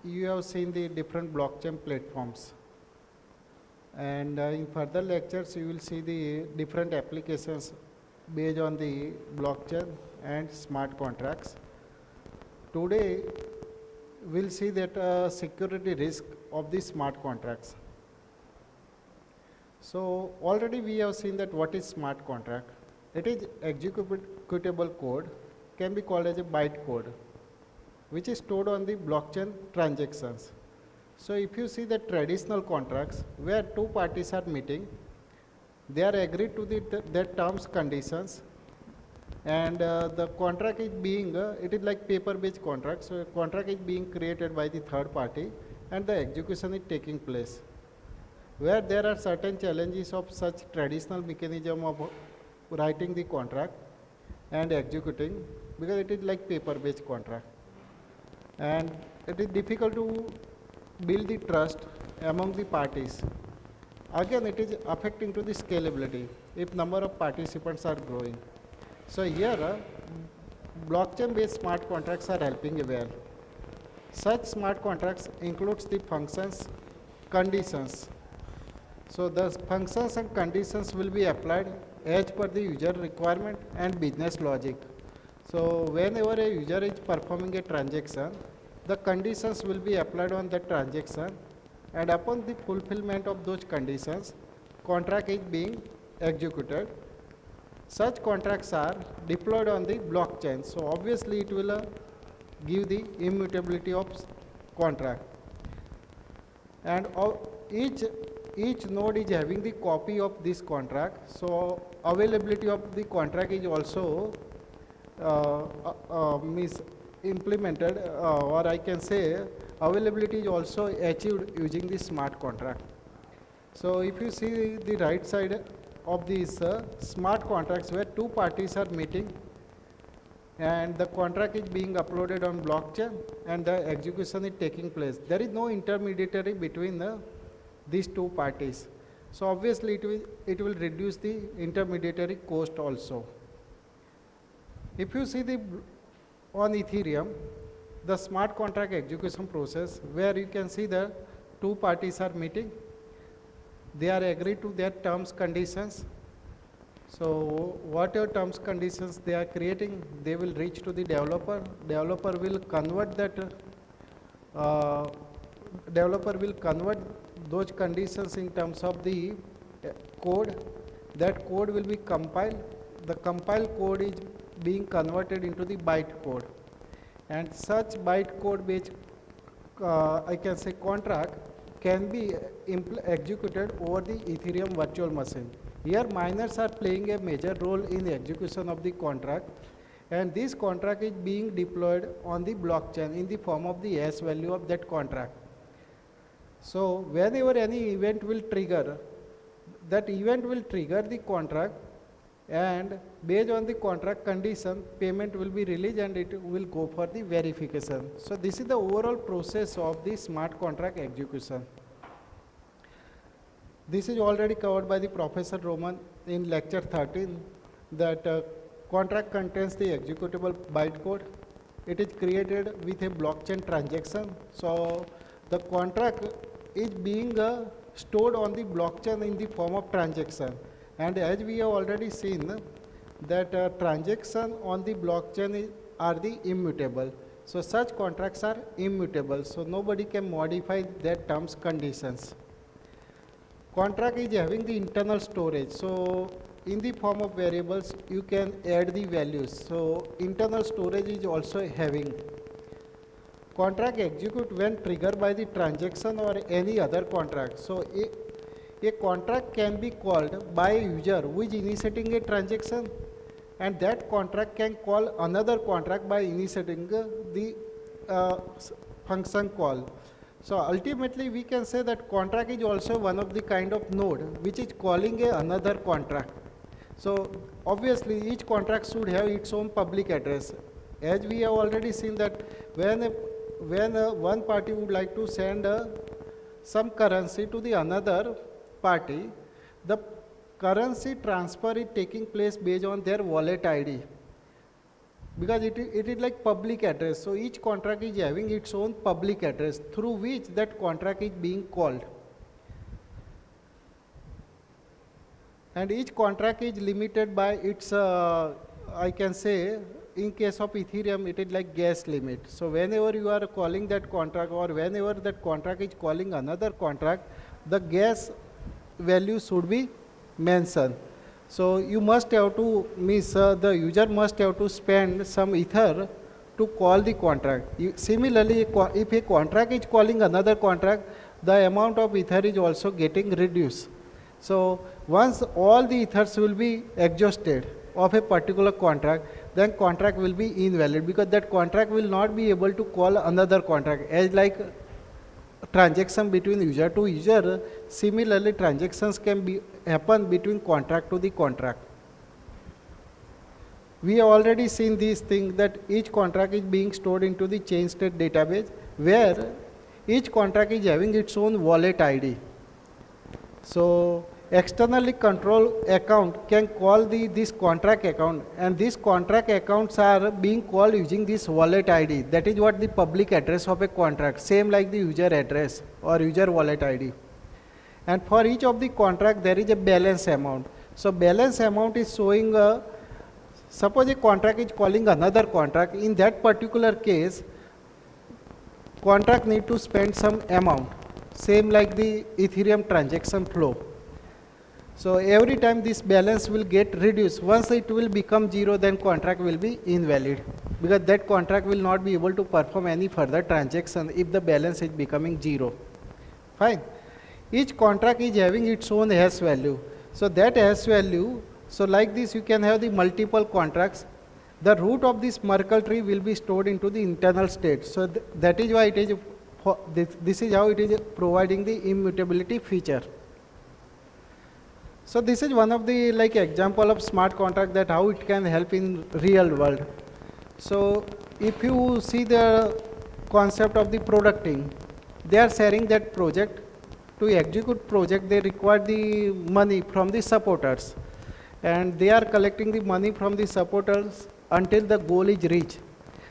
you have seen the different blockchain platforms. And in further lectures, you will see the different applications based on the blockchain and smart contracts. Today, we'll see that security risk of the smart contracts. So already we have seen that what is smart contract. It is executable code, can be called as a byte code, which is stored on the blockchain transactions. So if you see the traditional contracts where two parties are meeting, they are agreed to their terms conditions, and the contract is being, it is like paper-based contract, so a contract is being created by the third party and the execution is taking place. Where there are certain challenges of such traditional mechanism of writing the contract and executing, because it is like paper-based contract. And it is difficult to build the trust among the parties. Again, it is affecting to the scalability if number of participants are growing. So here, blockchain-based smart contracts are helping well. Such smart contracts includes the functions, conditions. So the functions and conditions will be applied as per the user requirement and business logic. So whenever a user is performing a transaction, the conditions will be applied on the transaction, and upon the fulfillment of those conditions, contract is being executed. Such contracts are deployed on the blockchain. So obviously it will give the immutability of contract. And each node is having the copy of this contract. So availability of the contract is also implemented, or I can say availability is also achieved using the smart contract. So if you see the right side of these smart contracts where two parties are meeting and the contract is being uploaded on blockchain and the execution is taking place. There is no intermediary between these two parties. So obviously it will reduce the intermediary cost also. If you see on Ethereum, the smart contract execution process, where you can see the two parties are meeting, they are agreed to their terms conditions. So whatever terms conditions they are creating, they will reach to the developer. Developer will convert those conditions in terms of the code. That code will be compiled. The compiled code is being converted into the byte code, and such byte code based I can say contract can be executed over the Ethereum virtual machine. Here miners are playing a major role in the execution of the contract, and this contract is being deployed on the blockchain in the form of the hash value of that contract. So whenever any event will trigger, that event will trigger the contract, and based on the contract condition, payment will be released and it will go for the verification. So this is the overall process of the smart contract execution. This is already covered by the Professor Roman in lecture 13, that contract contains the executable byte code. It is created with a blockchain transaction. So the contract is being stored on the blockchain in the form of transaction. And as we have already seen, that transaction on the blockchain are the immutable. So such contracts are immutable. So nobody can modify their terms conditions. Contract is having the internal storage. So in the form of variables, you can add the values. So internal storage is also having. Contract execute when triggered by the transaction or any other contract. So a contract can be called by a user who is initiating a transaction, and that contract can call another contract by initiating the function call. So ultimately we can say that contract is also one of the kind of node which is calling another contract. So obviously each contract should have its own public address. As we have already seen that when one party would like to send some currency to the another party, the currency transfer is taking place based on their wallet ID. because it is like public address. So each contract is having its own public address through which that contract is being called. And each contract is limited by its, I can say, in case of Ethereum, it is like gas limit. So whenever you are calling that contract or whenever that contract is calling another contract, the gas value should be mentioned. So you must have to, the user must have to spend some ether to call the contract. Similarly, if a contract is calling another contract, the amount of ether is also getting reduced. So once all the ethers will be exhausted of a particular contract, then contract will be invalid, because that contract will not be able to call another contract. As like transaction between user to user, similarly transactions can happen between contract to the contract. We have already seen these things, that each contract is being stored into the chain state database, where each contract is having its own wallet ID. So externally controlled account can call this contract account, and these contract accounts are being called using this wallet ID. That is what the public address of a contract, same like the user address or user wallet ID. And for each of the contract there is a balance amount. So balance amount is showing, suppose a contract is calling another contract. In that particular case, contract need to spend some amount, same like the Ethereum transaction flow. So every time this balance will get reduced. Once it will become zero, then contract will be invalid, because that contract will not be able to perform any further transaction if the balance is becoming zero. Fine. Each contract is having its own hash value. So that hash value, so like this you can have the multiple contracts. The root of this Merkle tree will be stored into the internal state. So that is why it is, this is how it is providing the immutability feature. So this is one of the like example of smart contract, that how it can help in real world. So if you see the concept of the product team, they are sharing that project. To execute project, they require the money from the supporters, and they are collecting the money from the supporters until the goal is reached.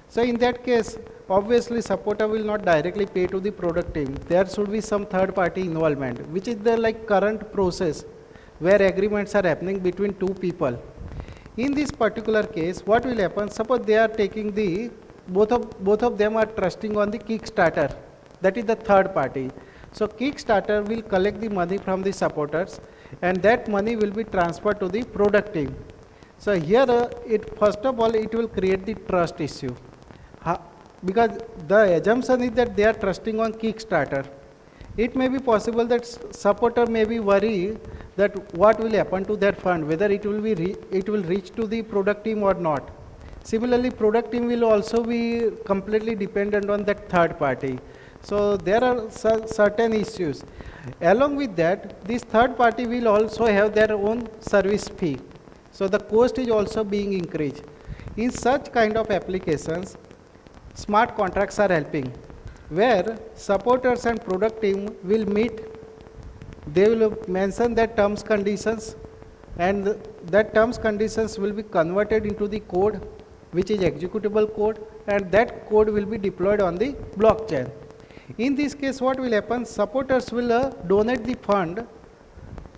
So in that case, obviously supporter will not directly pay to the product team. There should be some third party involvement, which is the like current process where agreements are happening between two people. In this particular case, what will happen? Suppose they are taking the, both of them are trusting on the Kickstarter, that is the third party. So Kickstarter will collect the money from the supporters, and that money will be transferred to the product team. So here, first of all, it will create the trust issue, because the assumption is that they are trusting on Kickstarter. It may be possible that supporter may be worried that what will happen to their fund, whether it will reach to the product team or not. Similarly, product team will also be completely dependent on that third party. So there are certain issues. Along with that, this third party will also have their own service fee. So the cost is also being increased. In such kind of applications, smart contracts are helping, where supporters and product team will meet. They will mention their terms conditions, and that terms conditions will be converted into the code, which is executable code, and that code will be deployed on the blockchain. In this case, what will happen? Supporters will donate the fund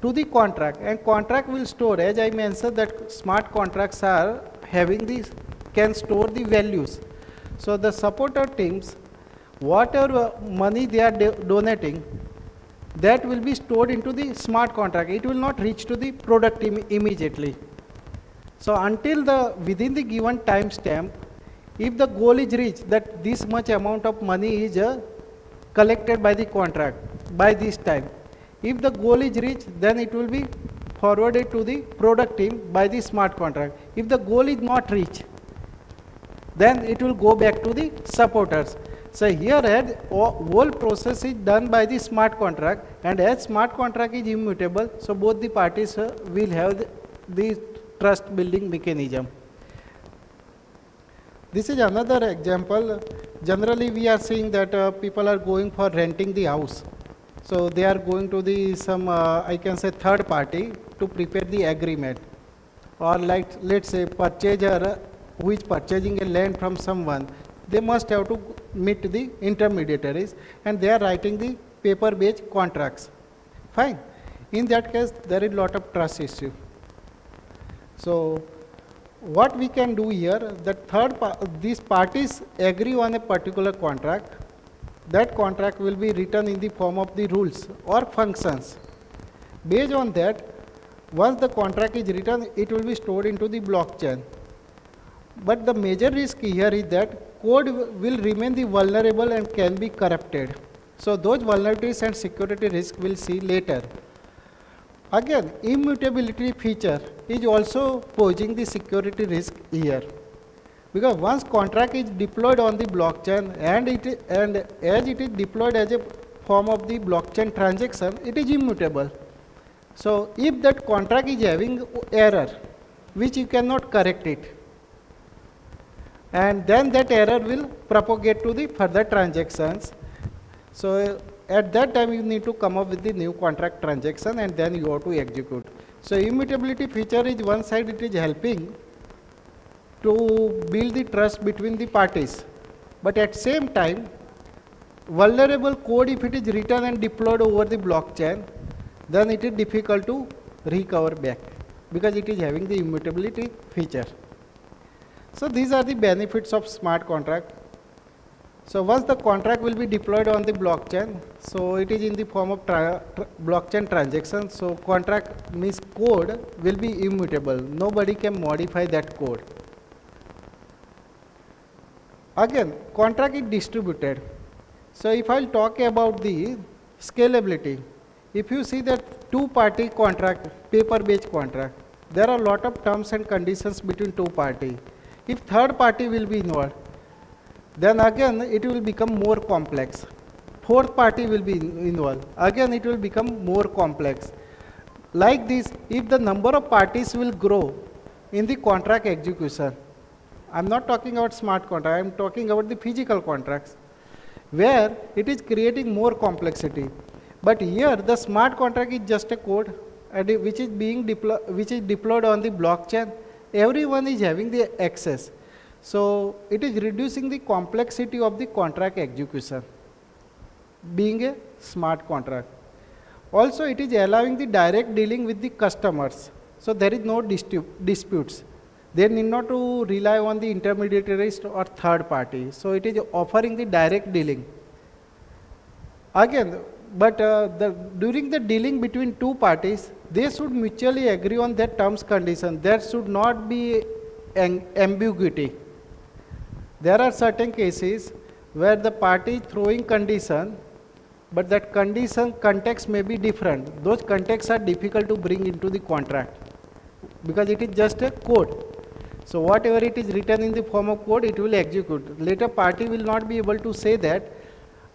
to the contract, and contract will store, as I mentioned, that smart contracts are having these, can store the values. So the supporter teams, whatever money they are donating, that will be stored into the smart contract. It will not reach to the product team immediately. So until within the given timestamp, if the goal is reached, that this much amount of money is collected by the contract by this time. If the goal is reached, then it will be forwarded to the product team by the smart contract. If the goal is not reached, then it will go back to the supporters. So here whole process is done by the smart contract, and as smart contract is immutable, so both the parties will have the trust building mechanism. This is another example. Generally we are seeing that people are going for renting the house. So they are going to the I can say third party to prepare the agreement, or like let's say purchaser who is purchasing a land from someone, they must have to meet the intermediaries, and they are writing the paper-based contracts. Fine. In that case, there is lot of trust issue. So what we can do here, that these parties agree on a particular contract. That contract will be written in the form of the rules or functions. Based on that, once the contract is written, it will be stored into the blockchain. But the major risk here is that code will remain the vulnerable and can be corrupted. So those vulnerabilities and security risks we'll see later. Again, immutability feature is also posing the security risk here. Because once contract is deployed on the blockchain and as it is deployed as a form of the blockchain transaction, it is immutable. So if that contract is having error, which you cannot correct it, and then that error will propagate to the further transactions. So at that time you need to come up with the new contract transaction and then you have to execute. So immutability feature is one side, it is helping to build the trust between the parties. But at same time, vulnerable code, if it is written and deployed over the blockchain, then it is difficult to recover back because it is having the immutability feature. So these are the benefits of smart contract. So once the contract will be deployed on the blockchain, so it is in the form of blockchain transaction. So contract means code will be immutable. Nobody can modify that code. Again, contract is distributed. So if I'll talk about the scalability, if you see that two-party contract, paper-based contract, there are a lot of terms and conditions between two parties. If third party will be involved, then again it will become more complex. Fourth party will be involved. Again it will become more complex. Like this, if the number of parties will grow in the contract execution, I'm not talking about smart contract, I'm talking about the physical contracts, where it is creating more complexity. But here the smart contract is just a code which is deployed on the blockchain. Everyone is having the access. So it is reducing the complexity of the contract execution, being a smart contract. Also it is allowing the direct dealing with the customers. So there is no disputes. They need not to rely on the intermediaries or third party. So it is offering the direct dealing. Again, but during the dealing between two parties, they should mutually agree on their terms conditions. There should not be ambiguity. There are certain cases where the party is throwing condition, but that condition context may be different. Those contexts are difficult to bring into the contract because it is just a code. So whatever it is written in the form of code, it will execute. Later party will not be able to say that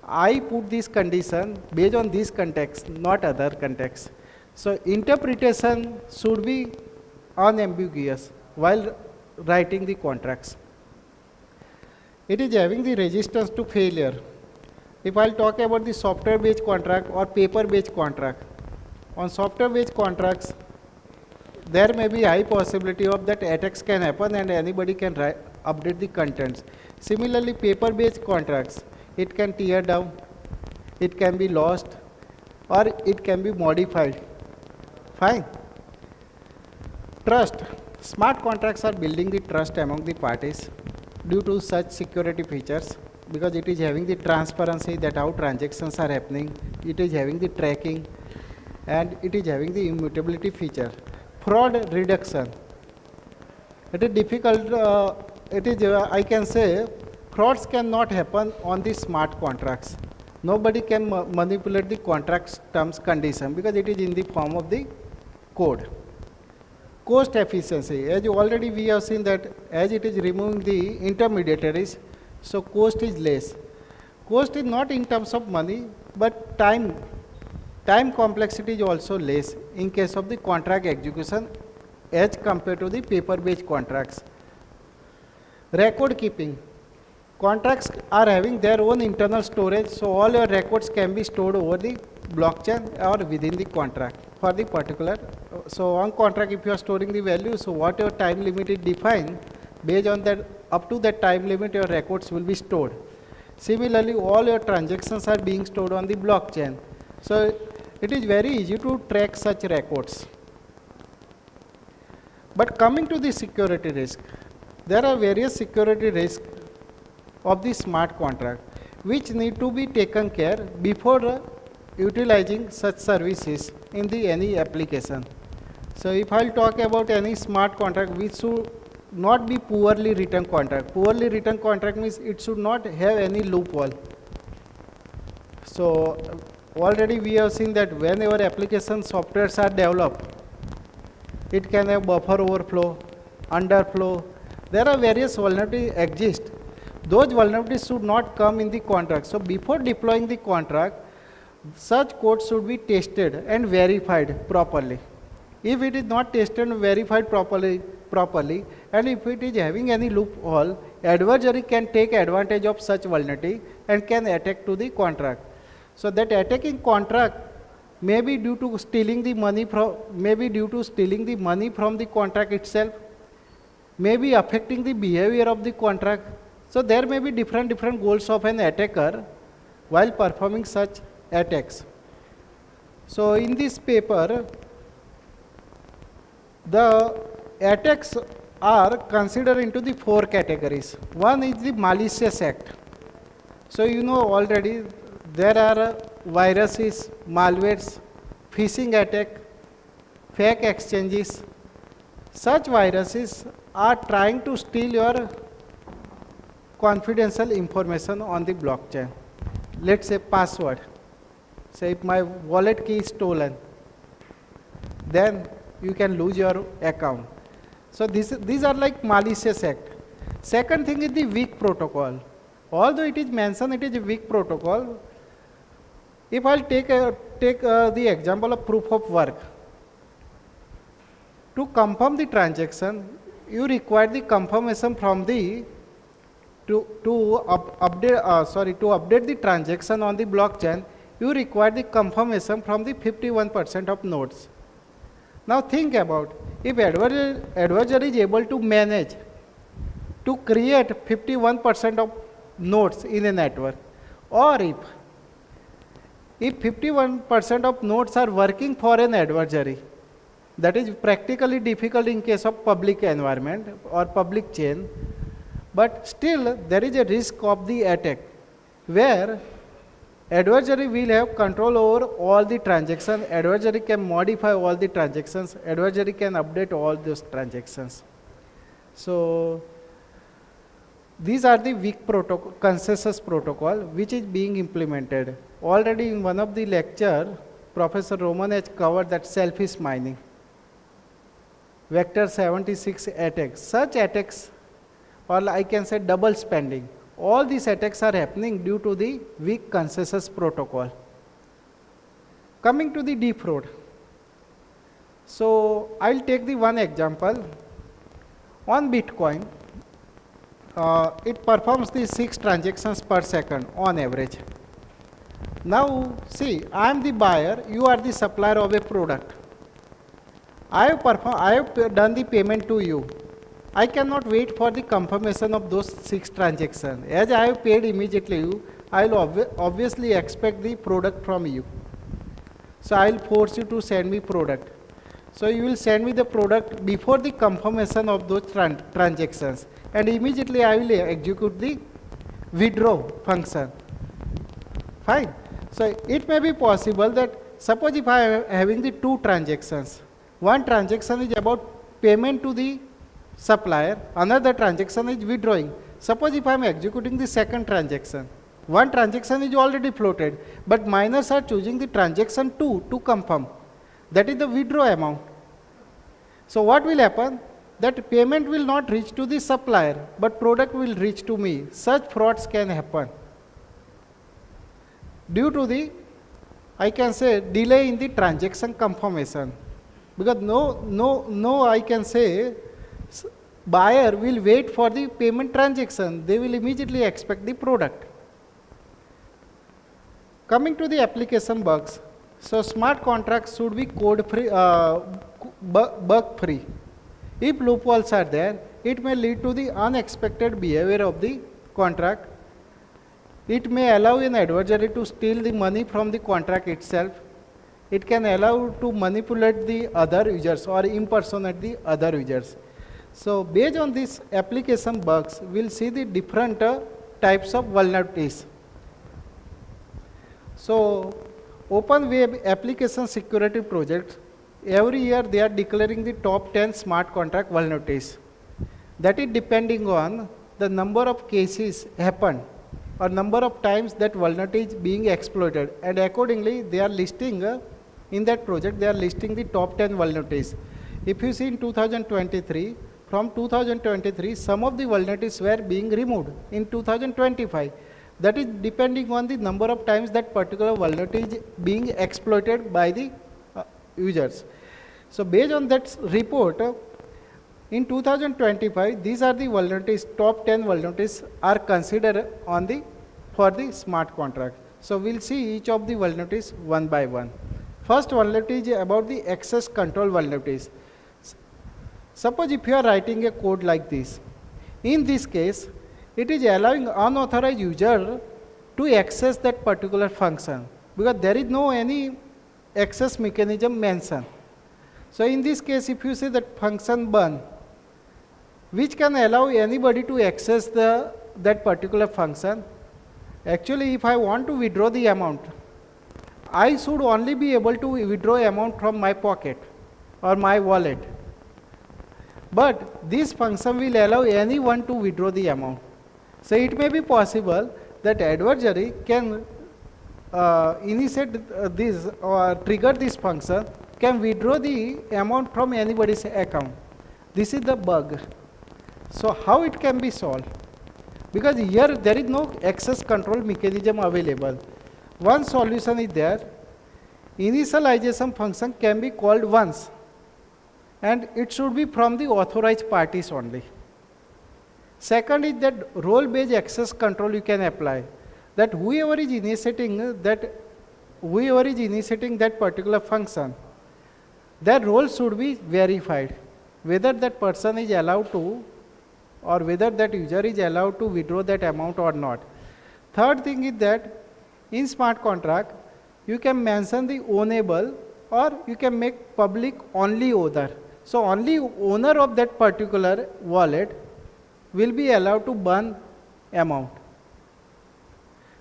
I put this condition based on this context, not other context. So interpretation should be unambiguous while writing the contracts. It is having the resistance to failure. If I'll talk about the software-based contract or paper-based contract, on software-based contracts, there may be high possibility of that attacks can happen and anybody can update the contents. Similarly, paper-based contracts, it can tear down, it can be lost, or it can be modified. Fine. Trust. Smart contracts are building the trust among the parties due to such security features, because it is having the transparency that how transactions are happening, it is having the tracking, and it is having the immutability feature. Fraud reduction. It is difficult, I can say, frauds cannot happen on the smart contracts. Nobody can manipulate the contract's terms condition because it is in the form of the code. Cost efficiency, as already we have seen that as it is removing the intermediaries, so cost is less. Cost is not in terms of money, but time complexity is also less in case of the contract execution as compared to the paper-based contracts. Record keeping. Contracts are having their own internal storage, so all your records can be stored over the blockchain or within the contract for the particular. So on contract, if you are storing the value, so whatever time limit is defined, Based on that, up to that time limit, your records will be stored. Similarly, all your transactions are being stored on the blockchain. So it is very easy to track such records. But coming to the security risk, there are various security risks of the smart contract which need to be taken care before utilizing such services in any application. So if I'll talk about any smart contract, which should not be poorly written contract. Poorly written contract means it should not have any loophole. So already we have seen that whenever application softwares are developed, it can have buffer overflow, underflow. There are various vulnerabilities exist. Those vulnerabilities should not come in the contract. So before deploying the contract, such code should be tested and verified properly. If it is not tested and verified properly, and if it is having any loophole, adversary can take advantage of such vulnerability and can attack to the contract. So that attacking contract may be due to stealing the money from, the contract itself, may be affecting the behavior of the contract. So there may be different goals of an attacker while performing such attacks. So in this paper, the attacks are considered into the 4 categories. One is the malicious act. So you know already there are viruses, malwares, phishing attack, fake exchanges. Such viruses are trying to steal your confidential information on the blockchain. Let's say password. Say if my wallet key is stolen, then you can lose your account. So these are like malicious act. Second thing is the weak protocol. Although it is mentioned it is a weak protocol, if I'll take the example of proof of work. To confirm the transaction, you require the confirmation from the to update the transaction on the blockchain. You require the confirmation from the 51% of nodes. Now think about, if adversary is able to manage to create 51% of nodes in a network, or if 51% of nodes are working for an adversary, that is practically difficult in case of public environment or public chain, but still there is a risk of the attack where adversary will have control over all the transactions, adversary can modify all the transactions, adversary can update all those transactions. So these are the weak protocol, consensus protocol which is being implemented. Already in one of the lecture, Professor Roman has covered that selfish mining, vector 76 attacks. Such attacks, or I can say double spending, all these attacks are happening due to the weak consensus protocol. Coming to the defraud. So I'll take the one example. On Bitcoin, it performs the 6 transactions per second on average. Now see, I am the buyer, you are the supplier of a product. I have done the payment to you. I cannot wait for the confirmation of those 6 transactions. As I have paid immediately you, I will obviously expect the product from you. So I will force you to send me product. So you will send me the product before the confirmation of those transactions, and immediately I will execute the withdraw function. Fine. So it may be possible that suppose if I am having the 2 transactions, one transaction is about payment to the supplier, another transaction is withdrawing. Suppose if I am executing the second transaction, one transaction is already floated, but miners are choosing the transaction 2 to confirm. That is the withdraw amount. So what will happen? That payment will not reach to the supplier, but product will reach to me. Such frauds can happen due to the, I can say, delay in the transaction confirmation. Because no, I can say, buyer will wait for the payment transaction. They will immediately expect the product. Coming to the application bugs. So smart contracts should be code free, bug free. If loopholes are there, it may lead to the unexpected behavior of the contract. It may allow an adversary to steal the money from the contract itself. It can allow to manipulate the other users or impersonate the other users. So based on this application bugs, we'll see the different types of vulnerabilities. So Open Web Application Security Project, every year they are declaring the top 10 smart contract vulnerabilities. That is depending on the number of cases happened or number of times that vulnerability is being exploited, and accordingly they are listing in that project they are listing the top 10 vulnerabilities. If you see in 2023, from 2023 some of the vulnerabilities were being removed in 2025. That is depending on the number of times that particular vulnerability is being exploited by the users. So based on that report, in 2025, these are the vulnerabilities, top 10 vulnerabilities are considered on the for the smart contract. So we'll see each of the vulnerabilities one by one. First vulnerability is about the access control vulnerabilities. Suppose if you are writing a code like this, in this case, it is allowing unauthorized user to access that particular function because there is no any access mechanism mentioned. So in this case, if you say that function burn, which can allow anybody to access that particular function, actually if I want to withdraw the amount, I should only be able to withdraw amount from my pocket or my wallet. But this function will allow anyone to withdraw the amount. So it may be possible that adversary can initiate this or trigger this function, can withdraw the amount from anybody's account. This is the bug. So how it can be solved? Because here there is no access control mechanism available. One solution is there. Initialization function can be called once, and it should be from the authorized parties only. Second is that role-based access control you can apply. That whoever is initiating that particular function, their role should be verified, whether that person is allowed to or whether that user is allowed to withdraw that amount or not. Third thing is that in smart contract, you can mention the ownable or you can make public only owner. So only owner of that particular wallet will be allowed to burn amount.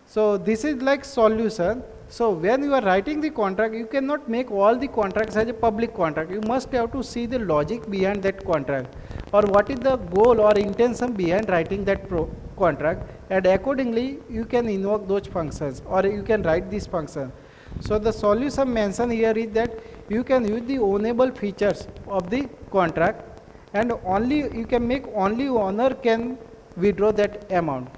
So this is like solution. So when you are writing the contract, you cannot make all the contracts as a public contract. You must have to see the logic behind that contract or what is the goal or intention behind writing that contract, and accordingly you can invoke those functions or you can write this function. So the solution mentioned here is that you can use the ownable features of the contract, and only you can make only owner can withdraw that amount.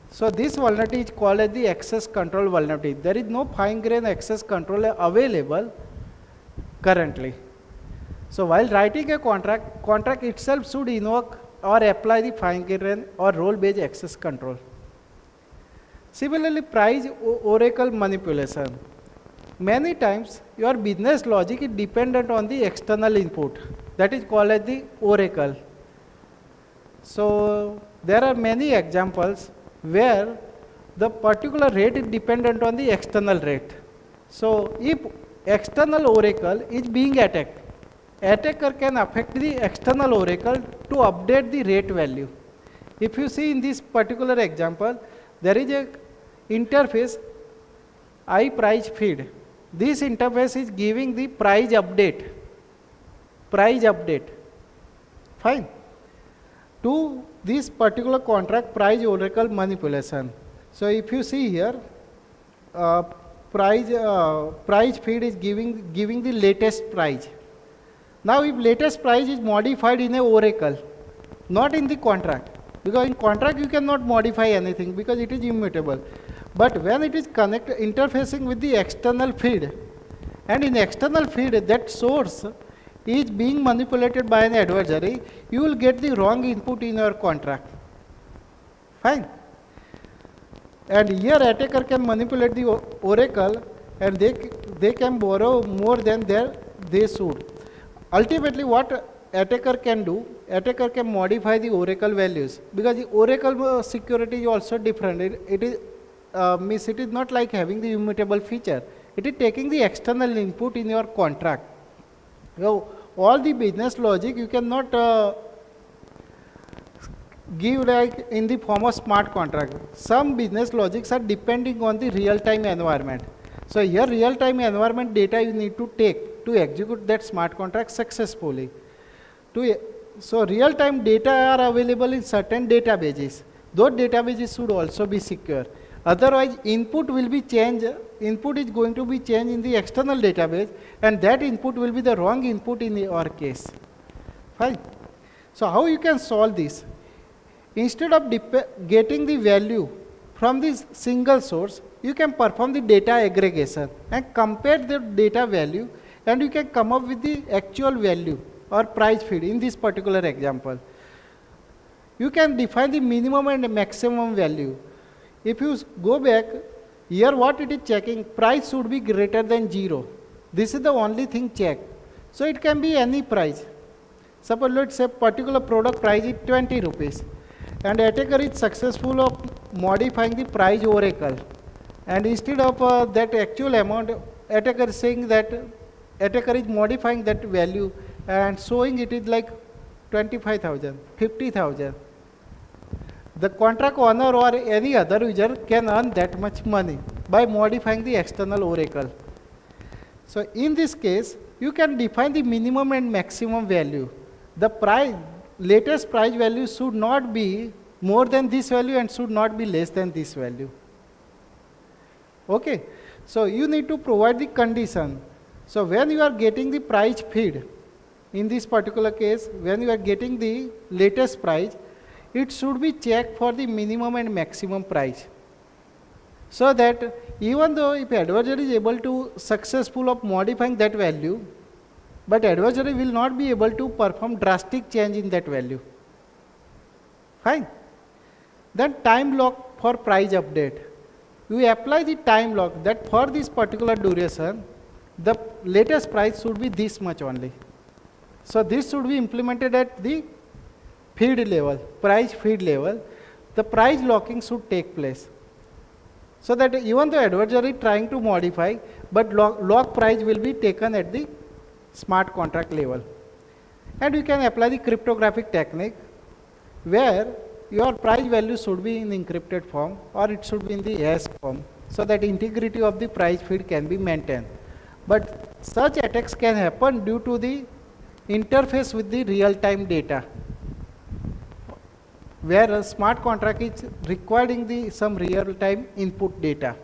So this vulnerability is called as the access control vulnerability. There is no fine-grained access control available currently. So while writing a contract itself should invoke or apply the fine-grained or role-based access control. Similarly, price oracle manipulation. Many times your business logic is dependent on the external input, that is called as the oracle. So there are many examples where the particular rate is dependent on the external rate. So if external oracle is being attacked, attacker can affect the external oracle to update the rate value. If you see in this particular example, there is a interface iPrice feed. This interface is giving the price update. Fine. To this particular contract price oracle manipulation. So if you see here, price feed is giving the latest price. Now if latest price is modified in a oracle, not in the contract, because in contract you cannot modify anything because it is immutable. But when it is interfacing with the external feed, and in external feed that source is being manipulated by an adversary, you will get the wrong input in your contract. Fine. And here attacker can manipulate the oracle, and they can borrow more than they should. Ultimately what attacker can do, attacker can modify the oracle values, because the oracle security is also different. It is means it is not like having the immutable feature. It is taking the external input in your contract. So all the business logic you cannot give like in the form of smart contract. Some business logics are depending on the real-time environment. So here real-time environment data you need to take to execute that smart contract successfully. So real-time data are available in certain databases. Those databases should also be secure. Otherwise input will be changed, input is going to be changed in the external database, and that input will be the wrong input in your case. Fine. So how you can solve this? Instead of getting the value from this single source, you can perform the data aggregation and compare the data value, and you can come up with the actual value or price feed in this particular example. You can define the minimum and maximum value. If you go back, here what it is checking, price should be greater than 0. This is the only thing checked. So it can be any price. Suppose let's say particular product price is 20 rupees. And attacker is successful of modifying the price oracle. And instead of that actual amount, attacker is saying that attacker is modifying that value and showing it is like 25,000, 50,000. The contract owner or any other user can earn that much money by modifying the external oracle. So in this case, you can define the minimum and maximum value. The latest price value should not be more than this value and should not be less than this value. Okay. So you need to provide the condition. So when you are getting the price feed, in this particular case, when you are getting the latest price, it should be checked for the minimum and maximum price. So that even though if adversary is able to successful of modifying that value, but adversary will not be able to perform drastic change in that value. Fine. Then time lock for price update. You apply the time lock that for this particular duration, the latest price should be this much only. So this should be implemented at the feed level, price feed level. The price locking should take place. So that even the adversary trying to modify, but lock price will be taken at the smart contract level. And you can apply the cryptographic technique where your price value should be in encrypted form or it should be in the hash form, so that integrity of the price feed can be maintained. But such attacks can happen due to the interface with the real-time data, where a smart contract is requiring some real-time input data.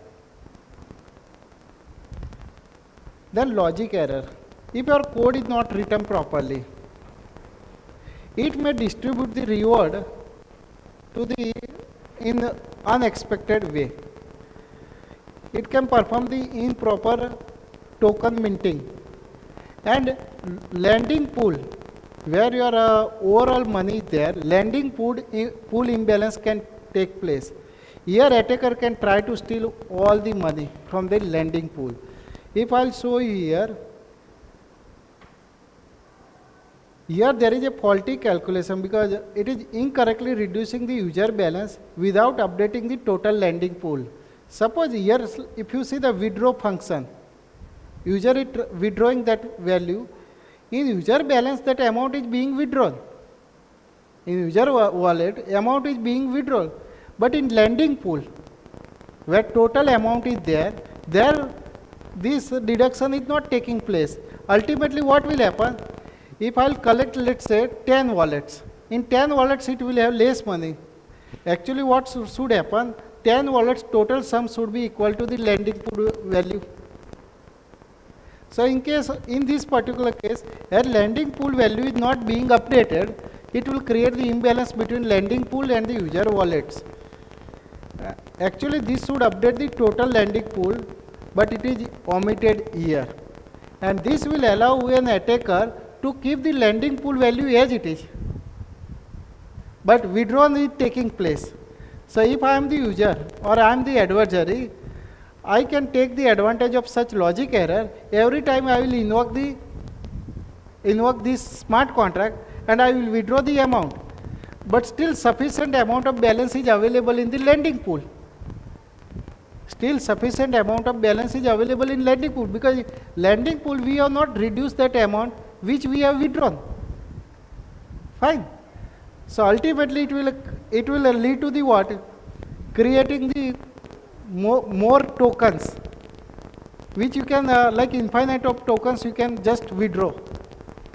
Then logic error. If your code is not written properly, it may distribute the reward to in unexpected way. It can perform the improper token minting. And lending pool, where your overall money is there, lending pool imbalance can take place. Here attacker can try to steal all the money from the lending pool. If I'll show you here, there is a faulty calculation because it is incorrectly reducing the user balance without updating the total lending pool. Suppose here, if you see the withdraw function, user is withdrawing that value. In user balance, that amount is being withdrawn. In user wallet, amount is being withdrawn. But in lending pool, where total amount is there this deduction is not taking place. Ultimately, what will happen? If I'll collect, let's say, 10 wallets. In 10 wallets, it will have less money. Actually, what should happen? 10 wallets total sum should be equal to the lending pool value. So in this particular case, a lending pool value is not being updated, it will create the imbalance between lending pool and the user wallets. Actually, this should update the total lending pool, but it is omitted here. And this will allow an attacker to keep the lending pool value as it is. But withdrawal is taking place. So if I am the user or I am the adversary, I can take the advantage of such logic error. Every time I will invoke the invoke this smart contract and I will withdraw the amount. But still sufficient amount of balance is available in the lending pool. Still sufficient amount of balance is available in lending pool, because lending pool we have not reduced that amount which we have withdrawn. Fine. So ultimately it will lead to the what? Creating the more tokens, which you can like infinite of tokens you can just withdraw,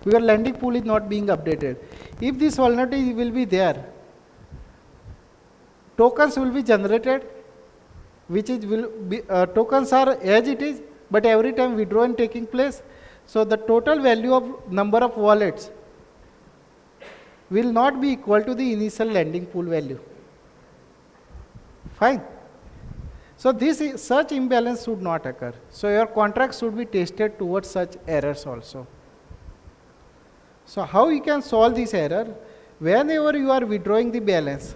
because lending pool is not being updated. If this vulnerability will be there, tokens will be generated, which is will be tokens are as it is, but every time withdrawal taking place, so the total value of number of wallets will not be equal to the initial lending pool value. Fine. So such imbalance should not occur. So your contract should be tested towards such errors also. So how you can solve this error? Whenever you are withdrawing the balance,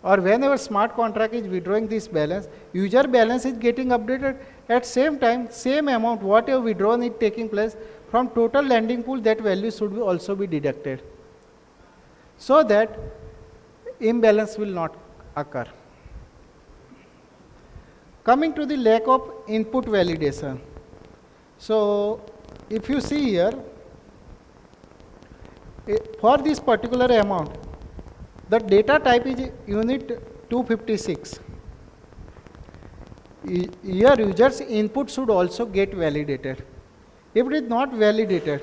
or whenever smart contract is withdrawing this balance, user balance is getting updated. At same time, same amount what you have withdrawn is taking place from total lending pool, that value should also be deducted, so that imbalance will not occur. Coming to the lack of input validation. So if you see here, for this particular amount, the data type is unit 256. Here user's input should also get validated. If it is not validated,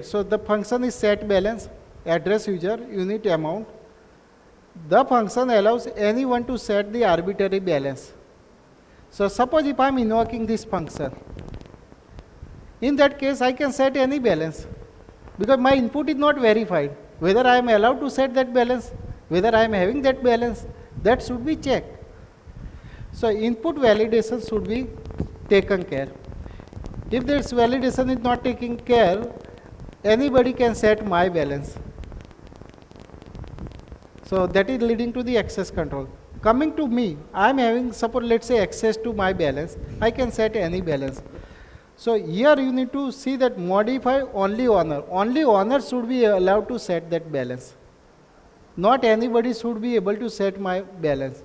so the function is set balance, address user, unit amount. The function allows anyone to set the arbitrary balance. So suppose if I am invoking this function, in that case I can set any balance, because my input is not verified. Whether I am allowed to set that balance, whether I am having that balance, that should be checked. So input validation should be taken care. If this validation is not taken care, anybody can set my balance. So that is leading to the access control. Coming to me, I am having, suppose let's say, access to my balance. I can set any balance. So here you need to see that modify only owner. Only owner should be allowed to set that balance. Not anybody should be able to set my balance.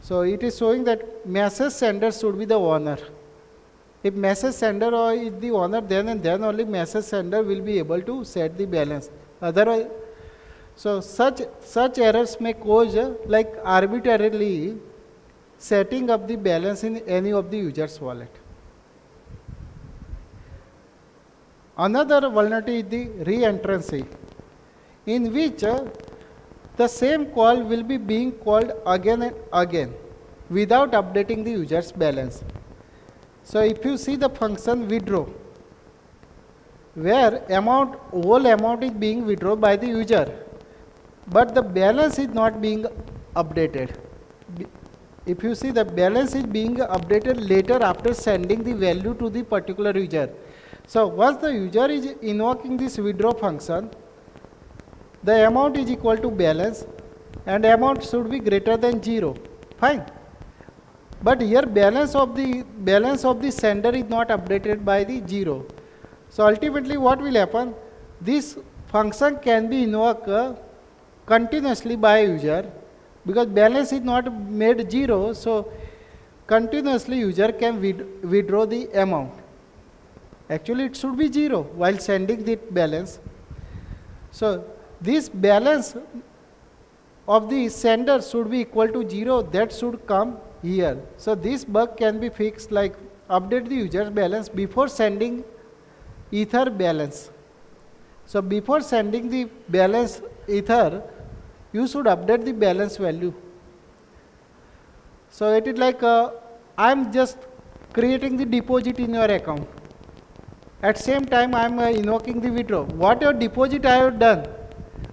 So it is showing that message sender should be the owner. If message sender is the owner, then and then only message sender will be able to set the balance. Otherwise, so such errors may cause like arbitrarily setting up the balance in any of the user's wallet. Another vulnerability is the re-entrancy, in which the same call will be being called again and again without updating the user's balance. So if you see the function withdraw, where whole amount is being withdrawn by the user, but the balance is not being updated. If you see, the balance is being updated later after sending the value to the particular user. So once the user is invoking this withdraw function, the amount is equal to balance and amount should be greater than 0. Fine. But here balance of the sender is not updated by the 0. So ultimately what will happen? This function can be invoked continuously by a user, because balance is not made 0, so continuously user can withdraw the amount. Actually it should be 0 while sending the balance. So this balance of the sender should be equal to 0, that should come here. So this bug can be fixed, like update the user's balance before sending ether balance. So before sending the balance ether, you should update the balance value. So it is like I am just creating the deposit in your account. At same time I am invoking the withdraw. Whatever deposit I have done,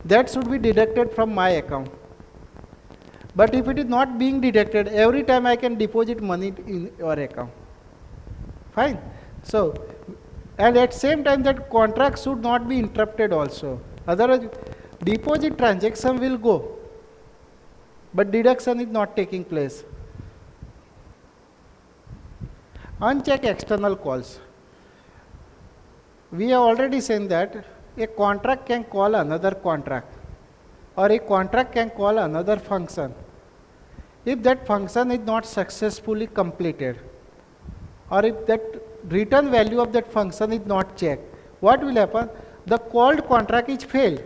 that should be deducted from my account. But if it is not being deducted, every time I can deposit money in your account. Fine. So, and at same time that contract should not be interrupted also. Otherwise, deposit transaction will go, but deduction is not taking place. Uncheck external calls. We have already seen that a contract can call another contract, or a contract can call another function if that function is not successfully completed, or if that return value of that function is not checked. What will happen? The called contract is failed.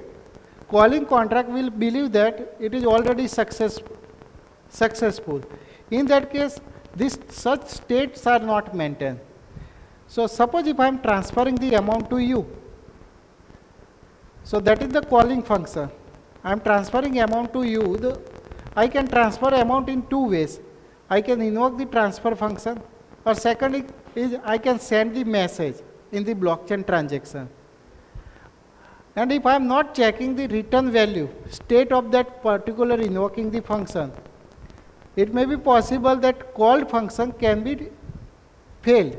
Calling contract will believe that it is already successful. In that case, such states are not maintained. So suppose if I am transferring the amount to you, so that is the calling function. I am transferring amount to you. I can transfer amount in two ways. I can invoke the transfer function, or second is I can send the message in the blockchain transaction. And if I am not checking the return value, state of that particular invoking the function, it may be possible that called function can be failed.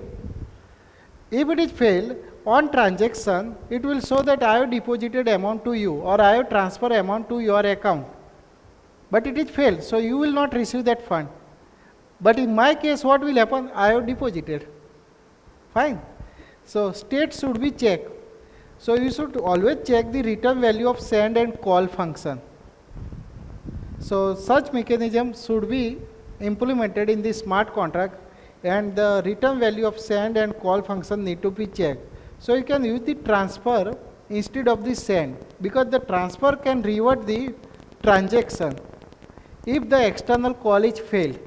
If it is failed, on transaction, it will show that I have deposited amount to you, or I have transferred amount to your account. But it is failed, so you will not receive that fund. But in my case, what will happen? I have deposited. Fine. So state should be checked. So you should always check the return value of send and call function. So such mechanism should be implemented in the smart contract, and the return value of send and call function need to be checked. So you can use the transfer instead of the send, because the transfer can revert the transaction if the external call is failed.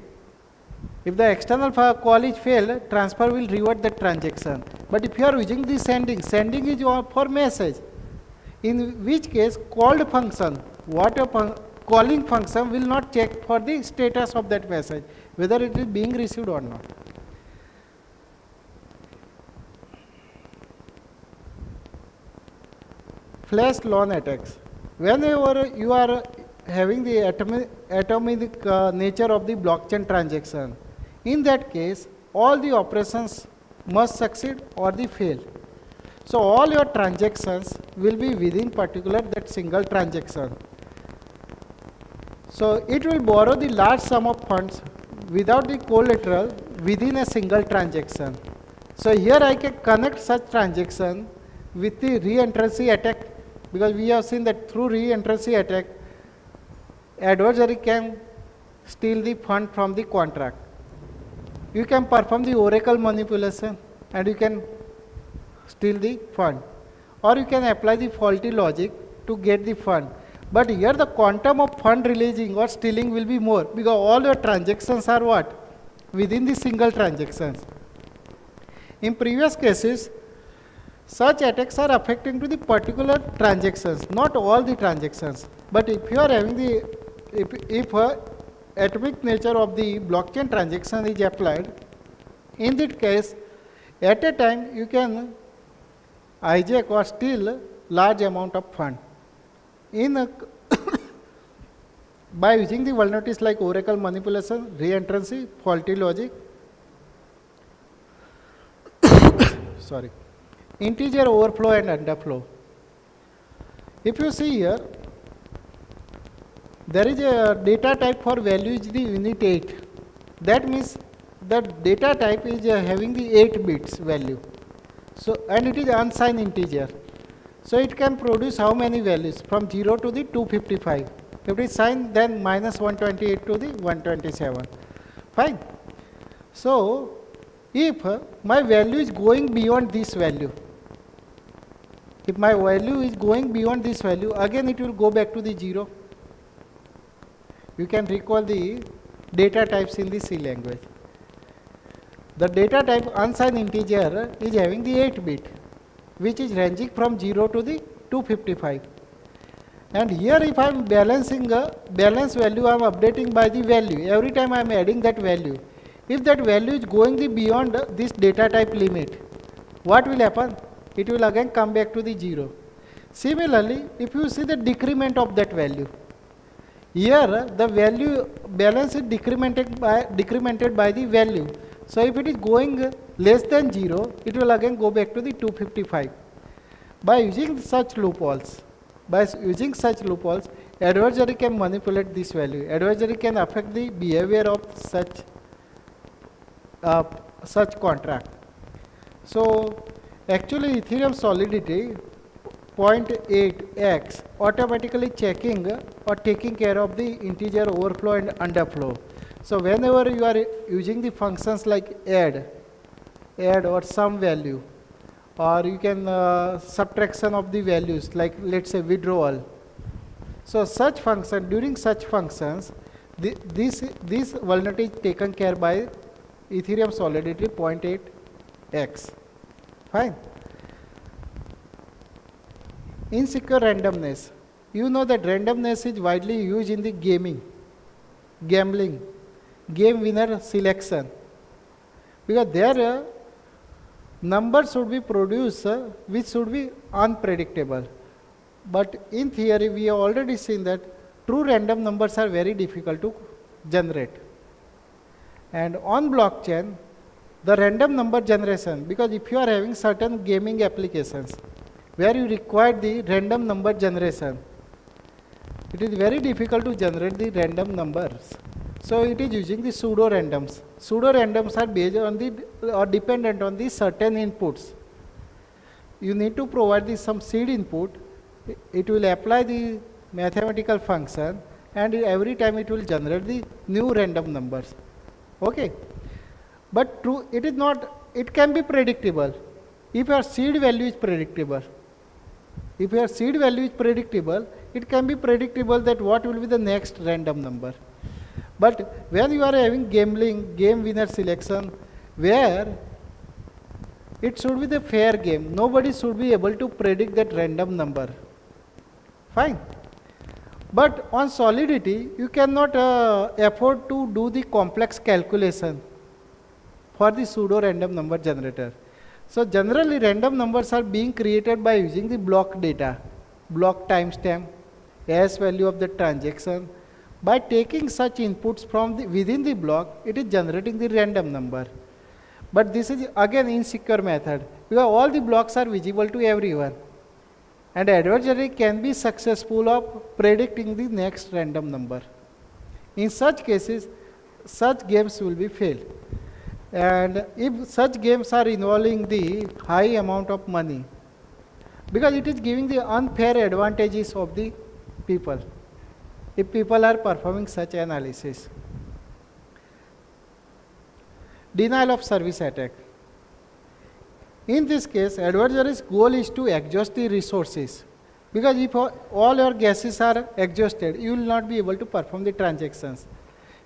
If the external call is failed, transfer will revert the transaction. But if you are using the sending is for message, in which case called function, calling function will not check for the status of that message, whether it is being received or not. Flash loan attacks. Whenever you are having the atomic nature of the blockchain transaction, in that case, all the operations must succeed or they fail. So all your transactions will be within particular that single transaction. So it will borrow the large sum of funds without the collateral within a single transaction. So here I can connect such transaction with the re-entrancy attack, because we have seen that through re-entrancy attack, adversary can steal the fund from the contract. You can perform the oracle manipulation and you can steal the fund, or you can apply the faulty logic to get the fund. But here the quantum of fund releasing or stealing will be more, because all your transactions are what? Within the single transactions. In previous cases, such attacks are affecting to the particular transactions, not all the transactions. But if you are having the, if atomic nature of the blockchain transaction is applied, in that case, at a time you can hijack or steal large amount of fund. By using the vulnerabilities like oracle manipulation, re-entrancy, faulty logic, sorry, integer overflow and underflow. If you see here, there is a data type for value is the unit 8. That means that data type is having the 8 bits value. So, and it is unsigned integer. So it can produce how many values? From 0 to the 255. If it is signed, then minus 128 to the 127. Fine. So if my value is going beyond this value, if my value is going beyond this value, again it will go back to the 0. You can recall the data types in the C language. The data type unsigned integer is having the 8 bit, which is ranging from 0 to the 255. And here if I am balancing a balance value, I am updating by the value. Every time I am adding that value. If that value is going the beyond this data type limit, what will happen? It will again come back to the 0. Similarly, if you see the decrement of that value, here the value balance is decremented by the value. So if it is going less than 0, it will again go back to the 255. By using such loopholes, adversary can manipulate this value. Adversary can affect the behavior of such such contract. So actually Ethereum solidity 0.8x automatically checking or taking care of the integer overflow and underflow. So whenever you are using the functions like add or some value, or you can subtraction of the values like let's say withdrawal. So such function, during such functions, this vulnerability is taken care by Ethereum solidity 0.8x. Fine. Insecure randomness. You know that randomness is widely used in the gambling, game winner selection. Because there numbers should be produced which should be unpredictable. But in theory, we have already seen that true random numbers are very difficult to generate. And on blockchain, the random number generation, because if you are having certain gaming applications where you require the random number generation, it is very difficult to generate the random numbers. So it is using the pseudo randoms. Pseudo randoms are based on the or dependent on the certain inputs. You need to provide some seed input. It will apply the mathematical function, and every time it will generate the new random numbers. Okay. But true, it is not, it can be predictable. If your seed value is predictable, it can be predictable that what will be the next random number. But when you are having gambling, game winner selection, where it should be the fair game, nobody should be able to predict that random number. Fine. But on solidity, you cannot afford to do the complex calculation for the pseudo random number generator. So generally random numbers are being created by using the block data, block timestamp, hash value of the transaction. By taking such inputs from within the block, it is generating the random number. But this is again insecure method, because all the blocks are visible to everyone. And adversary can be successful of predicting the next random number. In such cases, such games will be failed. And if such games are involving the high amount of money, because it is giving the unfair advantages of the people, if people are performing such analysis. Denial of service attack. In this case, adversary's goal is to exhaust the resources, because if all your guesses are exhausted, you will not be able to perform the transactions.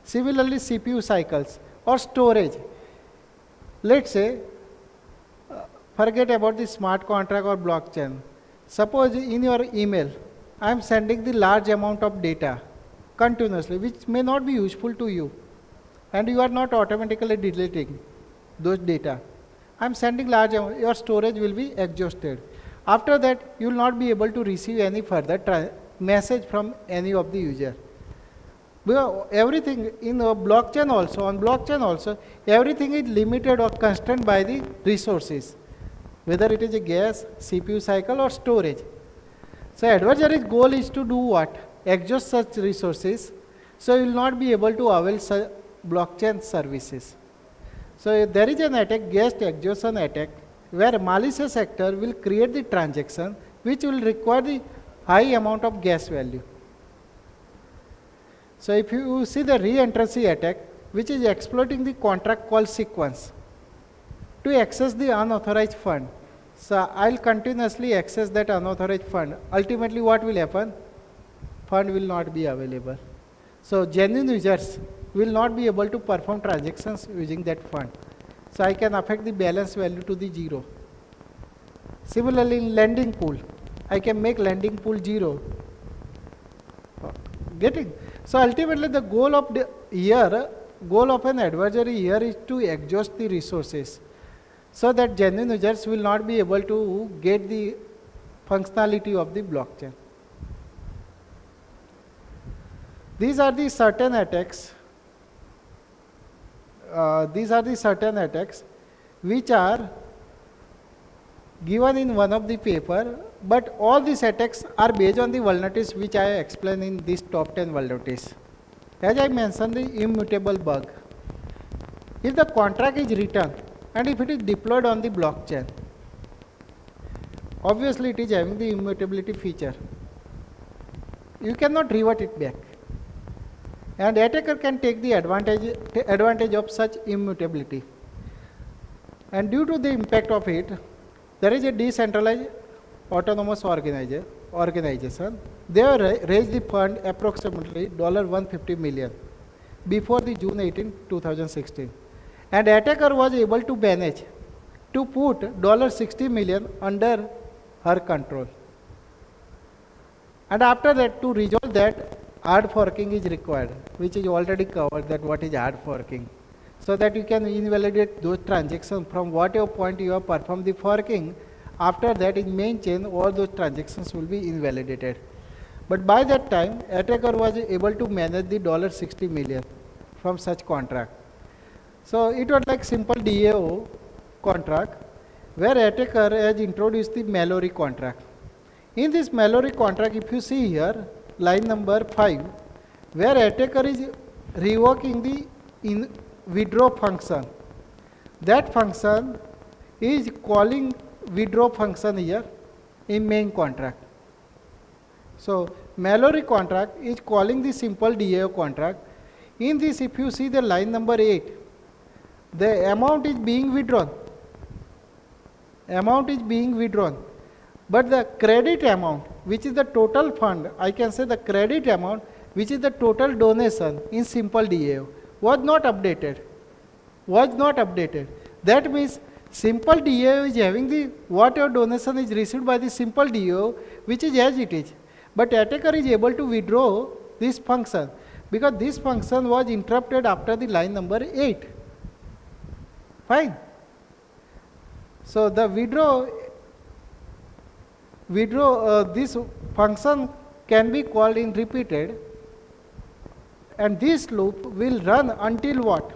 Similarly, CPU cycles or storage. Let's say, forget about the smart contract or blockchain. Suppose in your email, I am sending the large amount of data continuously, which may not be useful to you, and you are not automatically deleting those data. I am sending large amount, your storage will be exhausted. After that, you will not be able to receive any further message from any of the user. Because everything in a blockchain also, on blockchain also, everything is limited or constrained by the resources, whether it is a gas, CPU cycle or storage. So adversary's goal is to do what? Exhaust such resources, so you will not be able to avail blockchain services. So there is an attack, gas exhaustion attack, where malicious actor will create the transaction which will require the high amount of gas value. So if you see the re-entrancy attack, which is exploiting the contract call sequence to access the unauthorized fund. So I'll continuously access that unauthorized fund. Ultimately what will happen? Fund will not be available. So genuine users will not be able to perform transactions using that fund. So I can affect the balance value to the 0. Similarly in lending pool, I can make lending pool 0. Getting? So ultimately the goal of an adversary here is to exhaust the resources, so that genuine users will not be able to get the functionality of the blockchain. These are the certain attacks. Which are given in one of the paper, but all these attacks are based on the vulnerabilities which I explained in these top 10 vulnerabilities. As I mentioned, the immutable bug. If the contract is written and if it is deployed on the blockchain, obviously it is having the immutability feature. You cannot revert it back. And attacker can take the advantage of such immutability. And due to the impact of it, there is a decentralized autonomous organization. They have raised the fund approximately $150 million before the June 18, 2016. And attacker was able to manage to put $60 million under her control. And after that, to resolve that, hard forking is required, which is already covered, that what is hard forking. So that you can invalidate those transactions from whatever point you have performed the forking. After that, in main chain, all those transactions will be invalidated. But by that time, attacker was able to manage the $60 million from such contract. So it was like simple DAO contract, where attacker has introduced the Mallory contract. In this Mallory contract, if you see here, line number 5, where attacker is revoking the withdraw function. That function is calling withdraw function here in main contract. So Mallory contract is calling the simple DAO contract. In this, if you see the line number 8, the amount is being withdrawn. Amount is being withdrawn. But the credit amount, which is the total fund, I can say the credit amount, which is the total donation in simple DAO, was not updated. That means simple DAO is having the whatever donation is received by the simple DAO, which is as it is. But attacker is able to withdraw this function because this function was interrupted after the line number 8. Fine. So the this function can be called in repeated, and this loop will run until what?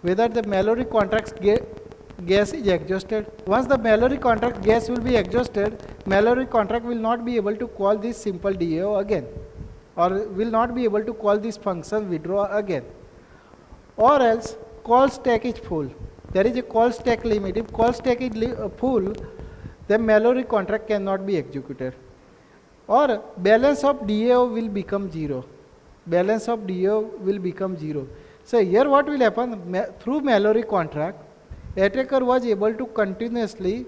Whether the Mallory contract's gas is exhausted. Once the Mallory contract gas will be exhausted, Mallory contract will not be able to call this simple DAO again, or will not be able to call this function withdraw again. Or else call stack is full. There is a call stack limit. If call stack is full, then Mallory contract cannot be executed. Or balance of DAO will become 0. Balance of DAO will become 0. So here what will happen? Through Mallory contract, attacker was able to continuously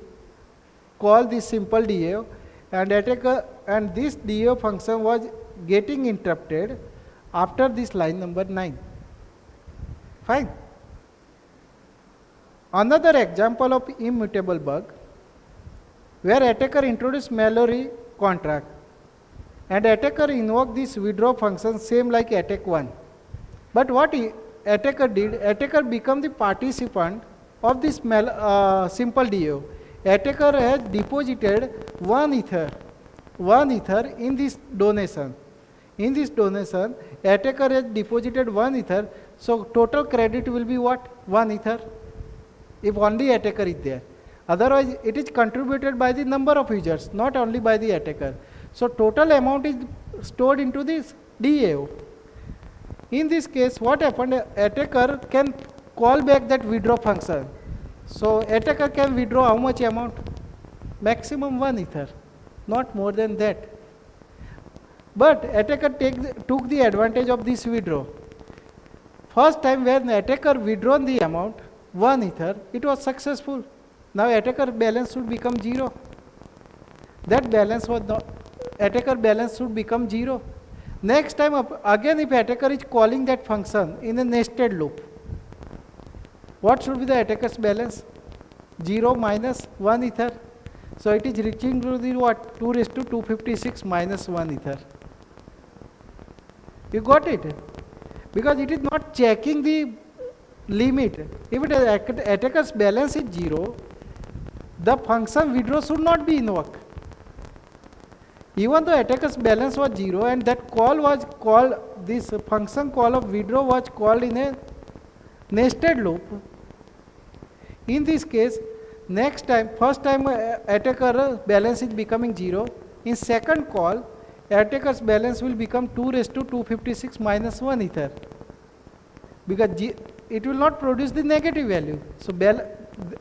call this simple DAO, and this DAO function was getting interrupted after this line number 9. Fine. Another example of immutable bug, where attacker introduced Mallory contract and attacker invoked this withdraw function same like attack 1. But what attacker did, attacker become the participant of this simple DAO. Attacker has deposited 1 ether in this donation. In this donation, attacker has deposited 1 ether, so total credit will be what? 1 ether. If only attacker is there. Otherwise, it is contributed by the number of users, not only by the attacker. So total amount is stored into this DAO. In this case, what happened? Attacker can call back that withdraw function. So attacker can withdraw how much amount? Maximum 1 ether, not more than that. But attacker took the advantage of this withdraw. First time when attacker withdrawn the amount, 1 ether, it was successful. Now attacker balance should become 0. That balance was not, attacker balance should become 0. Next time again, if attacker is calling that function in a nested loop, what should be the attacker's balance? 0 minus 1 ether. So it is reaching to the what? 2 raised to 256 minus 1 ether. You got it? Because it is not checking the limit. If attacker's balance is 0, the function withdraw should not be invoked. Even though attacker's balance was 0 and that call was called, this function call of withdraw was called in a nested loop. In this case, next time, first time attacker balance is becoming 0. In second call, attacker's balance will become 2 raised to 256 minus 1 ether. Because it will not produce the negative value. So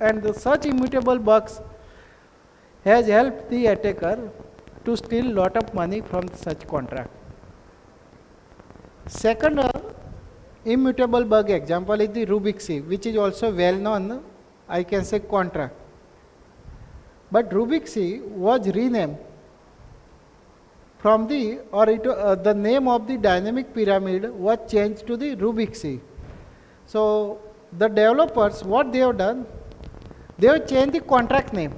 and such immutable bugs has helped the attacker to steal lot of money from such contract. Second immutable bug example is the Rubik's Cube, which is also well known, I can say, contract. But Rubik's Cube was renamed from the, or the name of the dynamic pyramid was changed to the Rubik's Cube. So the developers, what they have done, they have changed the contract name.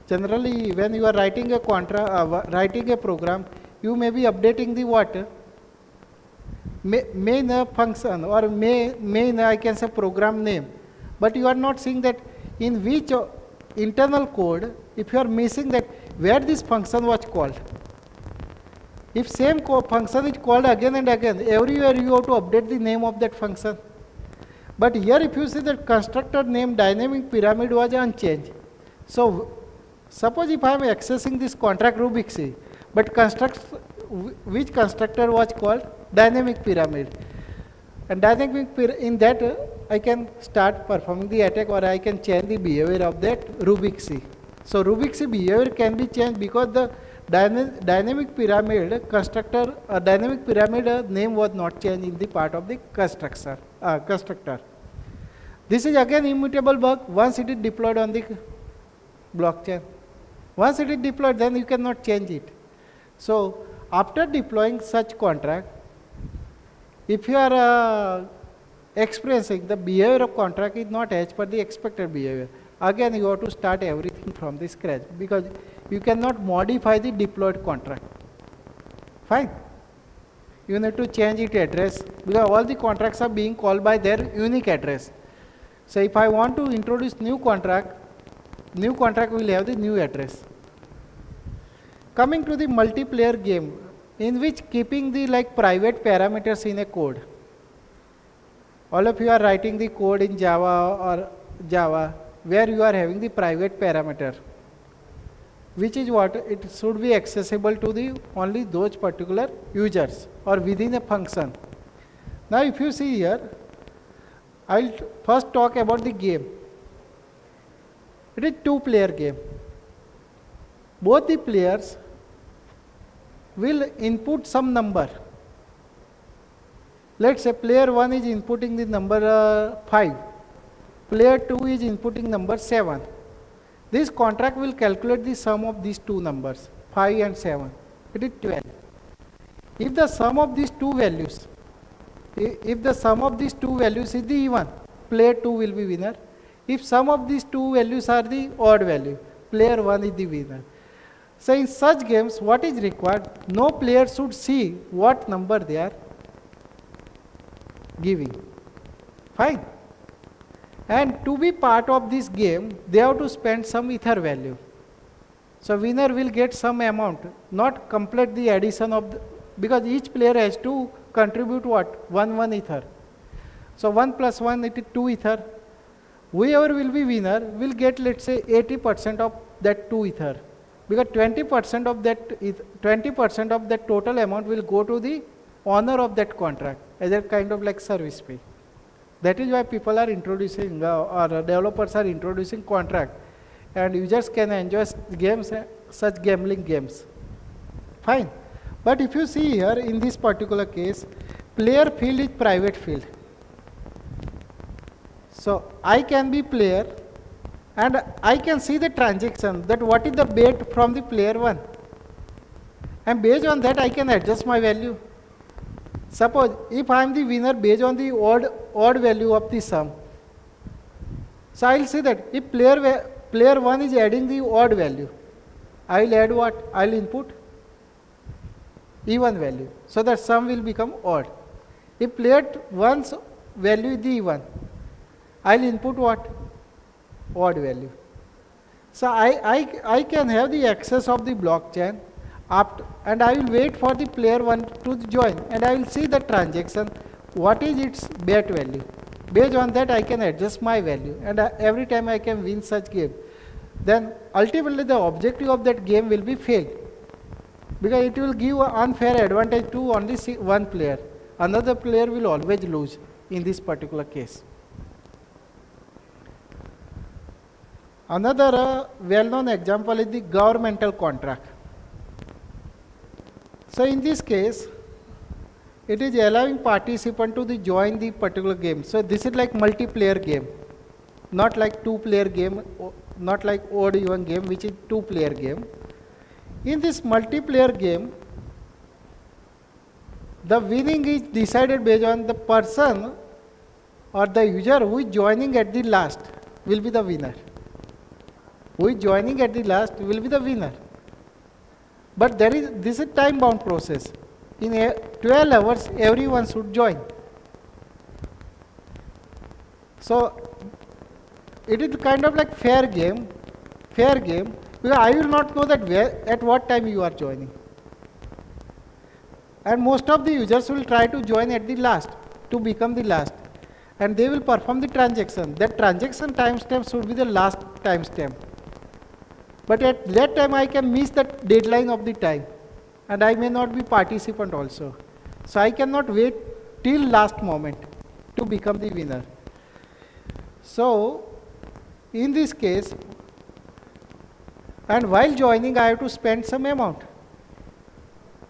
Generally, when you are writing a writing a program, you may be updating the what? Main function or main I can say program name. But you are not seeing that in which internal code, if you are missing that where this function was called. If same function is called again and again, everywhere you have to update the name of that function. But here if you see that constructor name dynamic pyramid was unchanged. So suppose if I am accessing this contract Rubik's Cube, but which constructor was called dynamic pyramid, and dynamic in that I can start performing the attack, or I can change the behavior of that Rubik's Cube. So Rubik's Cube behavior can be changed because the dynamic pyramid constructor dynamic pyramid name was not changed in the part of the constructor. This is again immutable bug once it is deployed on the blockchain. Once it is deployed, then you cannot change it. So after deploying such contract, if you are experiencing the behavior of contract is not as per the expected behavior, again you have to start everything from the scratch, because you cannot modify the deployed contract. Fine. You need to change its address, because all the contracts are being called by their unique address. So if I want to introduce new contract will have the new address. Coming to the multiplayer game, in which keeping the private parameters in a code. All of you are writing the code in Java where you are having the private parameter, which is what it should be accessible to the only those particular users or within a function. Now if you see here, I'll first talk about the game. It is two-player game. Both the players will input some number. Let's say player 1 is inputting the number 5. Player 2 is inputting number 7. This contract will calculate the sum of these two numbers, 5 and 7. It is 12. If the sum of these two values, is the even, player 2 will be winner. If sum of these two values are the odd value, player 1 is the winner. So in such games, what is required? No player should see what number they are giving. Fine. And to be part of this game, they have to spend some ether value. So winner will get some amount, not complete the addition of because each player has to contribute what? 1 ether. So 1 plus 1, it is 2 ether. Whoever will be winner will get, let's say, 80% of that 2 ether. Because 20% of that total amount will go to the owner of that contract as a kind of service fee. That is why people are introducing or developers are introducing contract, and users can enjoy games, such gambling games. Fine. But if you see here in this particular case, player field is private field. So I can be player and I can see the transaction, that what is the bet from the player 1, and based on that I can adjust my value. Suppose if I am the winner based on the odd value of the sum, so I will say that if player 1 is adding the odd value, I will add what? I will input even value, so that sum will become odd. If player 1's value is the even, I will input what? Odd value. So I can have the access of the blockchain and I will wait for the player 1 to join, and I will see the transaction, what is its bet value. Based on that I can adjust my value, and every time I can win such game. Then ultimately the objective of that game will be failed, because it will give an unfair advantage to only one player. Another player will always lose in this particular case. Another well-known example is the governmental contract. So in this case, it is allowing participant to join the particular game. So this is like multiplayer game, not like two-player game, not like odd even game, which is two-player game. In this multiplayer game, the winning is decided based on the person or the user who is joining at the last will be the winner. Who is joining at the last will be the winner. But this is time bound process. In 12 hours, everyone should join. So it is kind of like fair game, because I will not know that at what time you are joining. And most of the users will try to join at the last, to become the last. And they will perform the transaction. That transaction timestamp should be the last timestamp. But at that time I can miss the deadline of the time. And I may not be participant also. So I cannot wait till last moment to become the winner. So in this case, and while joining I have to spend some amount.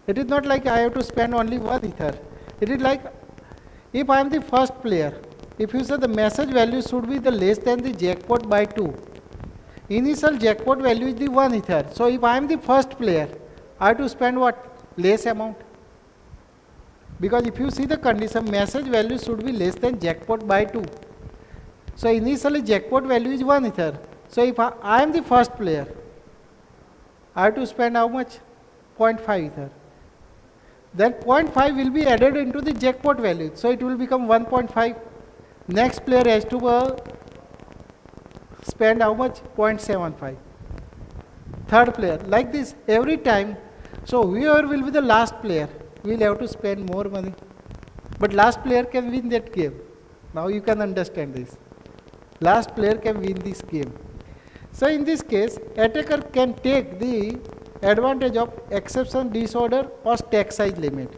It is not like I have to spend only 1 ether. It is like if I am the first player, if you say the message value should be the less than the jackpot by 2. Initial jackpot value is the 1 ether. So if I am the first player, I have to spend what? Less amount. Because if you see the condition, message value should be less than jackpot by 2. So initially jackpot value is 1 ether. So if I am the first player, I have to spend how much? 0.5 ether. Then 0.5 will be added into the jackpot value. So it will become 1.5. Next player has to spend how much? 0.75. Third player. Like this every time. So whoever will be the last player will have to spend more money. But last player can win that game. Now you can understand this. Last player can win this game. So in this case, attacker can take the advantage of exception disorder or stack size limit.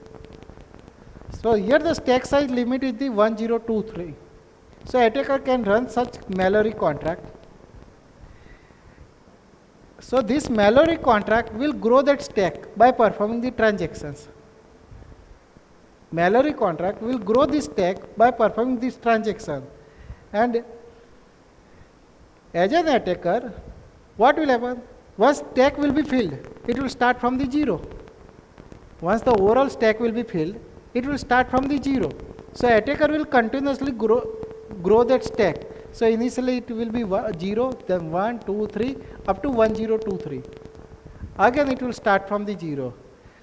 So here the stack size limit is the 1023. So attacker can run such mallory contract. So this mallory contract will grow that stack by performing the transactions. Mallory contract will grow the stack by performing this transaction. And as an attacker, what will happen? Once stack will be filled, it will start from the 0. Once the overall stack will be filled, it will start from the 0. So attacker will continuously grow that stack. So initially it will be 0, then 1, 2, 3, up to 1023. Again it will start from the 0.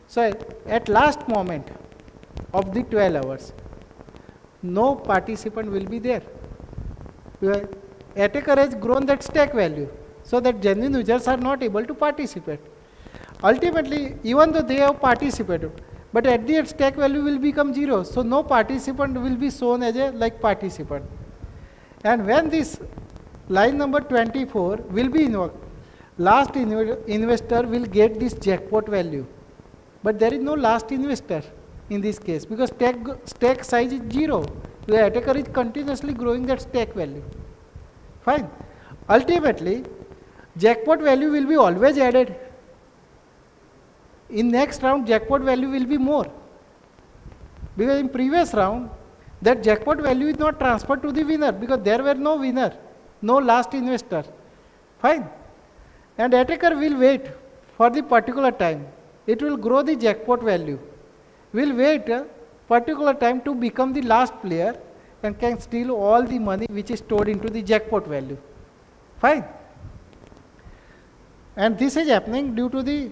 So at last moment of the 12 hours, no participant will be there. Attacker has grown that stack value, so that genuine users are not able to participate. Ultimately, even though they have participated, but at the end stack value will become 0, so no participant will be shown as a like participant. And when this line number 24 will be invoked, last investor will get this jackpot value. But there is no last investor in this case, because stack size is 0. The attacker is continuously growing that stack value. Fine. Ultimately, jackpot value will be always added. In next round, jackpot value will be more. Because in previous round, that jackpot value is not transferred to the winner, because there were no winner, no last investor. Fine. And attacker will wait for the particular time. It will grow the jackpot value. Will wait a particular time to become the last player and can steal all the money which is stored into the jackpot value. Fine. And this is happening due to the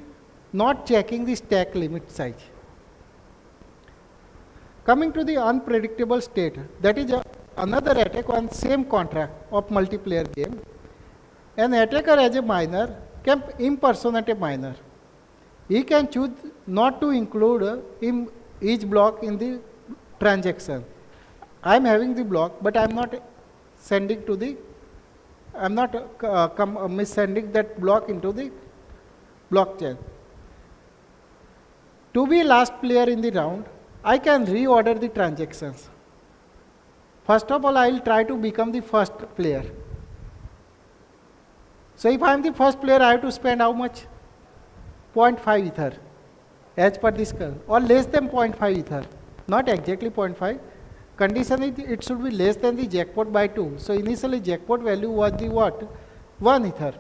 not checking the stack limit size. Coming to the unpredictable state, that is another attack on same contract of multiplayer game. An attacker as a miner can impersonate a miner. He can choose not to include each block in the transaction. I am having the block, but I am not sending to the, I am not sending that block into the blockchain. To be last player in the round, I can reorder the transactions. First of all, I will try to become the first player. So if I am the first player, I have to spend how much? 0.5 ether as per this curve, or less than 0.5 ether, not exactly 0.5. Condition is it should be less than the jackpot by 2. So initially jackpot value was the what? 1 ether.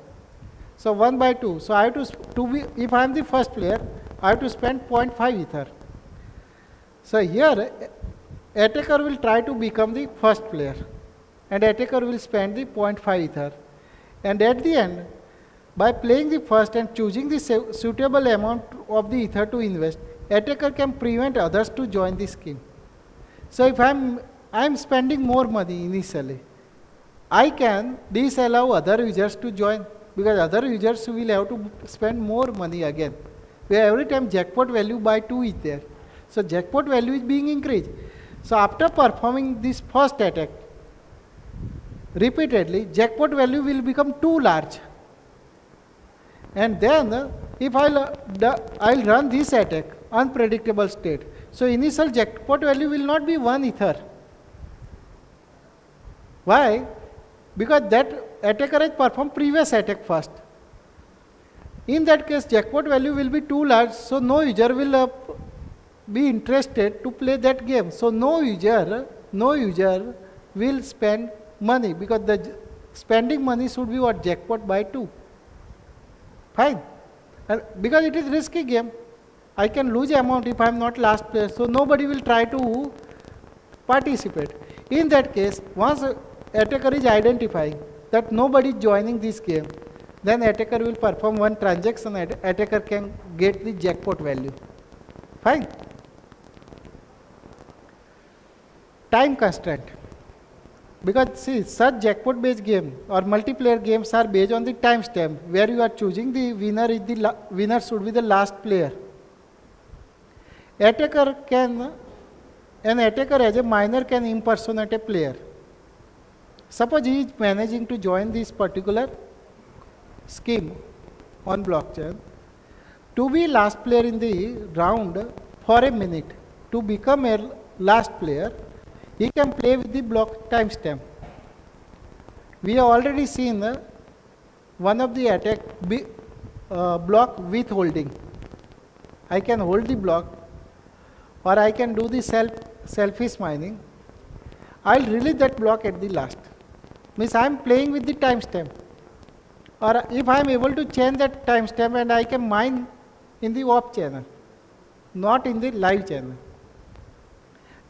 So 1 by 2. So I have to be, if I am the first player, I have to spend 0.5 ether. So here attacker will try to become the first player, and attacker will spend the 0.5 ether. And at the end, by playing the first and choosing the suitable amount of the ether to invest, attacker can prevent others to join the scheme. So if I'm spending more money initially, I can disallow other users to join, because other users will have to spend more money again. Where every time jackpot value by 2 is there. So jackpot value is being increased. So after performing this first attack repeatedly, jackpot value will become too large. And then if I'll run this attack, unpredictable state. So initial jackpot value will not be 1 ether. Why? Because that attacker has performed previous attack first. In that case, jackpot value will be too large, so no user will be interested to play that game. So no user will spend money, because the spending money should be what? Jackpot by 2. Fine. And because it is risky game, I can lose amount if I am not last player, so nobody will try to participate. In that case, once attacker is identifying that nobody is joining this game, then attacker will perform one transaction and attacker can get the jackpot value. Fine. Time constraint. Because see, such jackpot based game or multiplayer games are based on the timestamp, where you are choosing the winner is the winner should be the last player. An attacker as a miner can impersonate a player. Suppose he is managing to join this particular scheme on blockchain. To be last player in the round for a minute, to become a last player, he can play with the block timestamp. We have already seen one of the attack block withholding. I can hold the block, or I can do the selfish mining. I'll release that block at the last. Means I am playing with the timestamp. Or if I am able to change that timestamp and I can mine in the off channel, not in the live channel,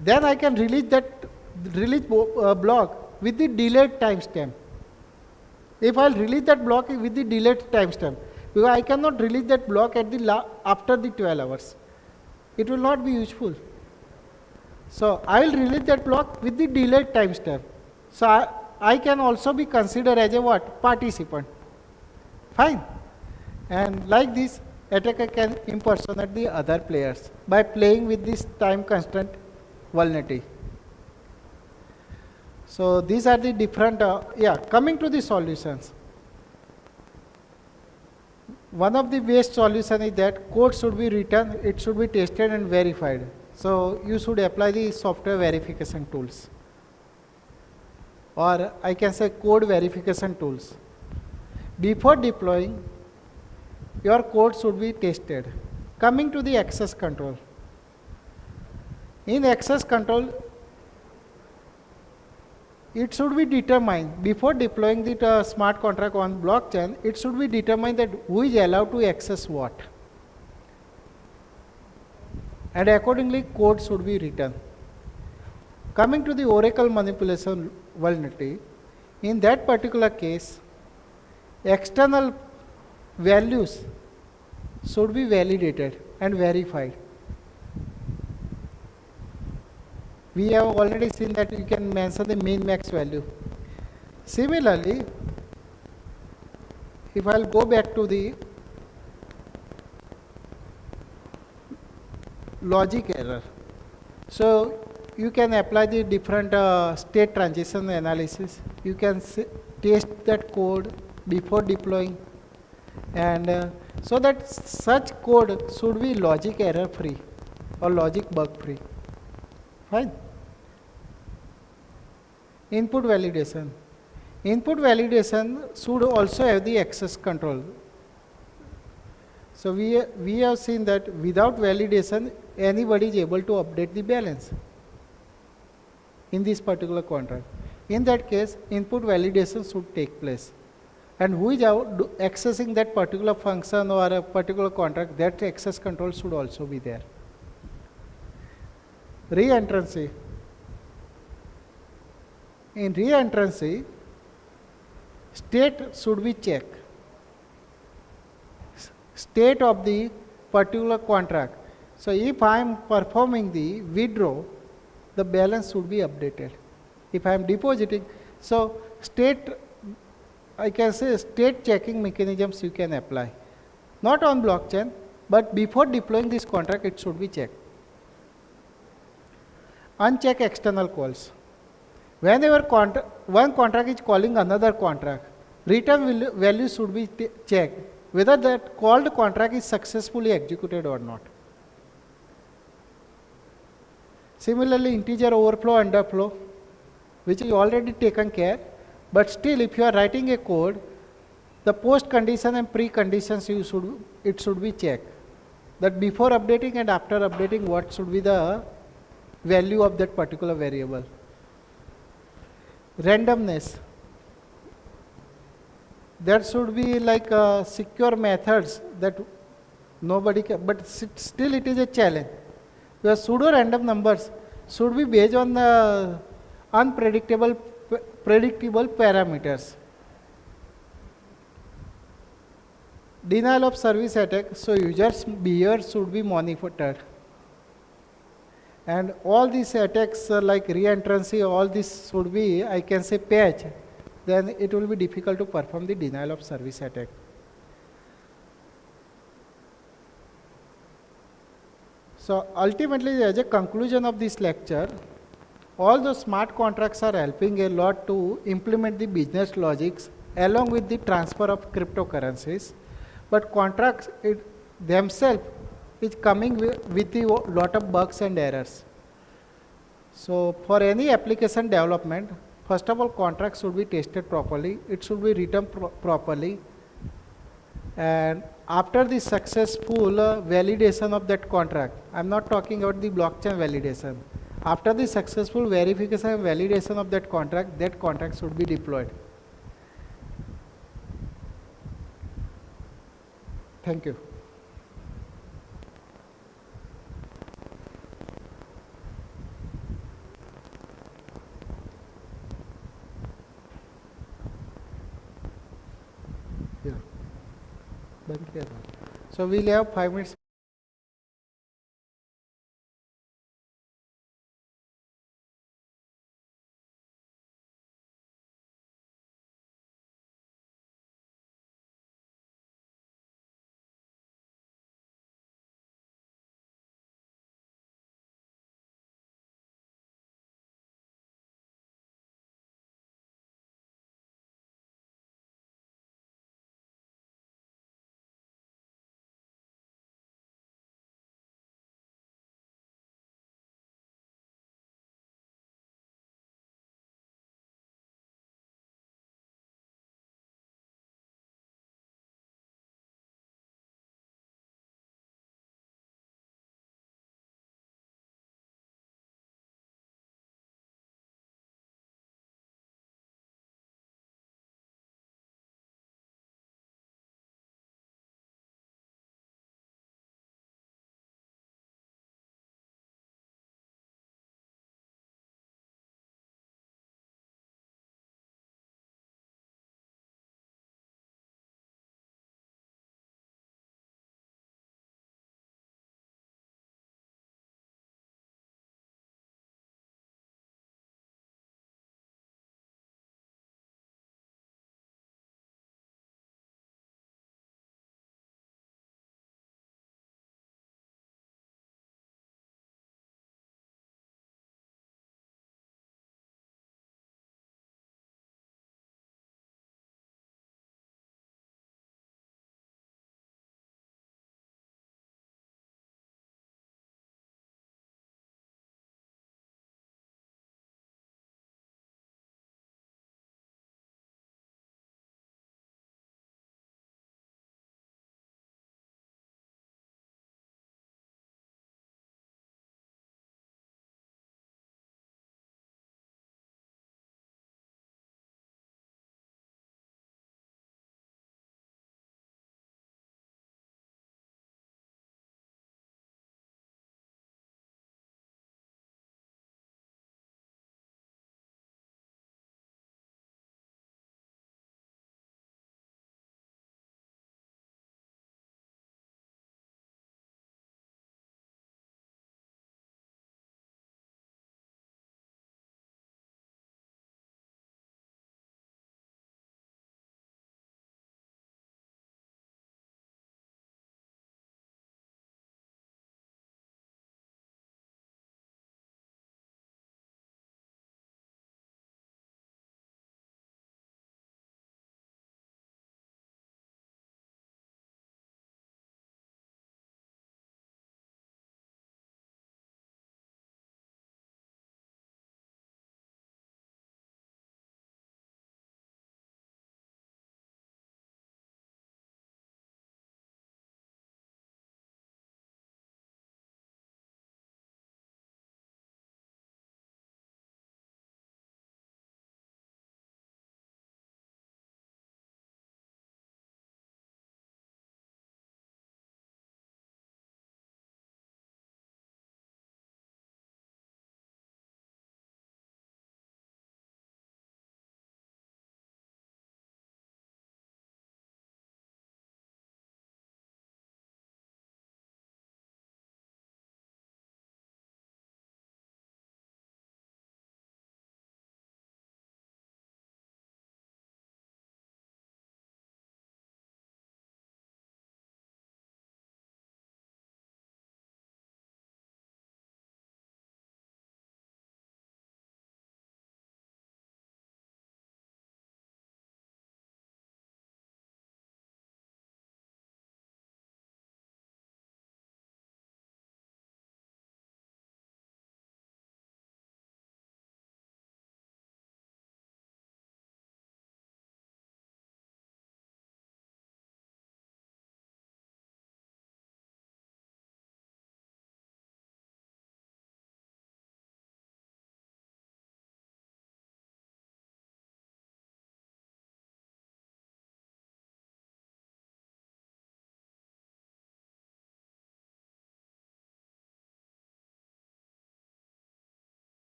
then I can release that block with the delayed timestamp. If I'll release that block with the delayed timestamp, because I cannot release that block at the after the 12 hours. It will not be useful. So I will release that block with the delayed timestamp. So I can also be considered as a what? Participant. Fine. And like this, attacker can impersonate the other players by playing with this time constraint vulnerability. So these are the different, coming to the solutions. One of the best solution is that code should be written, it should be tested and verified. So you should apply the software verification tools, or I can say code verification tools. Before deploying, your code should be tested. Coming to the access control. In access control, it should be determined before deploying the smart contract on blockchain. It should be determined that who is allowed to access what, and accordingly code should be written. Coming to the Oracle manipulation vulnerability, in that particular case, external values should be validated and verified. We have already seen that you can mention the min max value. Similarly, if I'll go back to the logic error, so you can apply the different state transition analysis. You can test that code before deploying, and so that such code should be logic error free or logic bug free. Fine. Input validation. Input validation should also have the access control. So we have seen that without validation, anybody is able to update the balance in this particular contract. In that case, input validation should take place. And who is accessing that particular function or a particular contract, that access control should also be there. Re-entrancy. In re-entrancy, state should be checked. State of the particular contract. So if I am performing the withdraw, the balance should be updated. If I am depositing, so state, I can say state checking mechanisms you can apply. Not on blockchain, but before deploying this contract, it should be checked. Uncheck external calls. Whenever one contract is calling another contract, return value should be checked whether that called contract is successfully executed or not. Similarly, integer overflow, underflow, which is already taken care, but still if you are writing a code, the post condition and pre-conditions it should be checked. That before updating and after updating, what should be the value of that particular variable. Randomness. There should be like secure methods that nobody can, but still it is a challenge. Because pseudo random numbers should be based on the predictable parameters. Denial of service attack, so users' behavior should be monitored. And all these attacks like re-entrancy, all this should be, I can say, patched. Then it will be difficult to perform the denial of service attack. So ultimately, as a conclusion of this lecture, all those smart contracts are helping a lot to implement the business logics along with the transfer of cryptocurrencies. But contracts themselves is coming with a lot of bugs and errors. So for any application development, first of all, contracts should be tested properly. It should be written properly. And after the successful validation of that contract, I'm not talking about the blockchain validation. After the successful verification and validation of that contract should be deployed. Thank you. Yeah. So we'll have 5 minutes.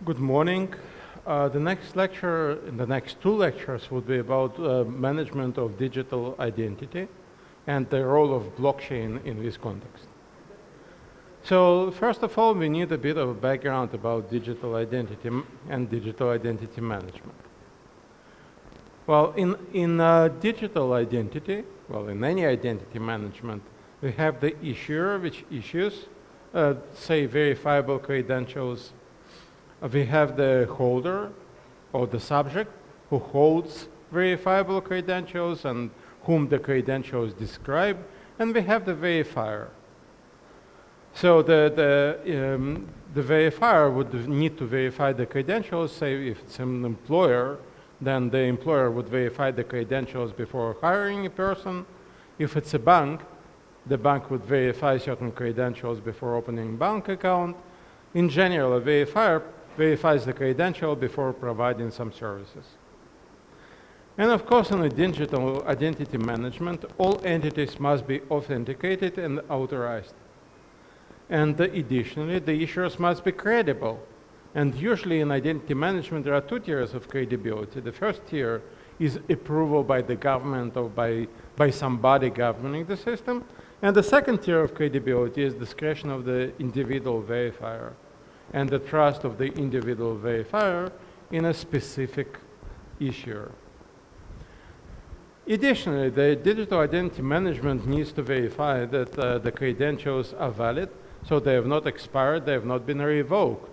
Good morning. The next lecture, the next two lectures would be about management of digital identity and the role of blockchain in this context. So first of all, we need a bit of a background about digital identity and digital identity management. Well, in digital identity, well, in any identity management, we have the issuer, which issues, say, verifiable credentials. We have the holder or the subject who holds verifiable credentials and whom the credentials describe, and we have the verifier. So the verifier would need to verify the credentials. Say if it's an employer, then the employer would verify the credentials before hiring a person. If it's a bank, the bank would verify certain credentials before opening a bank account. In general, a verifier verifies the credential before providing some services. And of course, in a digital identity management, all entities must be authenticated and authorized. And additionally, the issuers must be credible. And usually in identity management, there are two tiers of credibility. The first tier is approval by the government or by somebody governing the system. And the second tier of credibility is discretion of the individual verifier and the trust of the individual verifier in a specific issuer. Additionally, the digital identity management needs to verify that the credentials are valid, so they have not expired, they have not been revoked.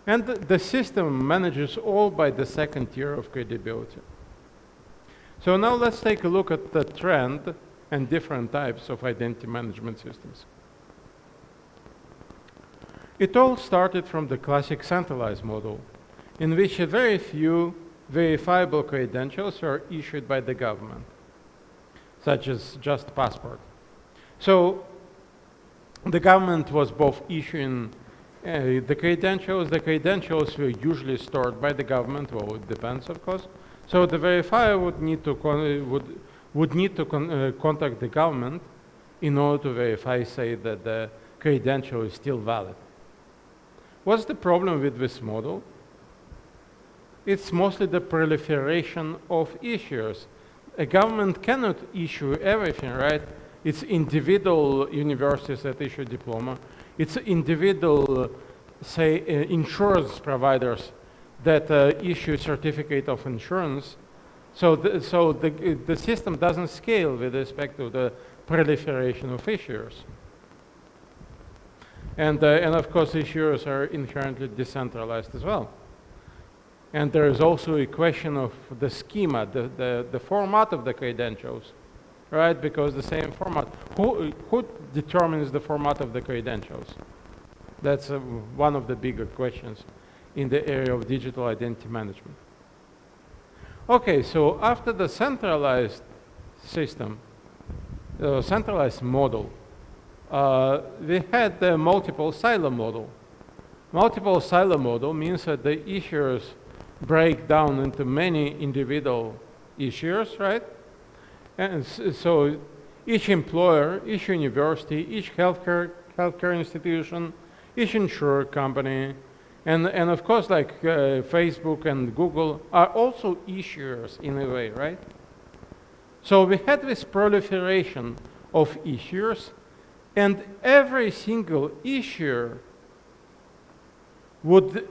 And the system manages all by the second tier of credibility. So now let's take a look at the trend and different types of identity management systems. It all started from the classic centralized model, in which very few verifiable credentials are issued by the government, such as just passport. So the government was both issuing the credentials were usually stored by the government, well, it depends, of course. So the verifier would need to contact the government in order to verify, say, that the credential is still valid. What's the problem with this model? It's mostly the proliferation of issuers. A government cannot issue everything, right? It's individual universities that issue diploma. It's individual, say, insurance providers that issue certificate of insurance. So the system doesn't scale with respect to the proliferation of issuers. And of course, issuers are inherently decentralized as well. And there is also a question of the schema, the format of the credentials, right? Because the same format, who determines the format of the credentials? That's one of the bigger questions in the area of digital identity management. Okay, so after the centralized system, centralized model, we had the multiple silo model. Multiple silo model means that the issuers break down into many individual issuers, right? And so each employer, each university, each healthcare institution, each insurer company, and of course, like Facebook and Google are also issuers in a way, right? So we had this proliferation of issuers, and every single issuer would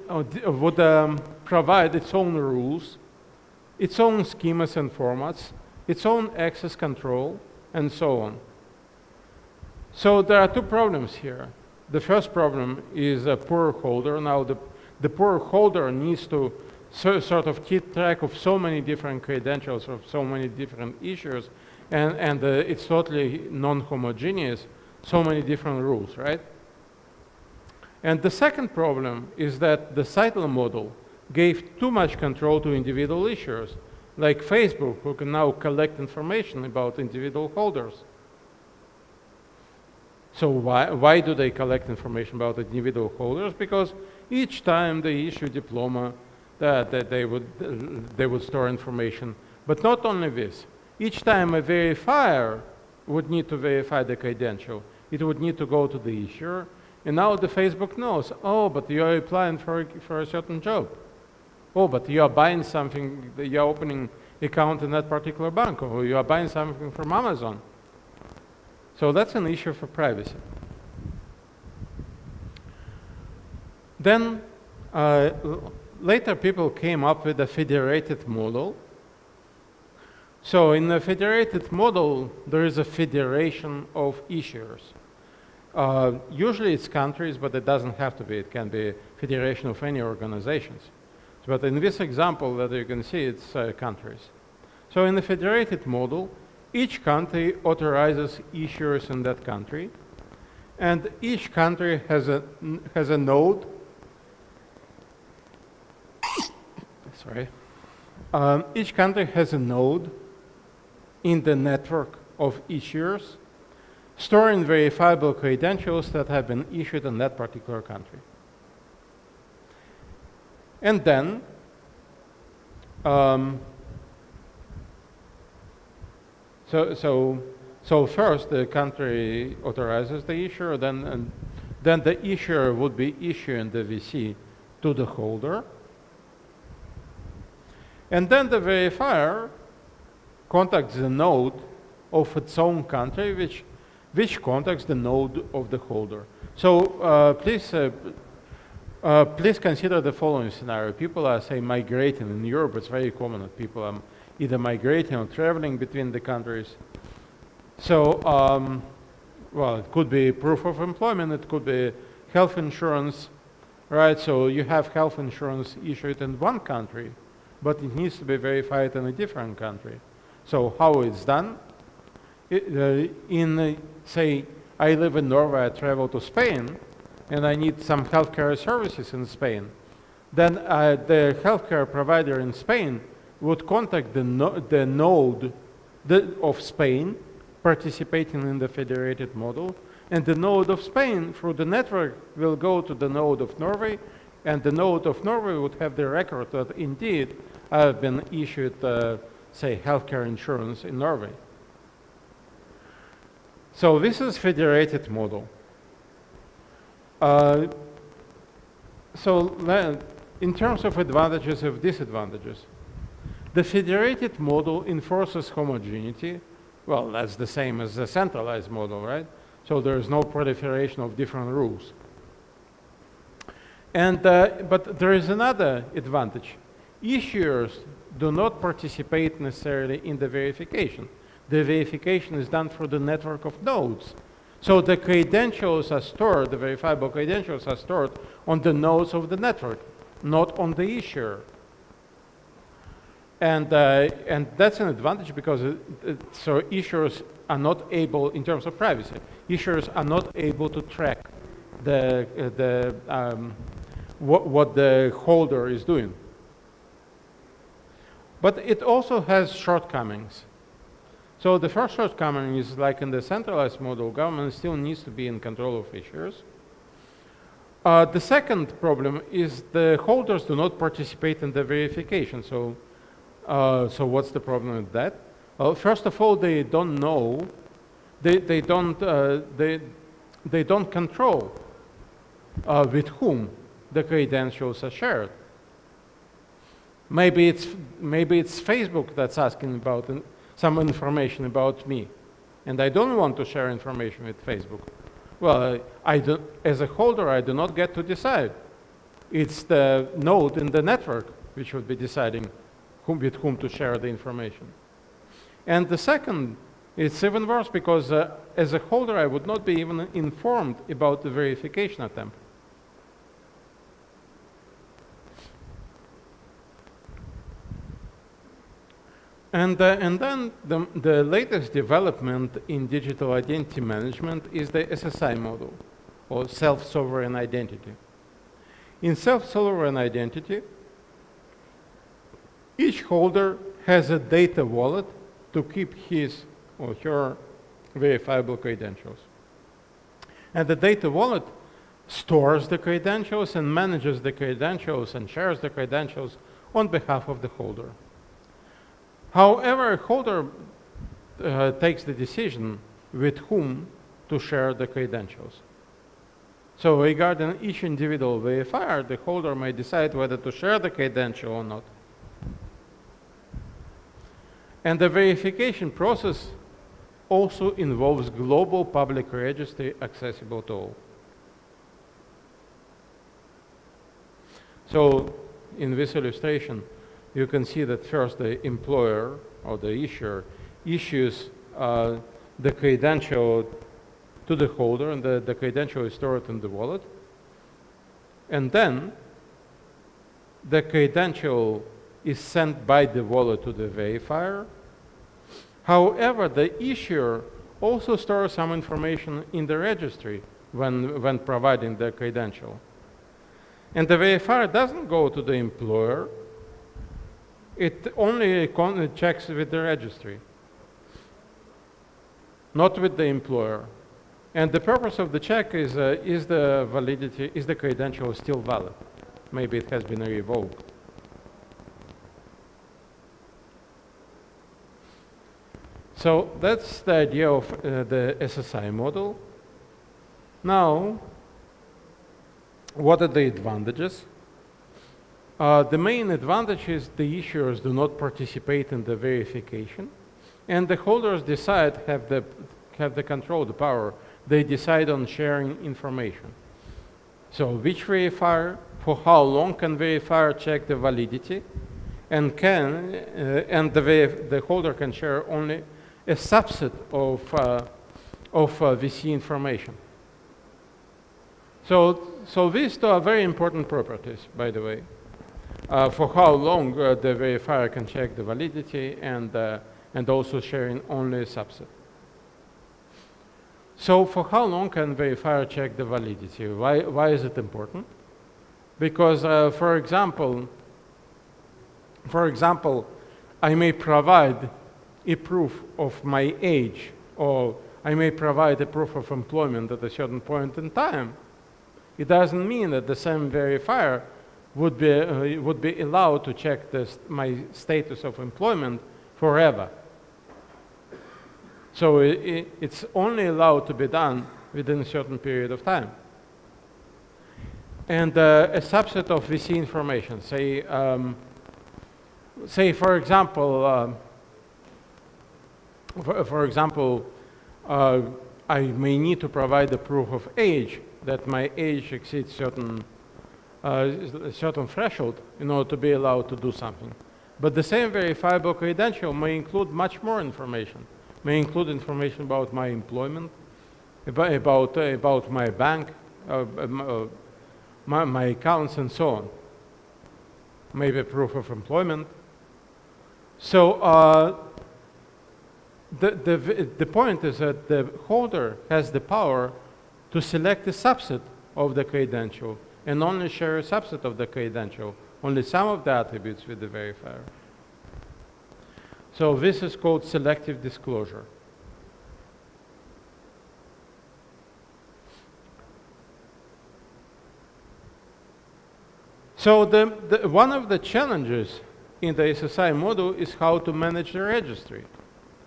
provide its own rules, its own schemas and formats, its own access control, and so on. So there are two problems here. The first problem is a poor holder. Now the poor holder needs to sort of keep track of so many different credentials of so many different issuers, and it's totally non-homogeneous, so many different rules, right? And the second problem is that the silo model gave too much control to individual issuers, like Facebook, who can now collect information about individual holders. So why do they collect information about individual holders? Because each time they issue diploma, that they would store information. But not only this, each time a verifier would need to verify the credential, it would need to go to the issuer, And now the Facebook knows, oh, but you are applying for a certain job. Oh, but you are buying something, you are opening account in that particular bank, or you are buying something from Amazon. So that's an issue for privacy. Then later people came up with a federated model. So in the federated model, there is a federation of issuers. Usually it's countries, but it doesn't have to be. It can be a federation of any organizations. But in this example that you can see, it's countries. So in the federated model, each country authorizes issuers in that country, and each country has a node. Sorry. Each country has a node in the network of issuers, storing verifiable credentials that have been issued in that particular country. And then, so first the country authorizes the issuer, then the issuer would be issuing the VC to the holder. And then the verifier contacts the node of its own country, which contacts the node of the holder. So please consider the following scenario. People are, say, migrating. In Europe, it's very common that people are either migrating or traveling between the countries. So, well, it could be proof of employment, it could be health insurance, right? So you have health insurance issued in one country, but it needs to be verified in a different country. So how it's done? Say, I live in Norway, I travel to Spain, and I need some healthcare services in Spain. Then the healthcare provider in Spain would contact the node of Spain, participating in the federated model, and the node of Spain through the network will go to the node of Norway, and the node of Norway would have the record that indeed I've been issued, say, healthcare insurance in Norway. So this is federated model. So in terms of advantages and disadvantages, the federated model enforces homogeneity. Well, that's the same as the centralized model, right? So there is no proliferation of different rules. And, but there is another advantage. Issuers do not participate necessarily in the verification. The verification is done through the network of nodes. So the credentials are stored, the verifiable credentials are stored on the nodes of the network, not on the issuer. And that's an advantage because so issuers are not able, in terms of privacy, issuers are not able to track what the holder is doing. But it also has shortcomings. So the first shortcoming is, like in the centralized model, government still needs to be in control of issuers. The second problem is the holders do not participate in the verification. So what's the problem with that? Well, first of all, they don't know, they don't control with whom the credentials are shared. Maybe it's Facebook that's asking about some information about me, and I don't want to share information with Facebook. Well, as a holder, I do not get to decide. It's the node in the network which would be deciding with whom to share the information. And the second, it's even worse because as a holder, I would not be even informed about the verification attempt. And then the latest development in digital identity management is the SSI model, or self-sovereign identity. In self-sovereign identity, each holder has a data wallet to keep his or her verifiable credentials. And the data wallet stores the credentials and manages the credentials and shares the credentials on behalf of the holder. However, a holder takes the decision with whom to share the credentials. So regarding each individual verifier, the holder may decide whether to share the credential or not. And the verification process also involves global public registry accessible to all. So in this illustration, you can see that first the employer or the issuer issues the credential to the holder, and the credential is stored in the wallet. And then the credential is sent by the wallet to the verifier. However, the issuer also stores some information in the registry when providing the credential. And the verifier doesn't go to the employer. It only checks with the registry, not with the employer. And the purpose of the check is the validity, is the credential still valid? Maybe it has been revoked. So that's the idea of the SSI model. Now, what are the advantages? The main advantage is the issuers do not participate in the verification, and the holders decide, have the control, the power. They decide on sharing information. So which verifier, for how long can verifier check the validity, and the holder can share only a subset of VC information. So these two are very important properties, by the way. For how long the verifier can check the validity, and also sharing only a subset. So for how long can verifier check the validity? Why is it important? Because, for example, I may provide a proof of my age, or I may provide a proof of employment at a certain point in time. It doesn't mean that the same verifier would be allowed to check my status of employment forever. So it's only allowed to be done within a certain period of time. And a subset of VC information, say for example, I may need to provide a proof of age, that my age exceeds certain threshold in order to be allowed to do something. But the same verifiable credential may include much more information. May include information about my employment, about my bank, my accounts, and so on. Maybe proof of employment. So the point is that the holder has the power to select a subset of the credential and only share a subset of the credential, only some of the attributes with the verifier. So this is called selective disclosure. So one of the challenges in the SSI model is how to manage the registry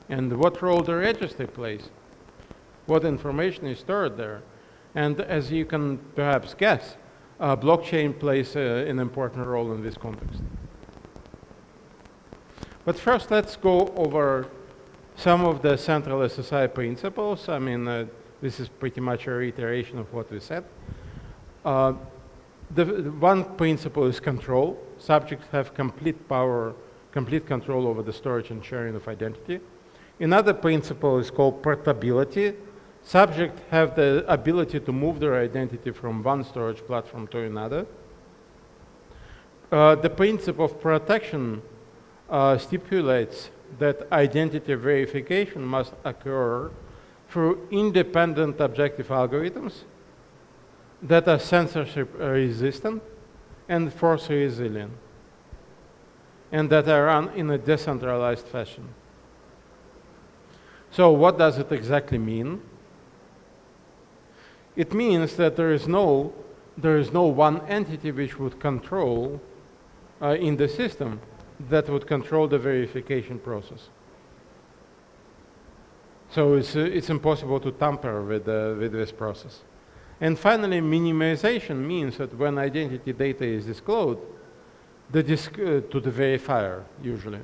and what role the registry plays, what information is stored there. And as you can perhaps guess, blockchain plays an important role in this context. But first, let's go over some of the central SSI principles. I mean, this is pretty much a reiteration of what we said. The one principle is control. Subjects have complete power, complete control over the storage and sharing of identity. Another principle is called portability. Subjects have the ability to move their identity from one storage platform to another. The principle of protection stipulates that identity verification must occur through independent objective algorithms that are censorship resistant and force resilient, and that are run in a decentralized fashion. So what does it exactly mean? It means that there is no one entity which would control in the system that would control the verification process. So it's impossible to tamper with this process. And finally, minimization means that when identity data is disclosed, to the verifier, usually,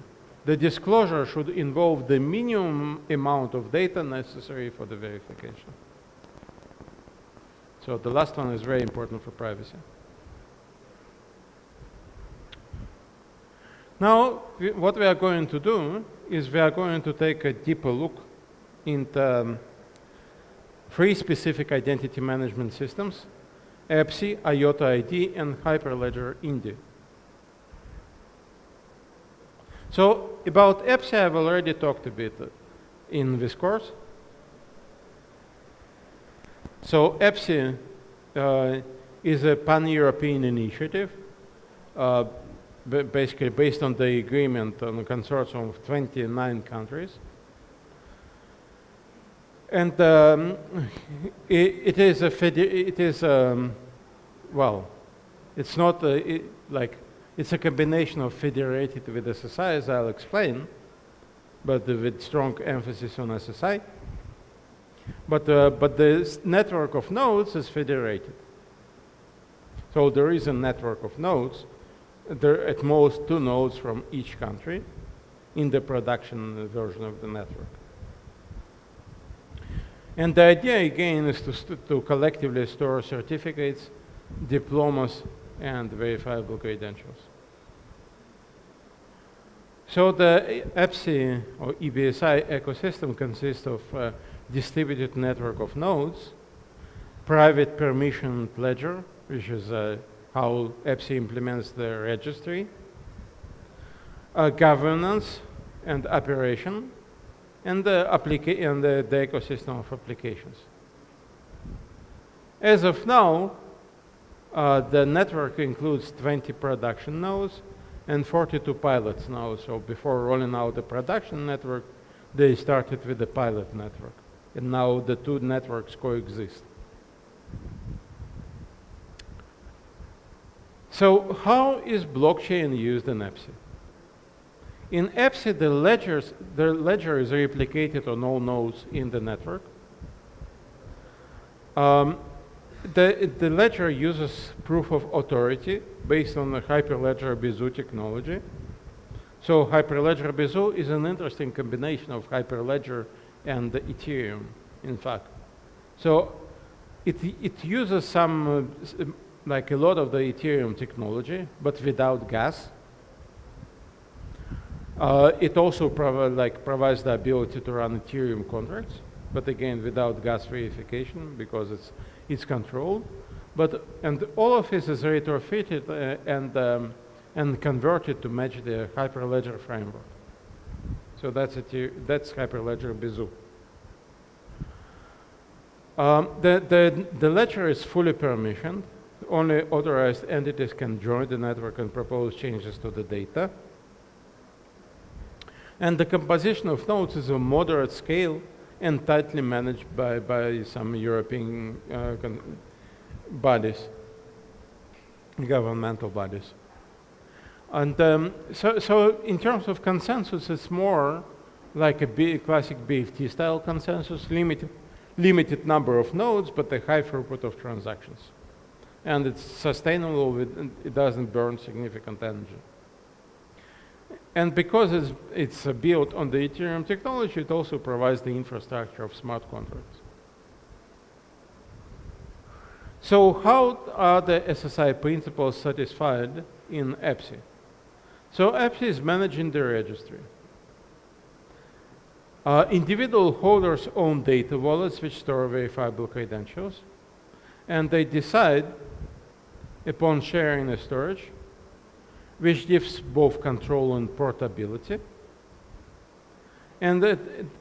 the disclosure should involve the minimum amount of data necessary for the verification. So the last one is very important for privacy. Now, what we are going to do is we are going to take a deeper look into 3 specific identity management systems: EPSI, IOTA ID, and Hyperledger Indy. So about EPSI, I've already talked a bit in this course. So EPSI is a pan-European initiative, basically based on the agreement on a consortium of 29 countries. And it is well, it's not like, it's a combination of federated with SSI, as I'll explain, but with strong emphasis on SSI. But the network of nodes is federated. So there is a network of nodes. There are at most 2 nodes from each country in the production version of the network. And the idea, again, is to collectively store certificates, diplomas, and verifiable credentials. So the EPSI or EBSI ecosystem consists of a distributed network of nodes, private permission ledger, which is how EPSI implements the registry, governance and operation, and the ecosystem of applications. As of now, the network includes 20 production nodes and 42 pilots now. So before rolling out the production network, they started with the pilot network. And now the 2 networks coexist. So how is blockchain used in EPSI? In EPSI, the ledger is replicated on all nodes in the network. The ledger uses proof of authority based on the Hyperledger Besu technology. So Hyperledger Besu is an interesting combination of Hyperledger and Ethereum, in fact. So it uses some, like a lot of the Ethereum technology, but without gas. It also provides the ability to run Ethereum contracts, but again, without gas verification because it's controlled. And all of this is retrofitted and converted to match the Hyperledger framework. So that's Hyperledger Besu. The ledger is fully permissioned. Only authorized entities can join the network and propose changes to the data. And the composition of nodes is a moderate scale and tightly managed by some European bodies, governmental bodies. And so in terms of consensus, it's more like a classic BFT style consensus, limited number of nodes, but a high throughput of transactions. And it's sustainable, it doesn't burn significant energy. And because it's built on the Ethereum technology, it also provides the infrastructure of smart contracts. So how are the SSI principles satisfied in EPSI? So EPSI is managing the registry. Individual holders own data wallets which store verifiable credentials, and they decide upon sharing the storage, which gives both control and portability. And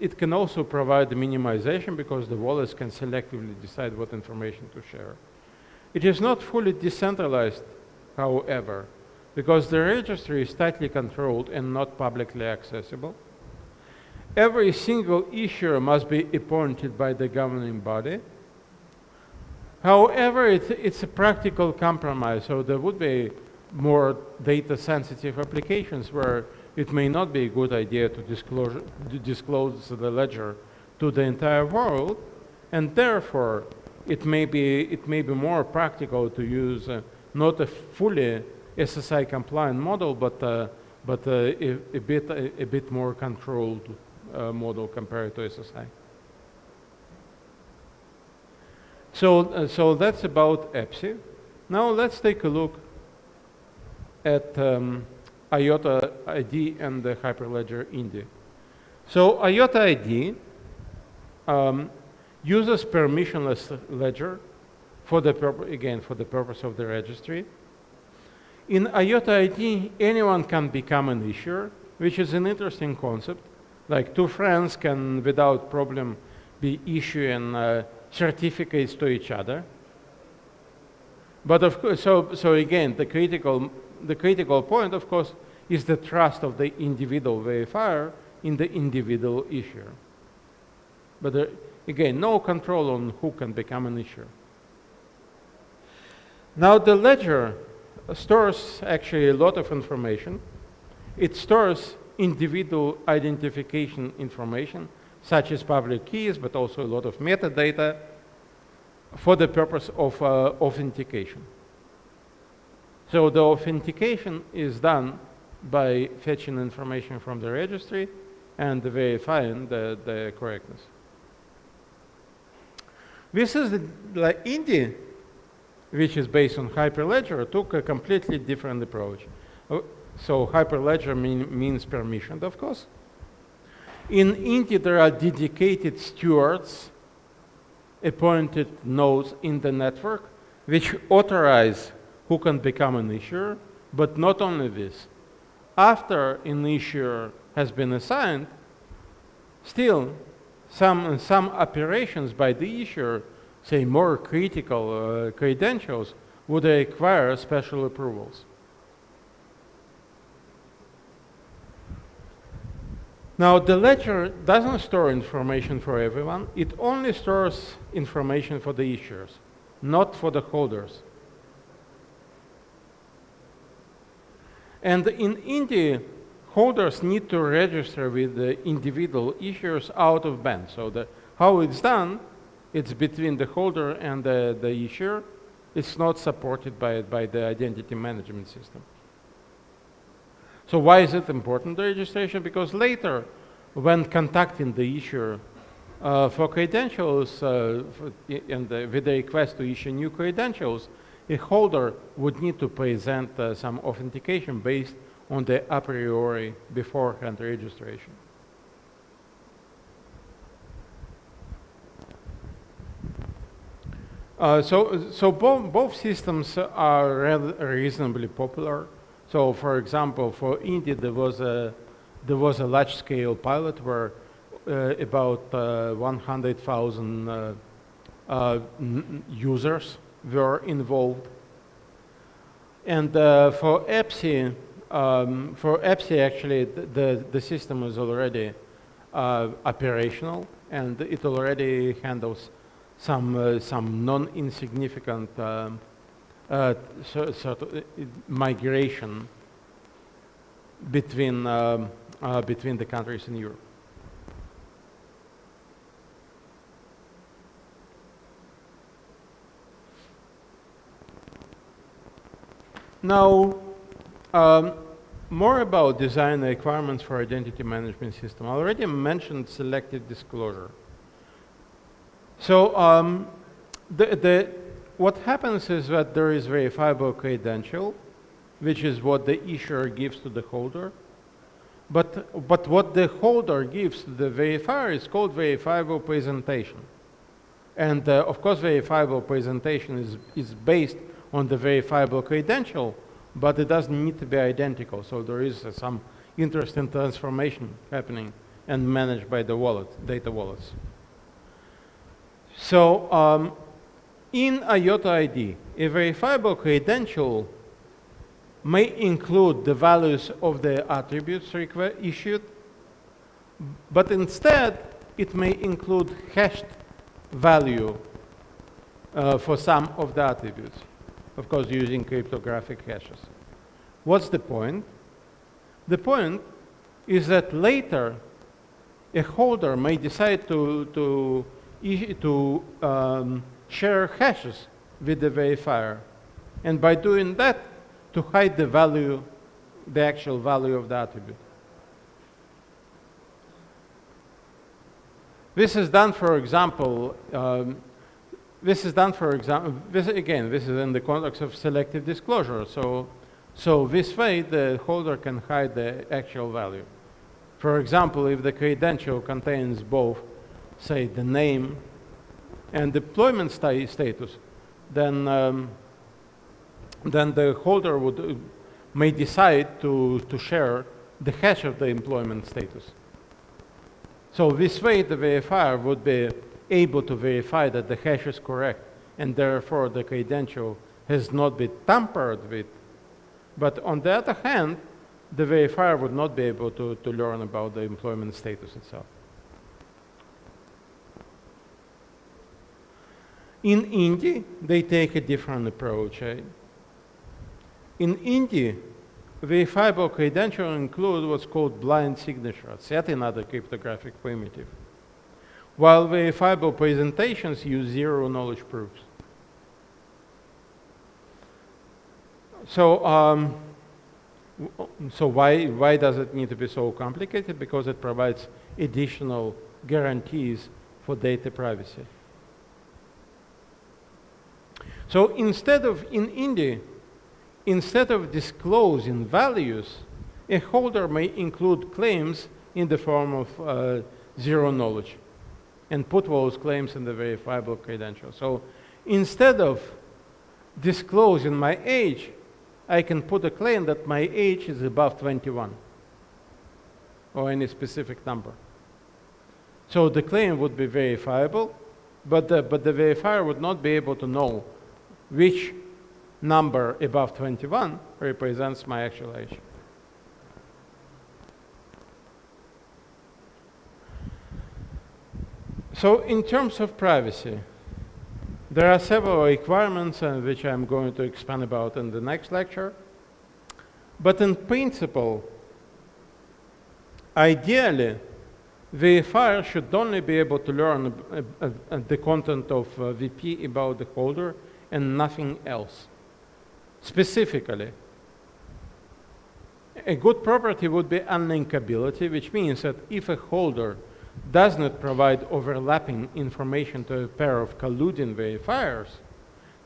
it can also provide the minimization because the wallets can selectively decide what information to share. It is not fully decentralized, however, because the registry is tightly controlled and not publicly accessible. Every single issuer must be appointed by the governing body. However, it's a practical compromise, so there would be more data-sensitive applications where it may not be a good idea to disclose the ledger to the entire world, and therefore it may be more practical to use not a fully SSI compliant model, but a bit more controlled model compared to SSI. So that's about EPSI. Now let's take a look at IOTA ID and the Hyperledger Indy. So IOTA ID uses permissionless ledger for the purpose of the registry. In IOTA ID, anyone can become an issuer, which is an interesting concept. Like two friends can, without problem, be issuing certificates to each other. But of course, so again, the critical point, of course, is the trust of the individual verifier in the individual issuer. But again, no control on who can become an issuer. Now the ledger stores actually a lot of information. It stores individual identification information, such as public keys, but also a lot of metadata for the purpose of authentication. So the authentication is done by fetching information from the registry and verifying the correctness. This is the Indy, which is based on Hyperledger, took a completely different approach. So Hyperledger means permissioned, of course. In Indy, there are dedicated stewards, appointed nodes in the network, which authorize who can become an issuer, but not only this. After an issuer has been assigned, still some operations by the issuer, say more critical credentials, would require special approvals. Now, the ledger doesn't store information for everyone. It only stores information for the issuers, not for the holders. And in Indy, holders need to register with the individual issuers out of band. So how it's done, it's between the holder and the issuer. It's not supported by the identity management system. So why is it important, the registration? Because later, when contacting the issuer for credentials with the request to issue new credentials, a holder would need to present some authentication based on the a priori beforehand registration. So both systems are reasonably popular. So, for example, for Indy, there was a large-scale pilot where about 100,000 users were involved. And for EPSI, actually, the system is already operational, and it already handles some non-insignificant sort of migration between the countries in Europe. Now, more about design requirements for identity management system. I already mentioned selective disclosure. So what happens is that there is verifiable credential, which is what the issuer gives to the holder. But what the holder gives to the verifier is called verifiable presentation. And of course, verifiable presentation is based on the verifiable credential, but it doesn't need to be identical. So there is some interesting transformation happening and managed by the data wallets. So in IOTA ID, a verifiable credential may include the values of the attributes issued, but instead it may include hashed value for some of the attributes, of course using cryptographic hashes. What's the point? The point is that later a holder may decide to share hashes with the verifier. And by doing that, to hide the value, the actual value of the attribute. This is done, for example, this is in the context of selective disclosure. So this way, the holder can hide the actual value. For example, if the credential contains both, say, the name and deployment status, then the holder may decide to share the hash of the employment status. So this way, the verifier would be able to verify that the hash is correct, and therefore the credential has not been tampered with. But on the other hand, the verifier would not be able to learn about the employment status itself. In NIT, they take a different approach. In NIT, verifiable credentials include what's called blind signature, set another cryptographic primitive, while verifiable presentations use zero-knowledge proofs. So why does it need to be so complicated? Because it provides additional guarantees for data privacy. So in NIT, instead of disclosing values, a holder may include claims in the form of zero knowledge and put those claims in the verifiable credential. So instead of disclosing my age, I can put a claim that my age is above 21 or any specific number. So the claim would be verifiable, but the verifier would not be able to know which number above 21 represents my actual age. So in terms of privacy, there are several requirements which I'm going to expand about in the next lecture. But in principle, ideally, verifier should only be able to learn the content of VP about the holder and nothing else. Specifically, a good property would be unlinkability, which means that if a holder does not provide overlapping information to a pair of colluding verifiers,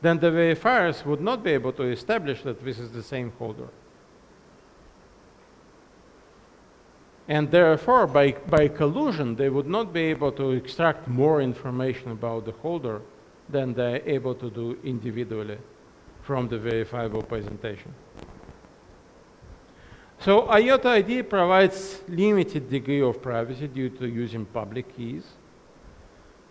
then the verifiers would not be able to establish that this is the same holder. And therefore, by collusion, they would not be able to extract more information about the holder than they're able to do individually from the verifiable presentation. So IOTA ID provides limited degree of privacy due to using public keys.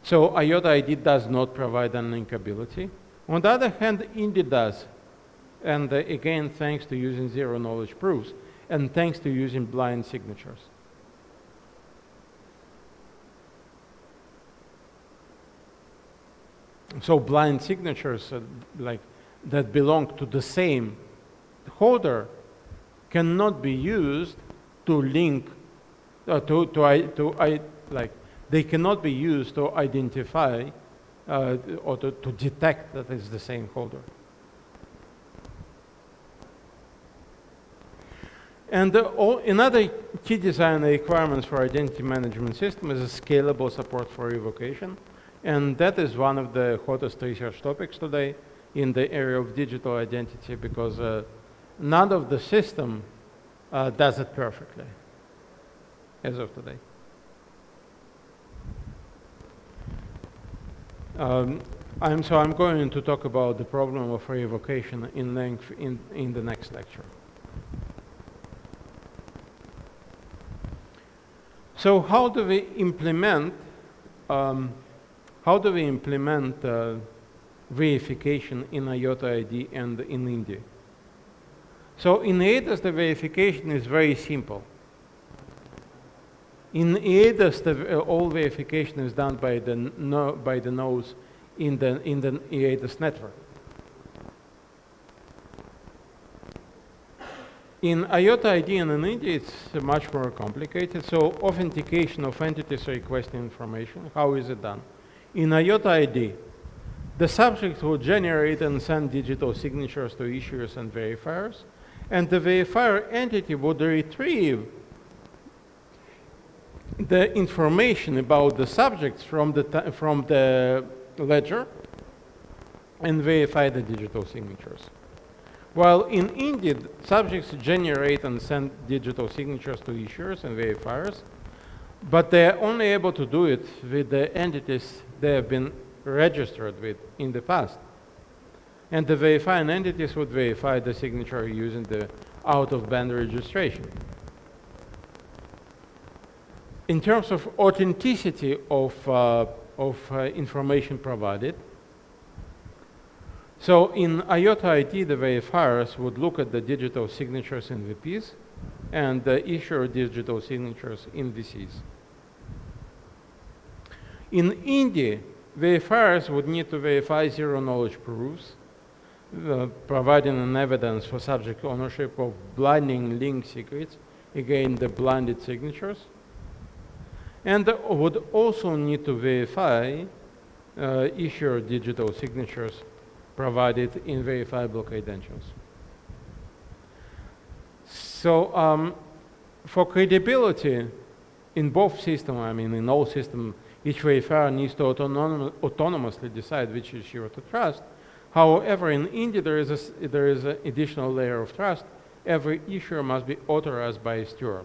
So IOTA ID does not provide unlinkability. On the other hand, NIT does. And again, thanks to using zero-knowledge proofs and thanks to using blind signatures. So blind signatures that belong to the same holder cannot be used to link, they cannot be used to identify or to detect that it's the same holder. And another key design requirements for identity management system is a scalable support for revocation. And that is one of the hottest research topics today in the area of digital identity, because none of the system does it perfectly as of today. I'm going to talk about the problem of revocation in length in the next lecture. So how do we implement verification in IOTA ID and in India? So in EIDAS, the verification is very simple. In EIDAS, all verification is done by the nodes in the EIDAS network. In IOTA ID and in India, it's much more complicated. So authentication of entities requesting information, how is it done? In IOTA ID, The subject would generate and send digital signatures to issuers and verifiers, and the verifier entity would retrieve the information about the subjects from the ledger and verify the digital signatures. While in Indeed, subjects generate and send digital signatures to issuers and verifiers, but they are only able to do it with the entities they have been registered with in the past. And the verifying entities would verify the signature using the out-of-band registration. In terms of authenticity of information provided, so in IOTA ID, the verifiers would look at the digital signatures in VPs and the issuer digital signatures in VCs. In India, verifiers would need to verify zero-knowledge proofs, providing an evidence for subject ownership of blinding link secrets, again the blinded signatures, and would also need to verify issuer digital signatures provided in verifiable credentials. So for credibility in both systems, I mean in all systems, each verifier needs to autonomously decide which issuer to trust. However, in India, there is an additional layer of trust. Every issuer must be authorized by a steward.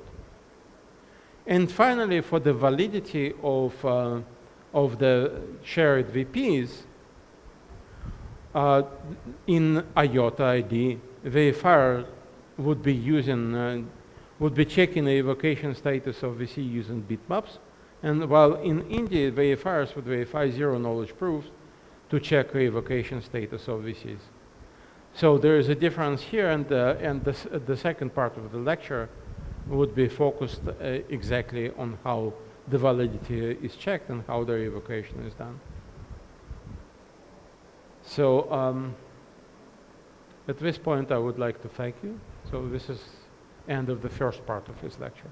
And finally, for the validity of the shared VPs, in IOTA ID, verifier would be using, would be checking the evocation status of VC using bitmaps, and while in India, verifiers would verify zero-knowledge proofs to check revocation status of VCs. So there is a difference here, and the second part of the lecture would be focused exactly on how the validity is checked and how the revocation is done. So at this point, I would like to thank you. So this is end of the first part of this lecture.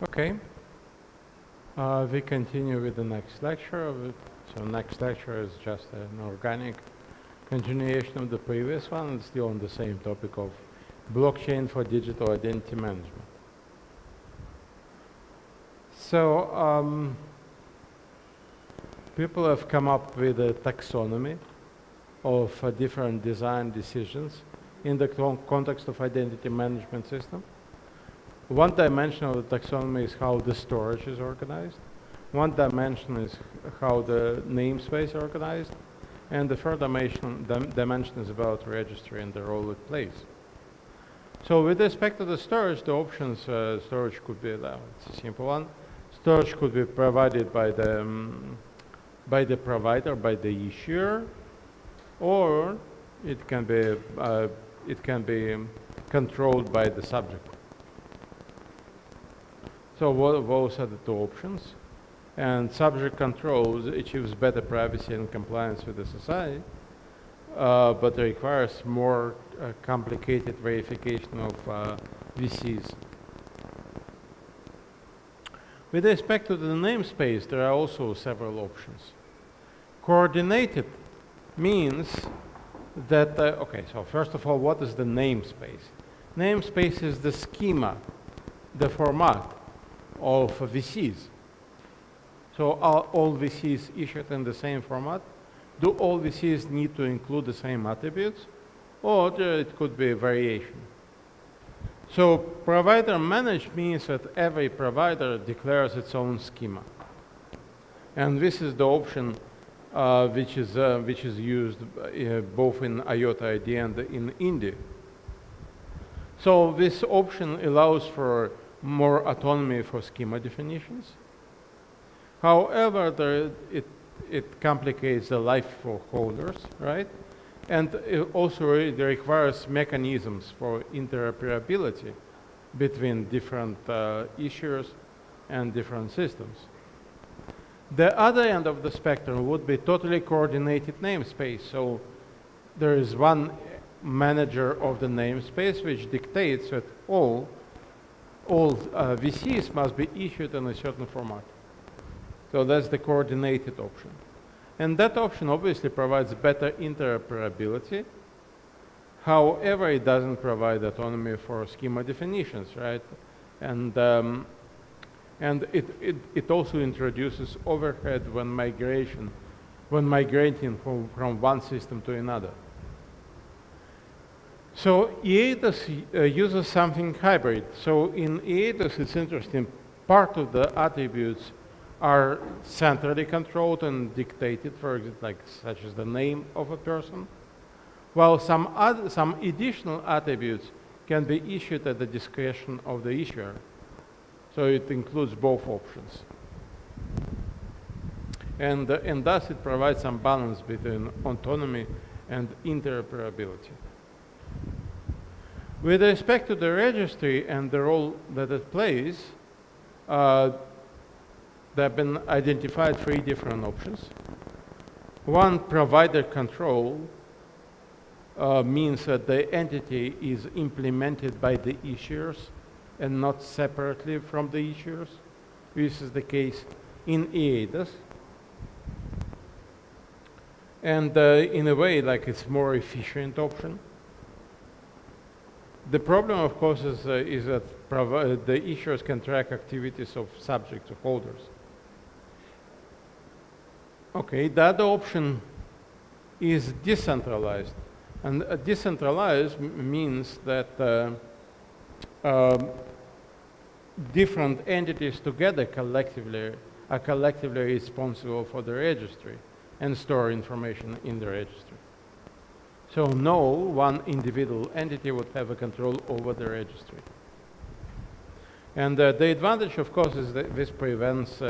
Okay. We continue with the next lecture. So next lecture is just an organic continuation of the previous one. It's still on the same topic of blockchain for digital identity management. So people have come up with a taxonomy of different design decisions in the context of identity management system. One dimension of the taxonomy is how the storage is organized. One dimension is how the namespace is organized. And the third dimension is about registry and the role it plays. So with respect to the storage, the options, storage could be, it's a simple one. Storage could be provided by the provider, by the issuer, or it can be controlled by the subject. So those are the two options. And subject controls achieves better privacy and compliance with the society, but requires more complicated verification of VCs. With respect to the namespace, there are also several options. Coordinated means that, okay, so first of all, what is the namespace? Namespace is the schema, the format of VCs. So are all VCs issued in the same format? Do all VCs need to include the same attributes? Or it could be a variation. So provider managed means that every provider declares its own schema. And this is the option which is used both in IOTA ID and in India. So this option allows for more autonomy for schema definitions. However, it complicates the life for holders, right? And it also requires mechanisms for interoperability between different issuers and different systems. The other end of the spectrum would be totally coordinated namespace. So there is one manager of the namespace which dictates that all VCs must be issued in a certain format. So that's the coordinated option. And that option obviously provides better interoperability. However, it doesn't provide autonomy for schema definitions, right? And it also introduces overhead when migrating from one system to another. So EADOS uses something hybrid. So in EADOS, it's interesting, part of the attributes are centrally controlled and dictated, for example, like such as the name of a person, while some additional attributes can be issued at the discretion of the issuer. So it includes both options. And thus it provides some balance between autonomy and interoperability. With respect to the registry and the role that it plays, there have been identified 3 different options. One, provider control, means that the entity is implemented by the issuers and not separately from the issuers. This is the case in EADOS. And in a way, like it's more efficient option. The problem, of course, is that the issuers can track activities of subjects or holders. Okay, the other option is decentralized. And decentralized means that different entities together are collectively responsible for the registry and store information in the registry. So no one individual entity would have a control over the registry. And the advantage, of course, is that this prevents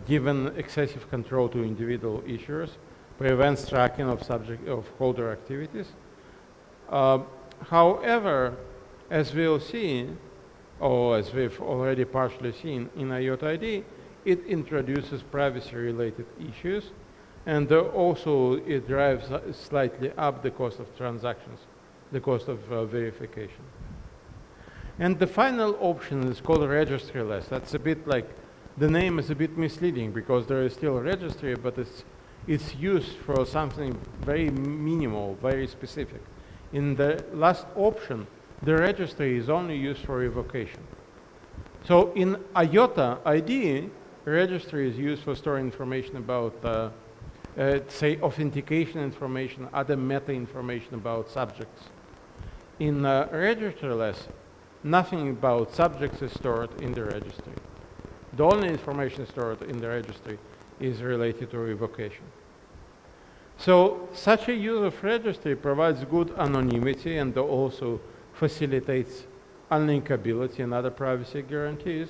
given excessive control to individual issuers, prevents tracking of holder activities. However, as we'll see, or as we've already partially seen in IOTA ID, it introduces privacy-related issues, and also it drives slightly up the cost of transactions, the cost of verification. And the final option is called registryless. That's a bit like, the name is a bit misleading because there is still a registry, but it's used for something very minimal, very specific. In the last option, the registry is only used for evocation. So in IOTA IDE, registry is used for storing information about, say, authentication information, other meta information about subjects. In registryless, nothing about subjects is stored in the registry. The only information stored in the registry is related to evocation. So such a use of registry provides good anonymity and also facilitates unlinkability and other privacy guarantees.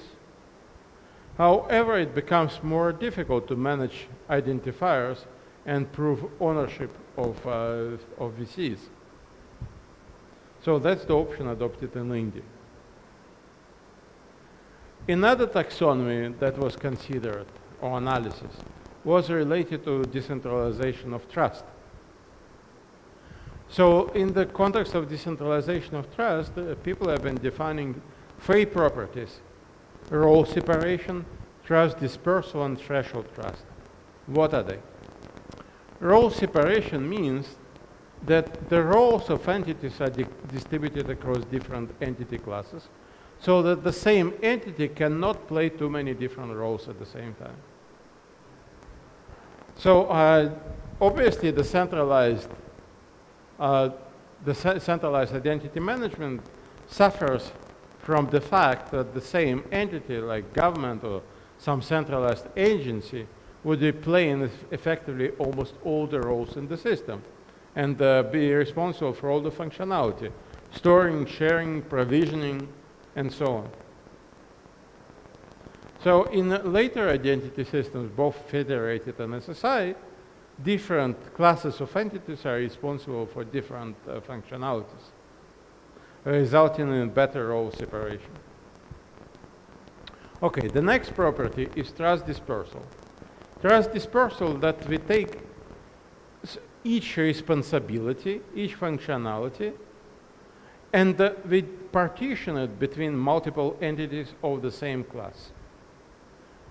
However, it becomes more difficult to manage identifiers and prove ownership of VCs. So that's the option adopted in India. Another taxonomy that was considered, or analysis, was related to decentralization of trust. So in the context of decentralization of trust, people have been defining three properties: role separation, trust dispersal, and threshold trust. What are they? Role separation means that the roles of entities are distributed across different entity classes, so that the same entity cannot play too many different roles at the same time. So obviously the centralized identity management suffers from the fact that the same entity, like government or some centralized agency, would be playing effectively almost all the roles in the system and be responsible for all the functionality, storing, sharing, provisioning, and so on. So in later identity systems, both federated and SSI, different classes of entities are responsible for different functionalities, resulting in better role separation. Okay, the next property is trust dispersal. Trust dispersal, that we take each responsibility, each functionality, and we partition it between multiple entities of the same class.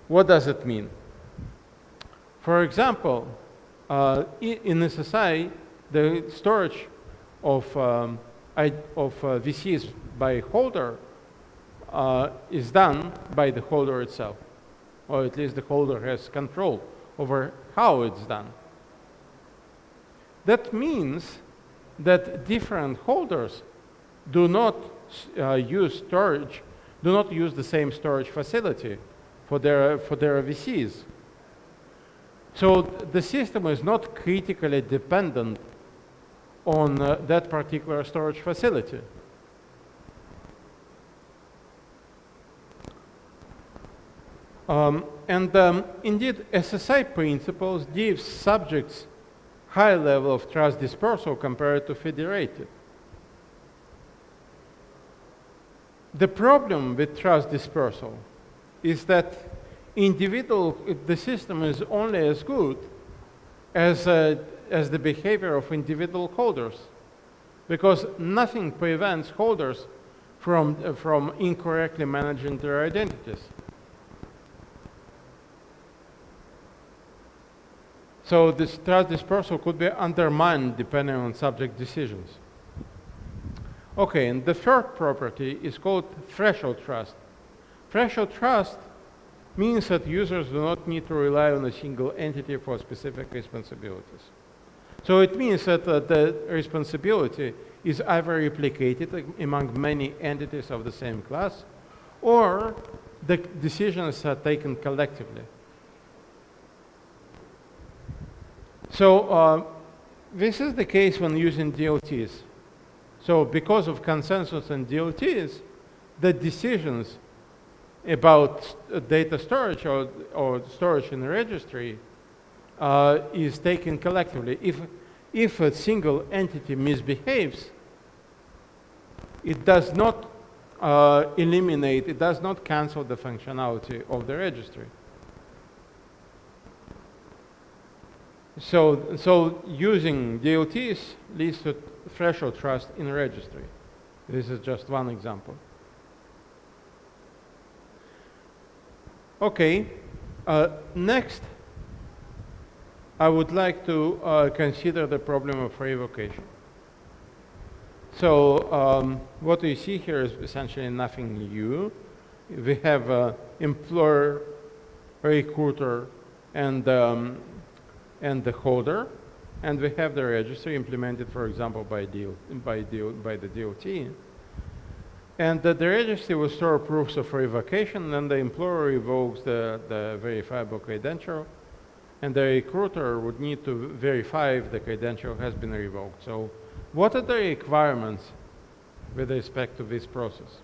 What does it mean? For example, in SSI, the storage of VCs by holder is done by the holder itself, or at least the holder has control over how it's done. That means that different holders do not use the same storage facility for their VCs. So the system is not critically dependent on that particular storage facility. Indeed, SSI principles give subjects high level of trust dispersal compared to federated. The problem with trust dispersal is that the system is only as good as the behavior of individual holders, because nothing prevents holders from incorrectly managing their identities. So this trust dispersal could be undermined depending on subject decisions. Okay, and the third property is called threshold trust. Threshold trust means that users do not need to rely on a single entity for specific responsibilities. So it means that the responsibility is either replicated among many entities of the same class, or the decisions are taken collectively. So this is the case when using DLTs. So because of consensus in DLTs, the decisions about data storage or storage in a registry is taken collectively. If a single entity misbehaves, it does not it does not cancel the functionality of the registry. So using DLTs leads to threshold trust in a registry. This is just one example. Okay, next, I would like to consider the problem of revocation. So what we see here is essentially nothing new. We have an employer, recruiter, and the holder, and we have the registry implemented, for example, by the DOT. And the registry will store proofs of revocation, and the employer revokes the verifiable credential, and the recruiter would need to verify if the credential has been revoked. So what are the requirements with respect to this process?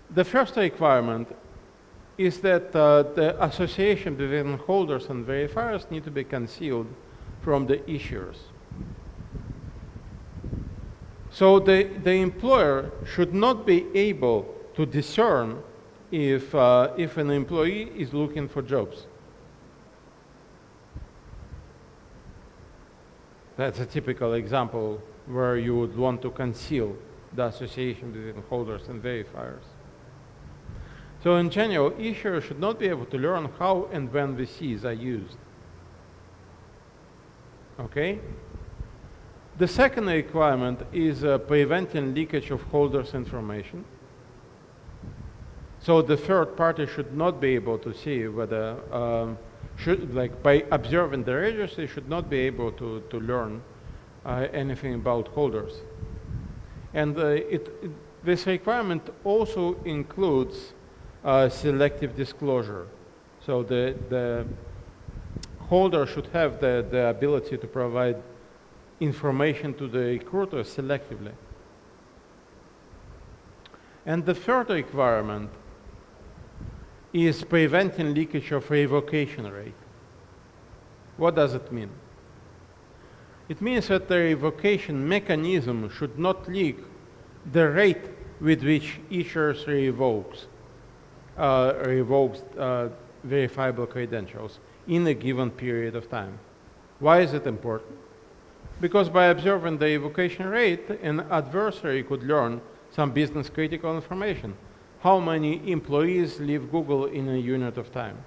The first requirement is that the association between holders and verifiers need to be concealed from the issuers. So the employer should not be able to discern if an employee is looking for jobs. That's a typical example where you would want to conceal the association between holders and verifiers. So in general, issuers should not be able to learn how and when VCs are used. Okay? The second requirement is preventing leakage of holders' information. So the third party should not be able to see whether, by observing the registry, should not be able to learn anything about holders. And this requirement also includes selective disclosure. So the holder should have the ability to provide information to the recruiter selectively. And the third requirement is preventing leakage of revocation rate. What does it mean? It means that the revocation mechanism should not leak the rate with which issuers revokes verifiable credentials in a given period of time. Why is it important? Because by observing the revocation rate, an adversary could learn some business critical information. How many employees leave Google in a unit of time?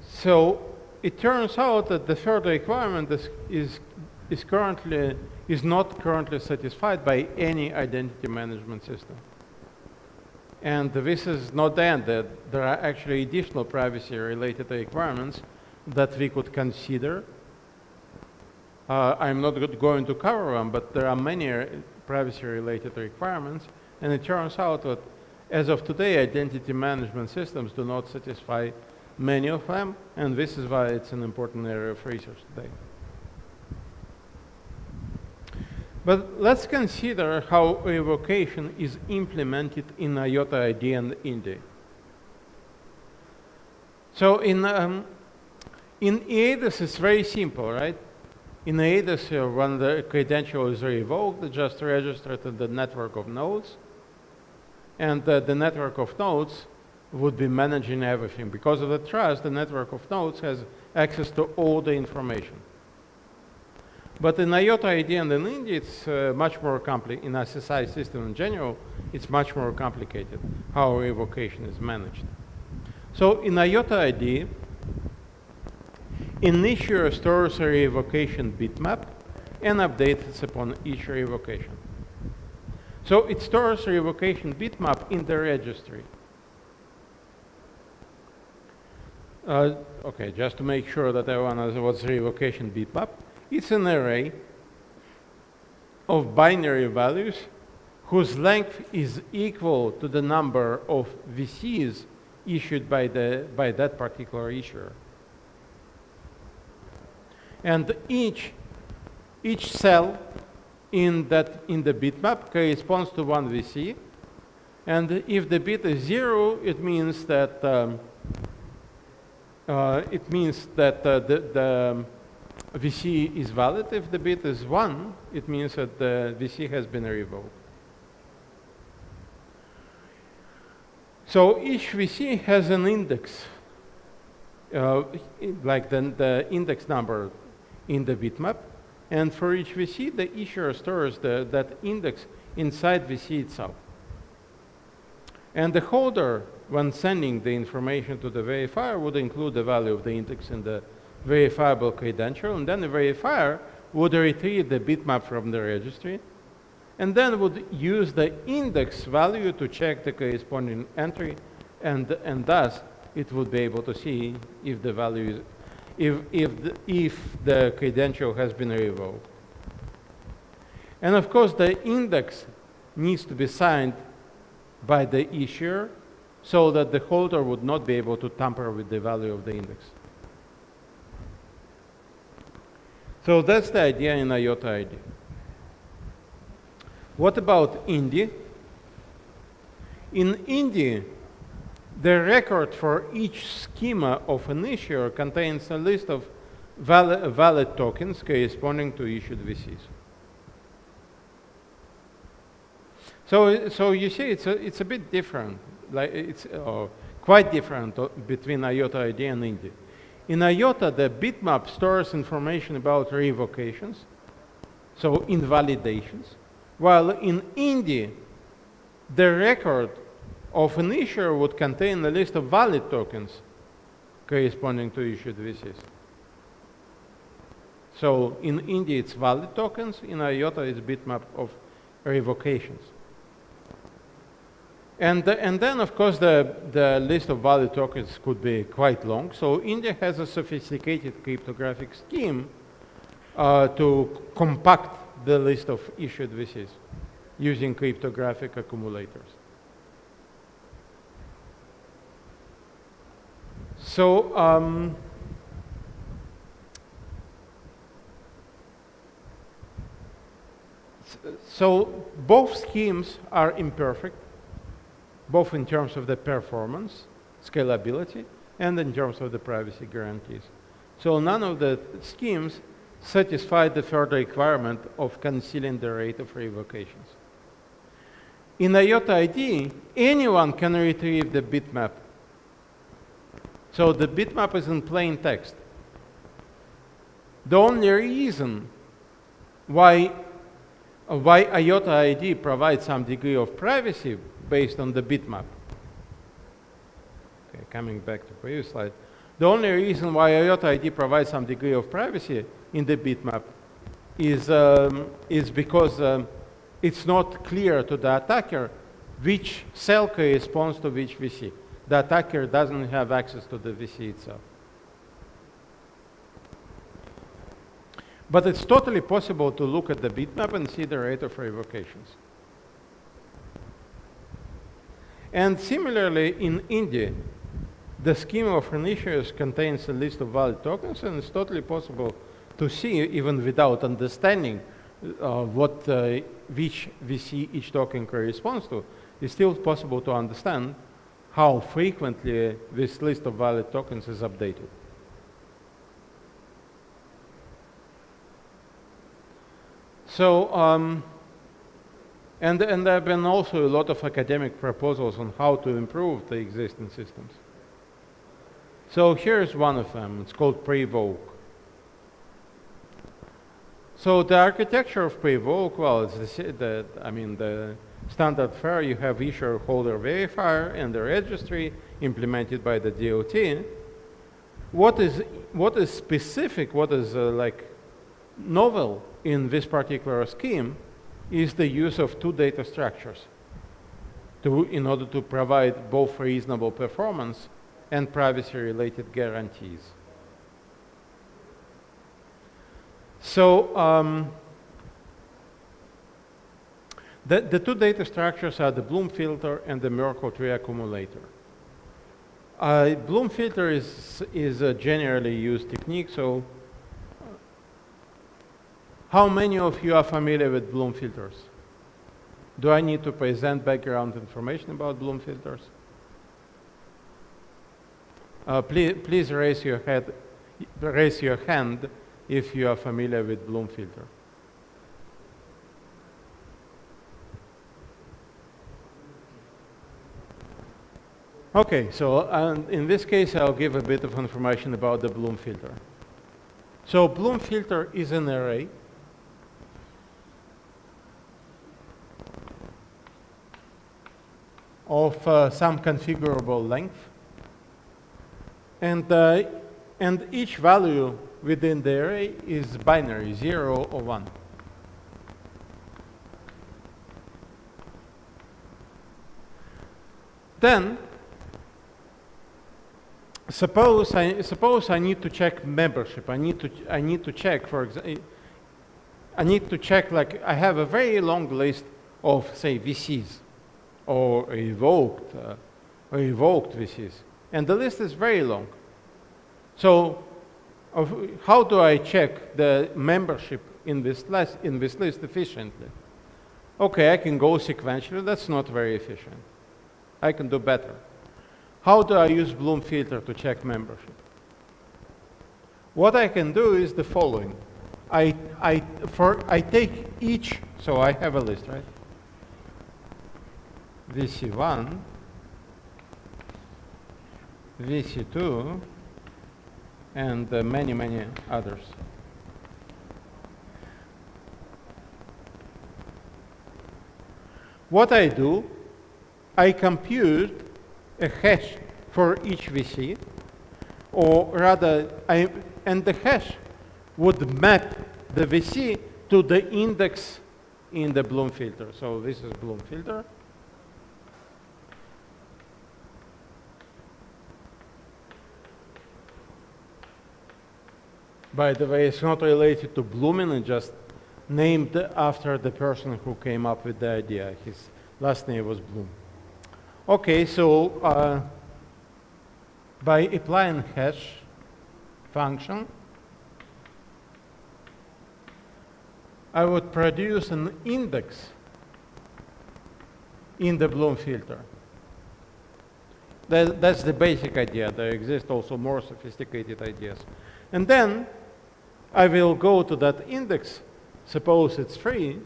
So it turns out that the third requirement is not currently satisfied by any identity management system. And this is not the end. There are actually additional privacy-related requirements that we could consider. I'm not going to cover them, but there are many privacy-related requirements. And it turns out that as of today, identity management systems do not satisfy many of them, and this is why it's an important area of research today. But let's consider how revocation is implemented in IOTA ID and INDI. So in EADIS, it's very simple, right? In EADIS, when the credential is revoked, it's just registered in the network of nodes, and the network of nodes would be managing everything. Because of the trust, the network of nodes has access to all the information. But in IOTA ID and in INDI, it's much more complicated. In SSI system in general, it's much more complicated how revocation is managed. So in IOTA ID, an issuer stores a revocation bitmap and updates upon each revocation. So it stores a revocation bitmap in the registry. Okay, just to make sure that everyone knows what's revocation bitmap. It's an array of binary values whose length is equal to the number of VCs issued by that particular issuer. And each cell in the bitmap corresponds to one VC. And if the bit is 0, it means that the VC is valid. If the bit is 1, it means that the VC has been revoked. So each VC has an index, like the index number in the bitmap, And for each VC, the issuer stores that index inside VC itself. And the holder, when sending the information to the verifier, would include the value of the index in the verifiable credential, and then the verifier would retrieve the bitmap from the registry, and then would use the index value to check the corresponding entry, and thus it would be able to see if the value is, if the credential has been revoked. And of course, the index needs to be signed by the issuer so that the holder would not be able to tamper with the value of the index. So that's the idea in IOTA ID. What about INDI? In INDI, the record for each schema of an issuer contains a list of valid tokens corresponding to issued VCs. So you see, it's a bit different. Like it's quite different between IOTA ID and INDI. In IOTA, the bitmap stores information about revocations, so invalidations, while in INDI, the record of an issuer would contain a list of valid tokens corresponding to issued VCs. So in INDI, it's valid tokens. In IOTA, it's bitmap of revocations. And then, of course, the list of valid tokens could be quite long. So India has a sophisticated cryptographic scheme to compact the list of issued VCs using cryptographic accumulators. So so both schemes are imperfect, both in terms of the performance, scalability, and in terms of the privacy guarantees. So none of the schemes satisfy the further requirement of concealing the rate of revocations. In IOTA ID, anyone can retrieve the bitmap. So the bitmap is in plain text. The only reason why IOTA ID provides some degree of privacy based on the bitmap. Okay, coming back to previous slide. The only reason why IOTA ID provides some degree of privacy in the bitmap is because it's not clear to the attacker which cell corresponds to which VC. The attacker doesn't have access to the VC itself. But it's totally possible to look at the bitmap and see the rate of revocations. And similarly, in India, the schema of initiators contains a list of valid tokens, and it's totally possible to see, even without understanding which VC each token corresponds to. It's still possible to understand how frequently this list of valid tokens is updated. So, and there have been also a lot of academic proposals on how to improve the existing systems. So here's one of them. It's called Prevoke. So the architecture of Prevoke, well, it's the standard fare. You have issuer, holder, verifier, and the registry implemented by the DOT. What is specific? What is like novel in this particular scheme is the use of two data structures in order to provide both reasonable performance and privacy-related guarantees. So the two data structures are the Bloom filter and the Merkle tree accumulator. Bloom filter is a generally used technique. So how many of you are familiar with Bloom filters? Do I need to present background information about Bloom filters? Please raise your hand if you are familiar with Bloom filter. Okay, so in this case, I'll give a bit of information about the Bloom filter. So Bloom filter is an array of some configurable length. And each value within the array is binary, 0 or 1. Then, suppose I need to check membership. I need to check, for example, I need to check, like, I have a very long list of, say, VCs or revoked VCs, and the list is very long. So, how do I check the membership in this list efficiently? Okay, I can go sequentially. That's not very efficient. I can do better. How do I use Bloom filter to check membership? What I can do is the following. I take each, so I have a list, right? VC1, VC2, and many, many others. What I do, I compute a hash for each VC, or rather, and the hash would map the VC to the index in the Bloom filter. So this is Bloom filter. By the way, it's not related to blooming, it's just named after the person who came up with the idea. His last name was Bloom. Okay, so by applying hash function, I would produce an index in the Bloom filter. That's the basic idea. There exist also more sophisticated ideas. And then I will go to that index, suppose it's 3,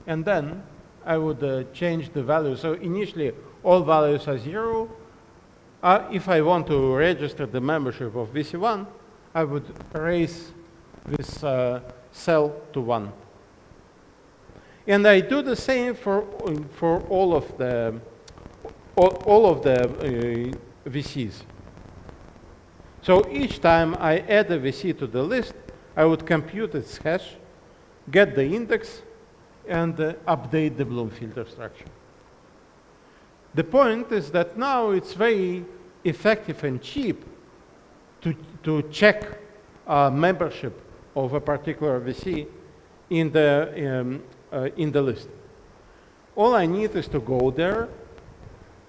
and then I would change the value. So initially, all values are 0. If I want to register the membership of VC1, I would raise this cell to 1. And I do the same for all of the VCs. So each time I add a VC to the list, I would compute its hash, get the index, and update the Bloom filter structure. The point is that now it's very effective and cheap to check membership of a particular VC in the list. All I need is to go there,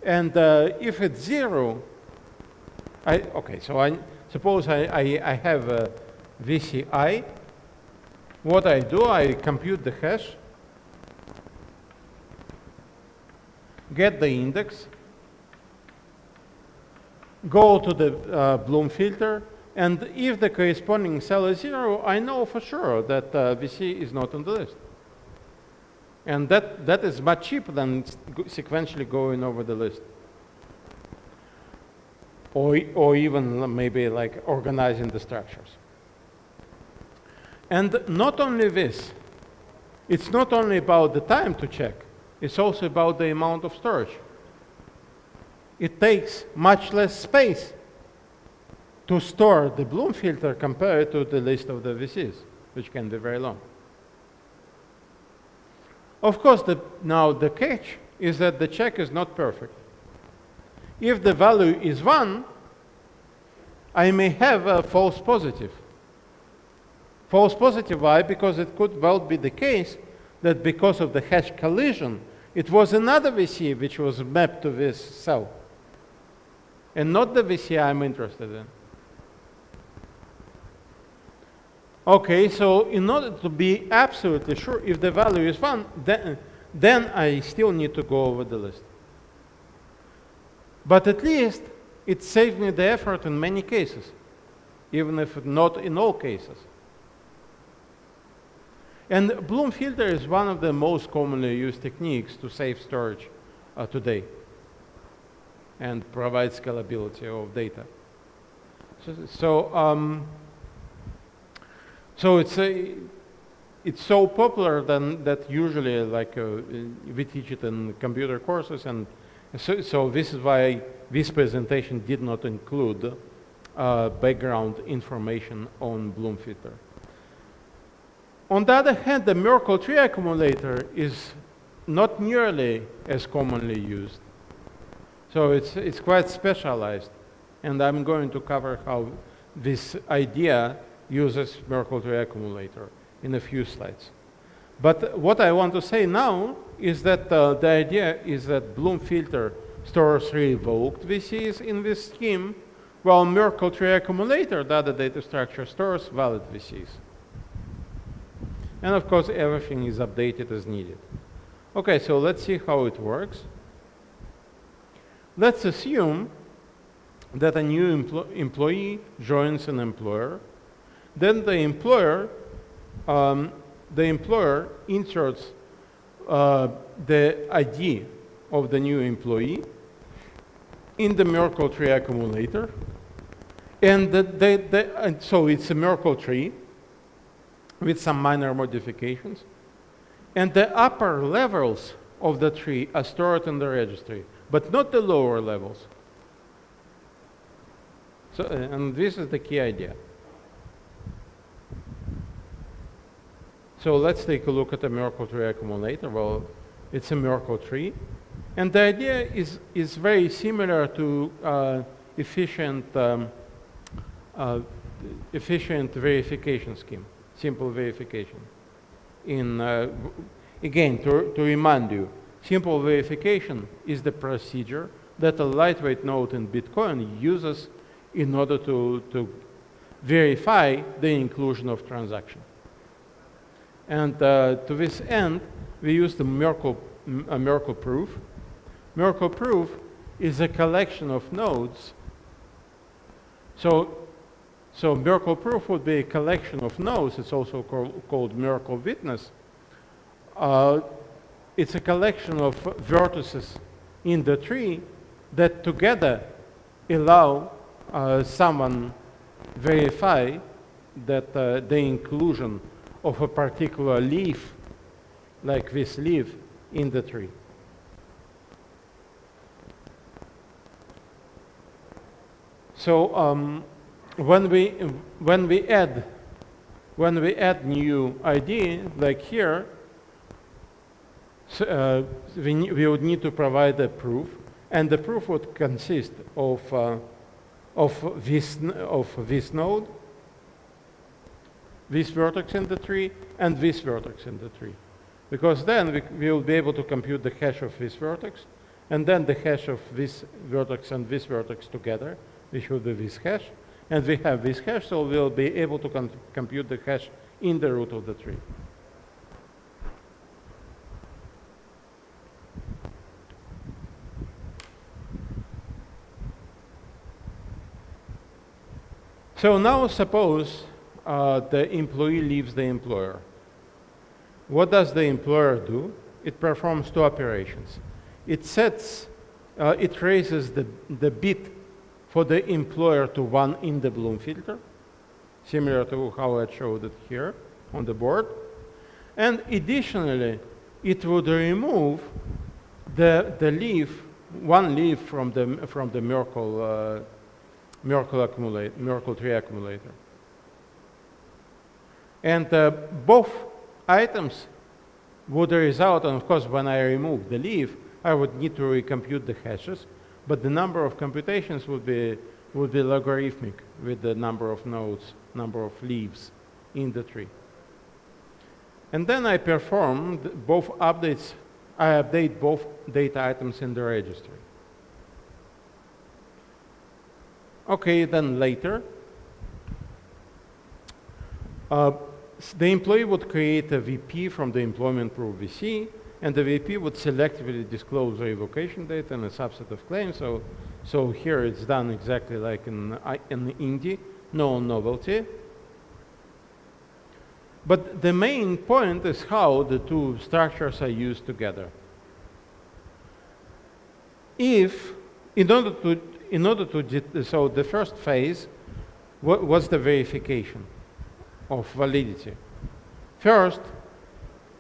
and if it's 0, suppose I have a VCI. What I do, I compute the hash, get the index, go to the Bloom filter, and if the corresponding cell is 0, I know for sure that VC is not on the list. And that is much cheaper than sequentially going over the list. Or even maybe like organizing the structures. And not only this, it's not only about the time to check, it's also about the amount of storage. It takes much less space to store the Bloom filter compared to the list of the VCs, which can be very long. Of course, now the catch is that the check is not perfect. If the value is 1, I may have a false positive. False positive, why? Because it could well be the case that because of the hash collision, it was another VC which was mapped to this cell, and not the VC I'm interested in. Okay, so in order to be absolutely sure if the value is 1, then I still need to go over the list. But at least it saved me the effort in many cases, even if not in all cases. And Bloom filter is one of the most commonly used techniques to save storage today and provide scalability of data. So it's so popular that usually, like we teach it in computer courses, and So this is why this presentation did not include background information on Bloom filter. On the other hand, the Merkle tree accumulator is not nearly as commonly used. So it's quite specialized. And I'm going to cover how this idea uses Merkle tree accumulator in a few slides. But what I want to say now is that the idea is that Bloom filter stores revoked VCs in this scheme, while Merkle tree accumulator, the other data structure, stores valid VCs. And of course, everything is updated as needed. Okay, so let's see how it works. Let's assume that a new employee joins an employer. Then the employer inserts the ID of the new employee in the Merkle tree accumulator. And so it's a Merkle tree with some minor modifications. And the upper levels of the tree are stored in the registry, but not the lower levels. So, and this is the key idea. So let's take a look at the Merkle tree accumulator. Well, it's a Merkle tree. And the idea is very similar to efficient verification scheme, simple verification. Again, to remind you, simple verification is the procedure that a lightweight node in Bitcoin uses in order to verify the inclusion of transaction. And to this end, we use the Merkle proof. Merkle proof is a collection of nodes. So Merkle proof would be a collection of nodes. It's also called Merkle witness. It's a collection of vertices in the tree that together allow someone verify that the inclusion of a particular leaf, like this leaf, in the tree. So when we add new ID, like here, we would need to provide a proof, and the proof would consist of this node, this vertex in the tree, and this vertex in the tree. Because then we will be able to compute the hash of this vertex, and then the hash of this vertex and this vertex together, which will be this hash. And we have this hash, so we'll be able to compute the hash in the root of the tree. So now suppose the employee leaves the employer. What does the employer do? It performs two operations. It raises the bit for the employer to 1 in the Bloom filter, similar to how I showed it here on the board. And additionally, it would remove the leaf, one leaf from the Merkle tree accumulator. And both items would result, and of course when I remove the leaf, I would need to recompute the hashes, but the number of computations would be logarithmic with the number of nodes, number of leaves in the tree. And then I perform both updates. I update both data items in the registry. Okay, then later, the employee would create a VP from the employment proof VC, and the VP would selectively disclose revocation date and a subset of claims. So here it's done exactly like in IND, no novelty. But the main point is how the two structures are used together. So the first phase was the verification of validity. First,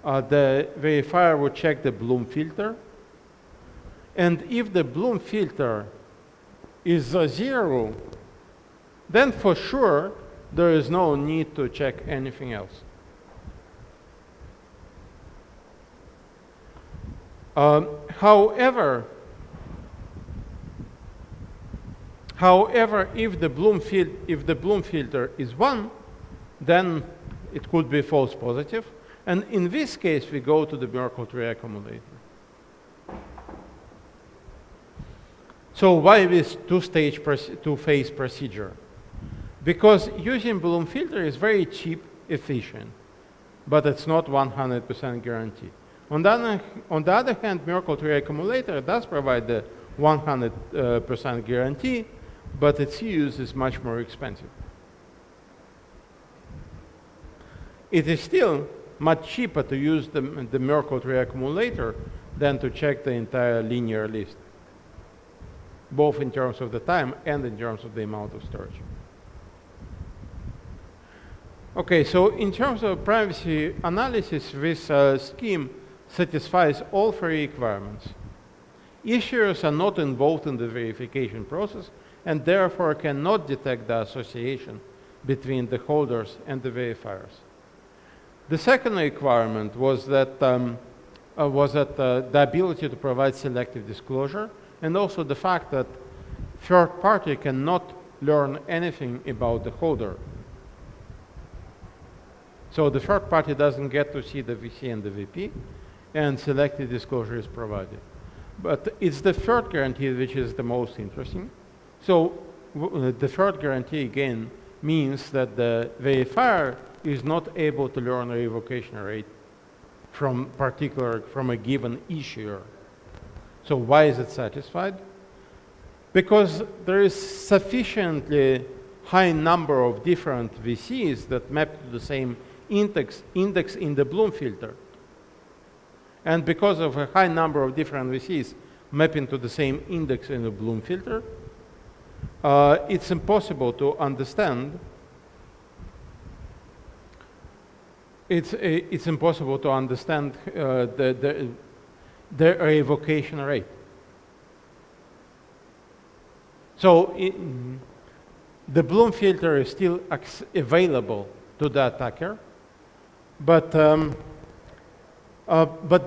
the verifier would check the Bloom filter, And if the Bloom filter is 0, then for sure there is no need to check anything else. However, if the Bloom filter is 1, then it could be false positive. And in this case, we go to the Merkle-tree accumulator. So why this two-phase procedure? Because using Bloom filter is very cheap, efficient, but it's not 100% guarantee. On the other hand, Merkle-tree accumulator does provide the 100% guarantee, but its use is much more expensive. It is still much cheaper to use the Merkle-tree accumulator than to check the entire linear list, both in terms of the time and in terms of the amount of storage. Okay, so in terms of privacy analysis, this scheme satisfies all 3 requirements. Issuers are not involved in the verification process and therefore cannot detect the association between the holders and the verifiers. The second requirement was that, the ability to provide selective disclosure, and also the fact that third party cannot learn anything about the holder. So the third party doesn't get to see the VC and the VP, and selective disclosure is provided. But it's the third guarantee which is the most interesting. So the third guarantee again means that the verifier is not able to learn a revocation rate from a given issuer. So why is it satisfied? Because there is sufficiently high number of different VCs that map to the same index in the Bloom filter. And because of a high number of different VCs mapping to the same index in the Bloom filter, it's impossible to understand. It's impossible to understand the revocation rate. So the Bloom filter is still available to the attacker, but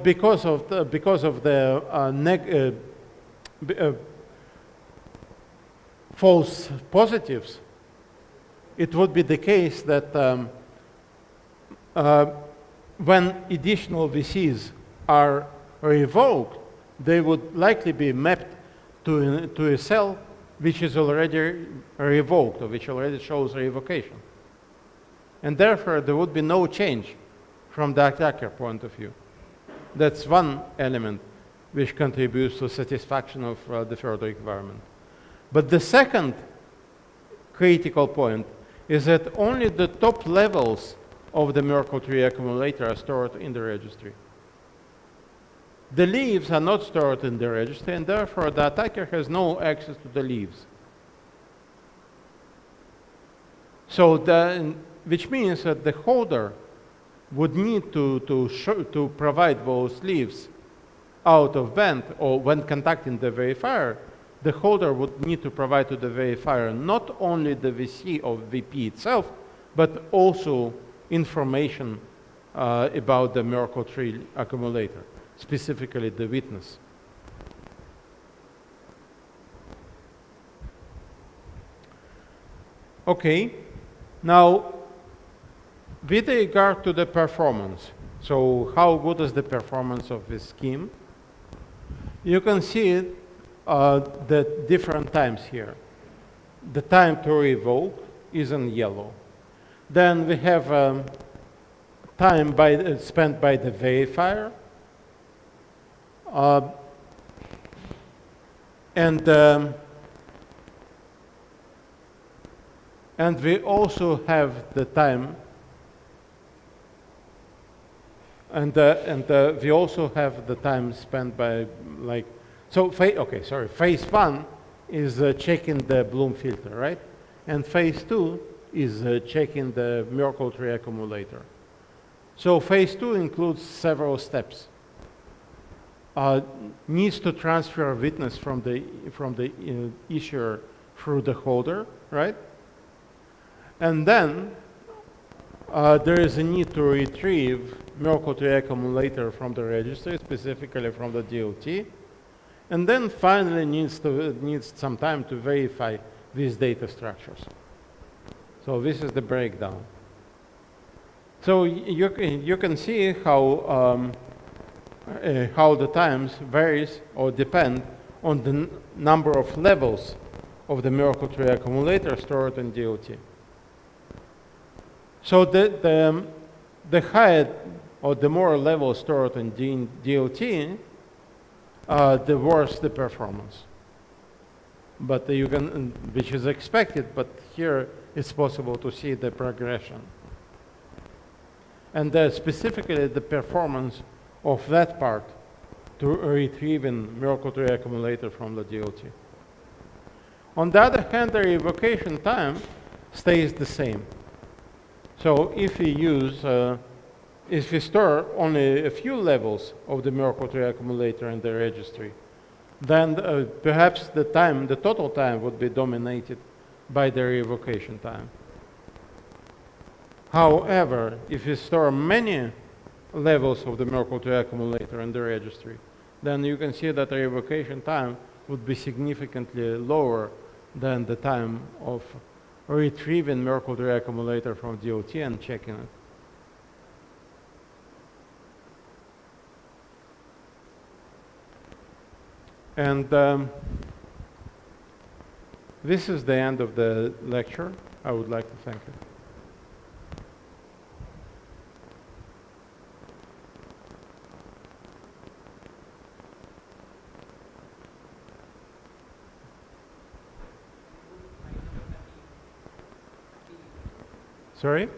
because of the false positives, it would be the case that when additional VCs are revoked, they would likely be mapped to a cell which is already revoked, or which already shows revocation. And therefore, there would be no change from the attacker point of view. That's one element which contributes to satisfaction of the third requirement. But the second critical point is that only the top levels of the Merkle-tree accumulator are stored in the registry. The leaves are not stored in the registry, and therefore the attacker has no access to the leaves. So which means that the holder would need to provide those leaves out of band, or when contacting the verifier, the holder would need to provide to the verifier not only the VC of VP itself, but also information about the Merkle-tree accumulator, specifically the witness. Okay, now with regard to the performance, so how good is the performance of this scheme? You can see the different times here. The time to revoke is in yellow. Then we have time spent by the verifier. And we also have the time, and we also have the time spent by, like, so phase 1 is checking the Bloom filter, right? And phase 2 is checking the Merkle-tree accumulator. So phase 2 includes several steps. uh, needs to transfer a witness from the issuer through the holder, right? And then there is a need to retrieve Merkle-tree accumulator from the registry, specifically from the DLT, and then finally needs some time to verify these data structures. So this is the breakdown. So you can see how the times varies or depend on the number of levels of the Merkle-tree accumulator stored in DLT. So the higher or the more levels stored in DLT, the worse the performance. But you can, which is expected, but here it's possible to see the progression. And specifically the performance of that part to retrieving Merkle-tree accumulator from the DLT. On the other hand, the revocation time stays the same. So if we use, if we store only a few levels of the Merkle-tree accumulator in the registry, then perhaps the total time would be dominated by the revocation time. However, if you store many levels of the Merkle-tree accumulator in the registry, then you can see that the revocation time would be significantly lower than the time of retrieving Merkle-tree accumulator from DLT and checking it. And this is the end of the lecture. I would like to thank you. Sorry?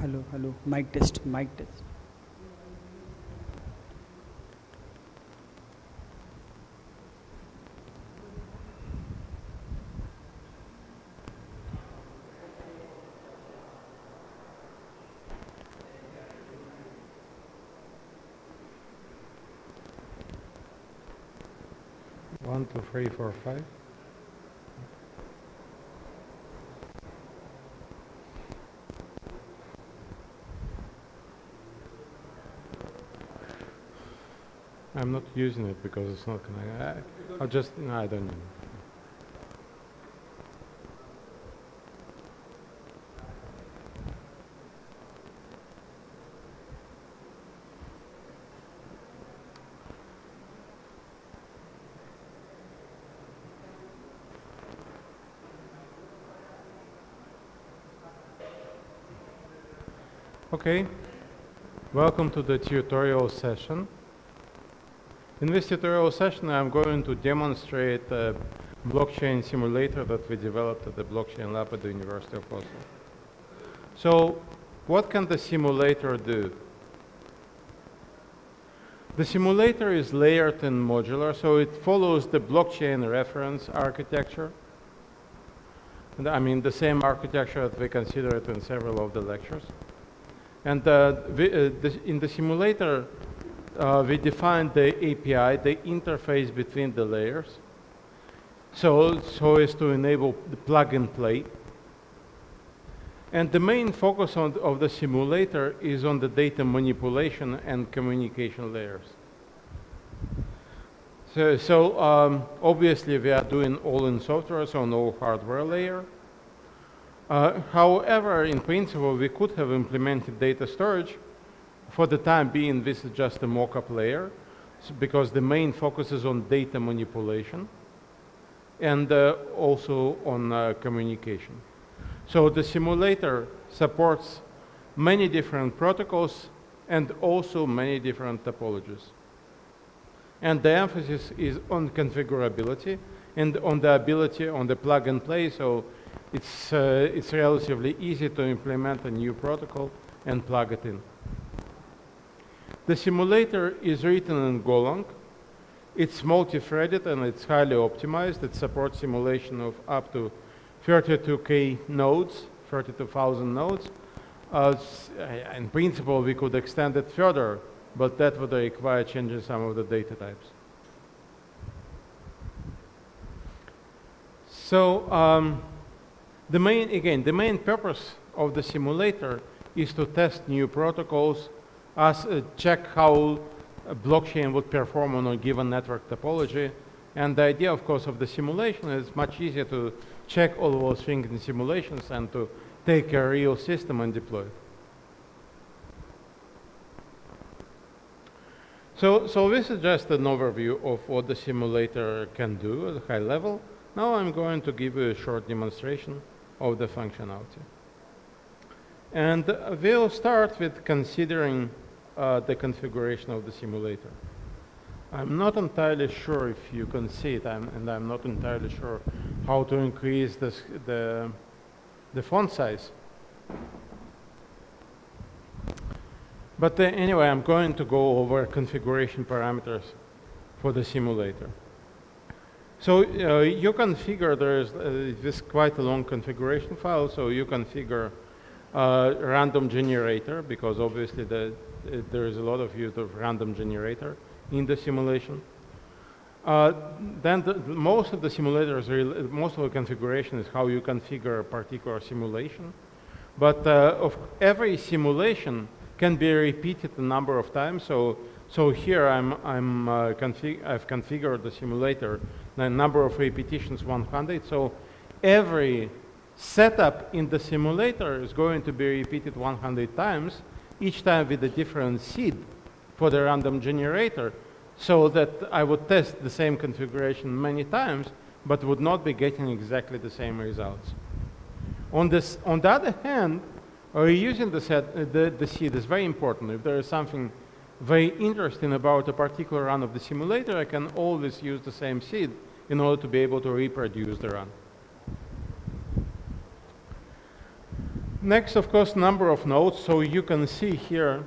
Hello, hello. Mic test, mic test. One, two, three, four, five. I'm not using it because it's not connected. I'll just, no, I don't need it. Okay, welcome to the tutorial session. In this tutorial session, I'm going to demonstrate a blockchain simulator that we developed at the Blockchain Lab at the University of Oslo. So, what can the simulator do? The simulator is layered and modular, so it follows the blockchain reference architecture. And I mean the same architecture that we considered in several of the lectures. And in the simulator, we define the API, the interface between the layers, so as to enable the plug and play. And the main focus of the simulator is on the data manipulation and communication layers. So obviously we are doing all in software, so no hardware layer. However, in principle, we could have implemented data storage. For the time being, this is just a mock-up layer, because the main focus is on data manipulation and also on communication. So the simulator supports many different protocols and also many different topologies. And the emphasis is on configurability and on the ability on the plug and play, so it's relatively easy to implement a new protocol and plug it in. The simulator is written in Golang. It's multi-threaded and it's highly optimized. It supports simulation of up to 32K nodes, 32,000 nodes. In principle, we could extend it further, but that would require changing some of the data types. So the main purpose of the simulator is to test new protocols, check how a blockchain would perform on a given network topology. And the idea, of course, of the simulation is much easier to check all those things in simulations and to take a real system and deploy it. So this is just an overview of what the simulator can do at a high level. Now I'm going to give you a short demonstration of the functionality. And we'll start with considering the configuration of the simulator. I'm not entirely sure if you can see it, and I'm not entirely sure how to increase the font size. But anyway, I'm going to go over configuration parameters for the simulator. So you configure, there's this quite a long configuration file, so you configure random generator, because obviously there is a lot of use of random generator in the simulation. Then most of the simulators, most of the configuration is how you configure a particular simulation. But of every simulation can be repeated a number of times. So here I've configured the simulator, the number of repetitions 100. So every setup in the simulator is going to be repeated 100 times, each time with a different seed for the random generator, so that I would test the same configuration many times, but would not be getting exactly the same results. On the other hand, reusing the seed is very important. If there is something very interesting about a particular run of the simulator, I can always use the same seed in order to be able to reproduce the run. Next, of course, number of nodes. So you can see here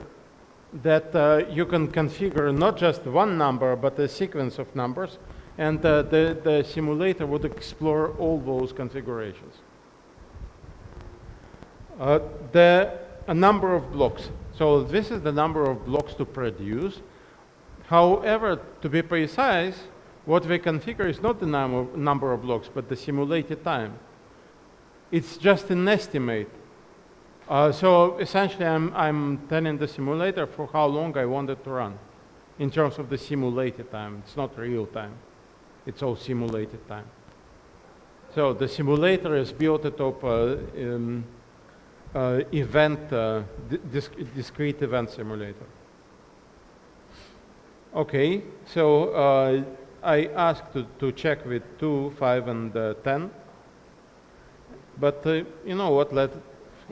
that you can configure not just one number, but a sequence of numbers. And the simulator would explore all those configurations. A number of blocks. So this is the number of blocks to produce. However, to be precise, what we configure is not the number of blocks, but the simulated time. It's just an estimate. So essentially, I'm telling the simulator for how long I want it to run in terms of the simulated time. It's not real time. It's all simulated time. So the simulator is built atop discrete event simulator. Okay, so I asked to check with 2, 5, and 10. But you know what?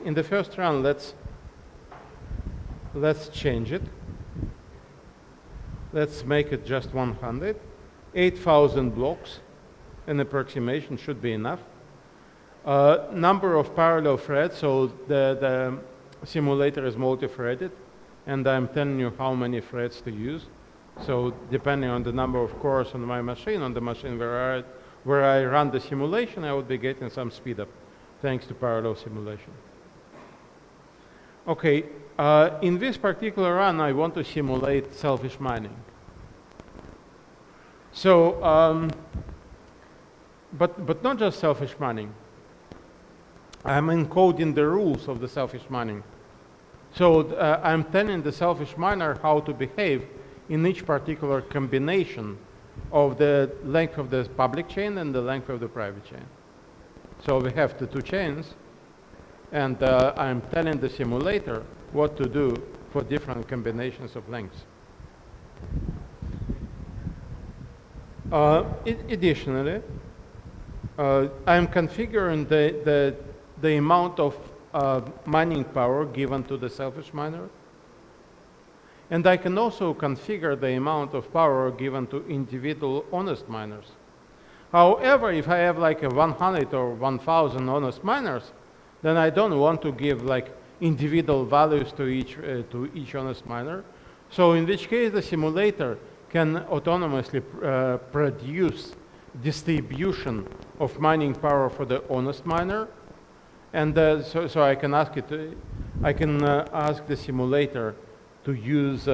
In the first run, let's change it. Let's make it just 100. 8,000 blocks. An approximation should be enough. Number of parallel threads, so the simulator is multi-threaded, and I'm telling you how many threads to use. So depending on the number of cores on my machine, on the machine where I run the simulation, I would be getting some speed up, thanks to parallel simulation. Okay, in this particular run, I want to simulate selfish mining. So, but not just selfish mining. I'm encoding the rules of the selfish mining. So I'm telling the selfish miner how to behave in each particular combination of the length of the public chain and the length of the private chain. So we have the two chains, and I'm telling the simulator what to do for different combinations of lengths. Additionally, I'm configuring the amount of mining power given to the selfish miner. And I can also configure the amount of power given to individual honest miners. However, if I have like a 100 or 1,000 honest miners, then I don't want to give like individual values to each honest miner. So in which case the simulator can autonomously produce distribution of mining power for the honest miner. And so I can ask it, ask the simulator to use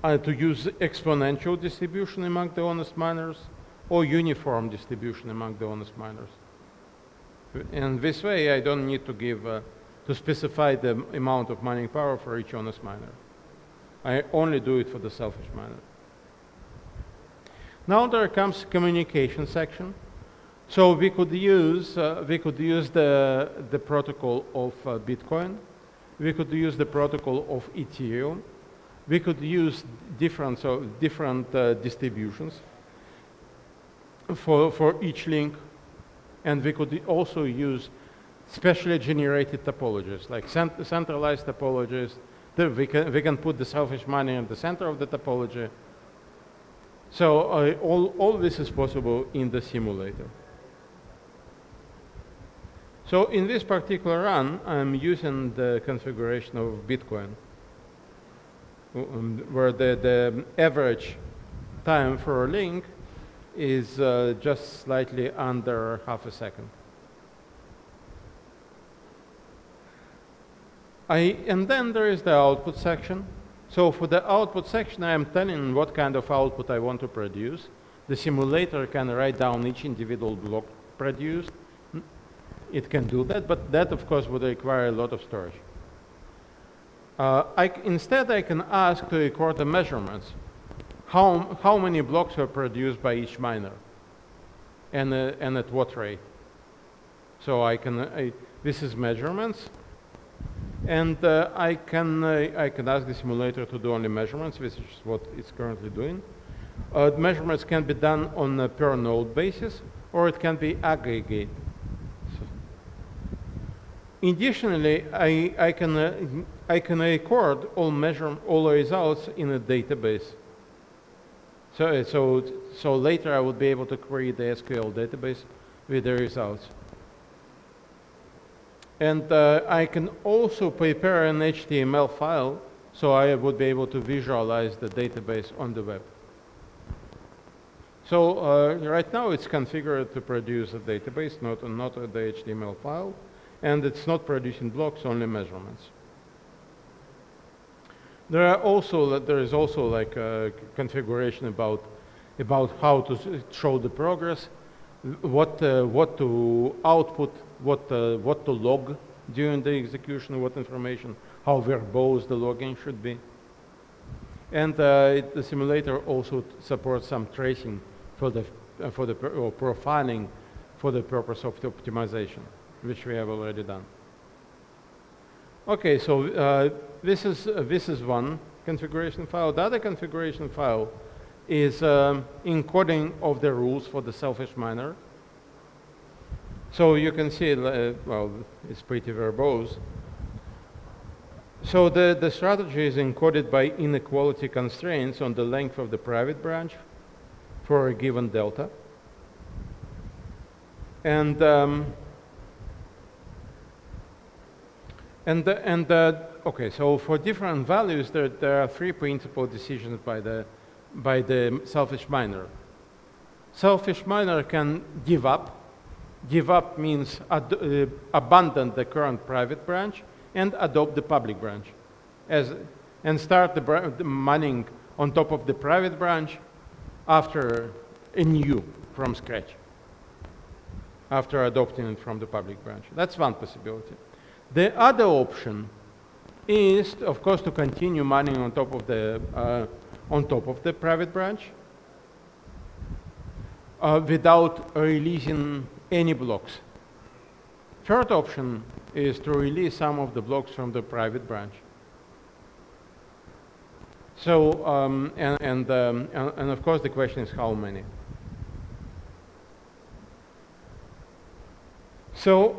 exponential distribution among the honest miners or uniform distribution among the honest miners. And this way, I don't need to give to specify the amount of mining power for each honest miner. I only do it for the selfish miner. Now there comes communication section. So we could use the protocol of Bitcoin. We could use the protocol of Ethereum. We could use different distributions for each link. And we could also use specially generated topologies, like centralized topologies. We can put the selfish mining in the center of the topology. So all this is possible in the simulator. So in this particular run, I'm using the configuration of Bitcoin, where the average time for a link is just slightly under half a second. And then there is the output section. So for the output section, I am telling what kind of output I want to produce. The simulator can write down each individual block produced. It can do that, but that, of course, would require a lot of storage. Instead, I can ask to record the measurements. How many blocks were produced by each miner, and at what rate? So this is measurements, and I can ask the simulator to do only measurements, which is what it's currently doing. Measurements can be done on a per node basis, or it can be aggregate. Additionally, I can record all results in a database. So later I would be able to query the SQL database with the results. And I can also prepare an HTML file so I would be able to visualize the database on the web. So right now it's configured to produce a database, not the HTML file, and it's not producing blocks, only measurements. There is also like a configuration about how to show the progress, what to output, what to log during the execution, what information, how verbose the logging should be. And the simulator also supports some tracing or profiling for the purpose of the optimization, which we have already done. Okay, so this is one configuration file. The other configuration file is encoding of the rules for the selfish miner. So you can see, well, it's pretty verbose. So the strategy is encoded by inequality constraints on the length of the private branch for a given delta. And okay, so for different values, there are three principal decisions by the selfish miner. Selfish miner can give up. Give up means abandon the current private branch and adopt the public branch, and start the mining on top of the private branch after anew from scratch, after adopting it from the public branch. That's one possibility. The other option is, of course, to continue mining on top of the private branch without releasing any blocks. Third option is to release some of the blocks from the private branch. So, and of course the question is how many. So,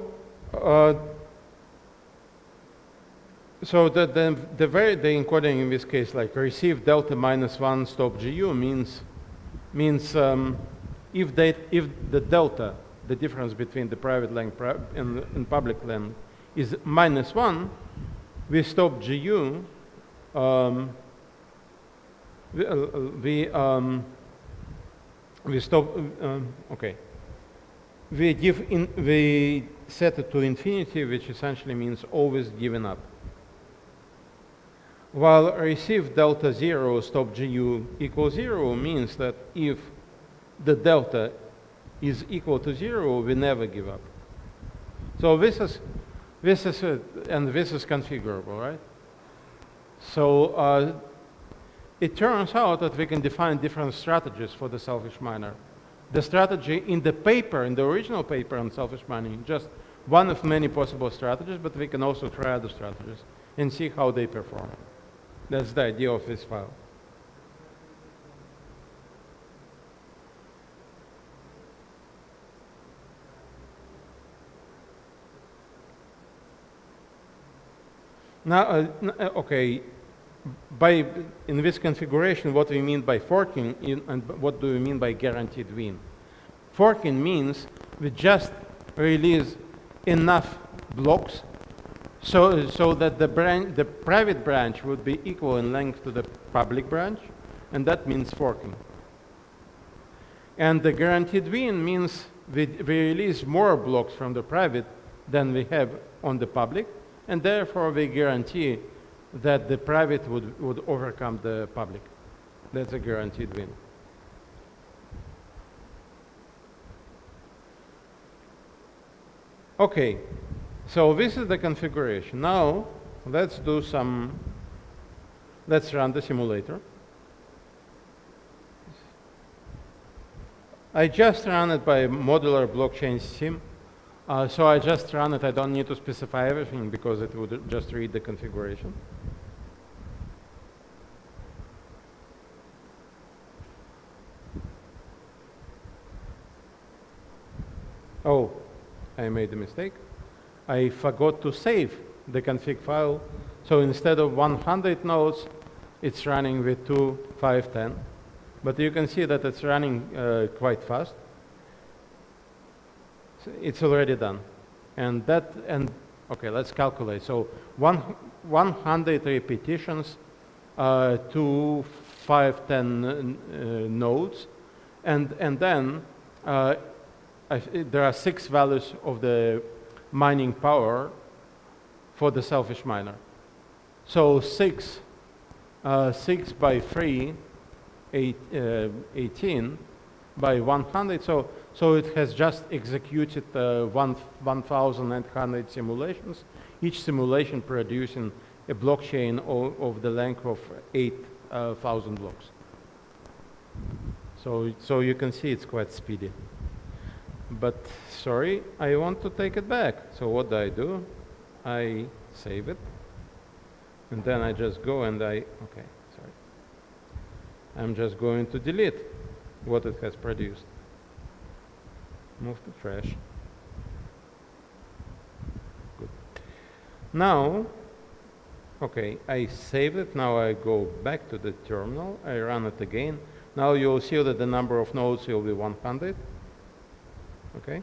the encoding in this case, like receive delta -1 stop GU means if the delta, the difference between the private length and public length, is -1, we stop GU. We stop. Okay. We set it to infinity, which essentially means always giving up. While receive delta 0 stop GU equals 0 means that if the delta is equal to 0, we never give up. So this is configurable, right? So it turns out that we can define different strategies for the selfish miner. The strategy in the paper, in the original paper on selfish mining, just one of many possible strategies, but we can also try other strategies and see how they perform. That's the idea of this file. Now, okay, in this configuration, what we mean by forking and what do we mean by guaranteed win? Forking means we just release enough blocks so that the private branch would be equal in length to the public branch, and that means forking. And the guaranteed win means we release more blocks from the private than we have on the public, and therefore we guarantee that the private would overcome the public. That's a guaranteed win. Okay, so this is the configuration. Now let's run the simulator. I just ran it by modular blockchain sim. So I just run it. I don't need to specify everything because it would just read the configuration. Oh, I made a mistake. I forgot to save the config file. So instead of 100 nodes, it's running with 2, 5, 10. But you can see that it's running quite fast. So it's already done. And Okay, let's calculate. So 100 repetitions to 510 nodes, and then there are 6 values of the mining power for the selfish miner. So 6 by 3, 18 by 100. So it has just executed 1,900 simulations, each simulation producing a blockchain of the length of 8,000 blocks. So you can see it's quite speedy. But sorry, I want to take it back. So what do? I save it. And then I just go and okay, sorry. I'm just going to delete what it has produced. Move to trash. Good. Now, okay, I saved it. Now I go back to the terminal. I run it again. Now you'll see that the number of nodes will be 100. Okay.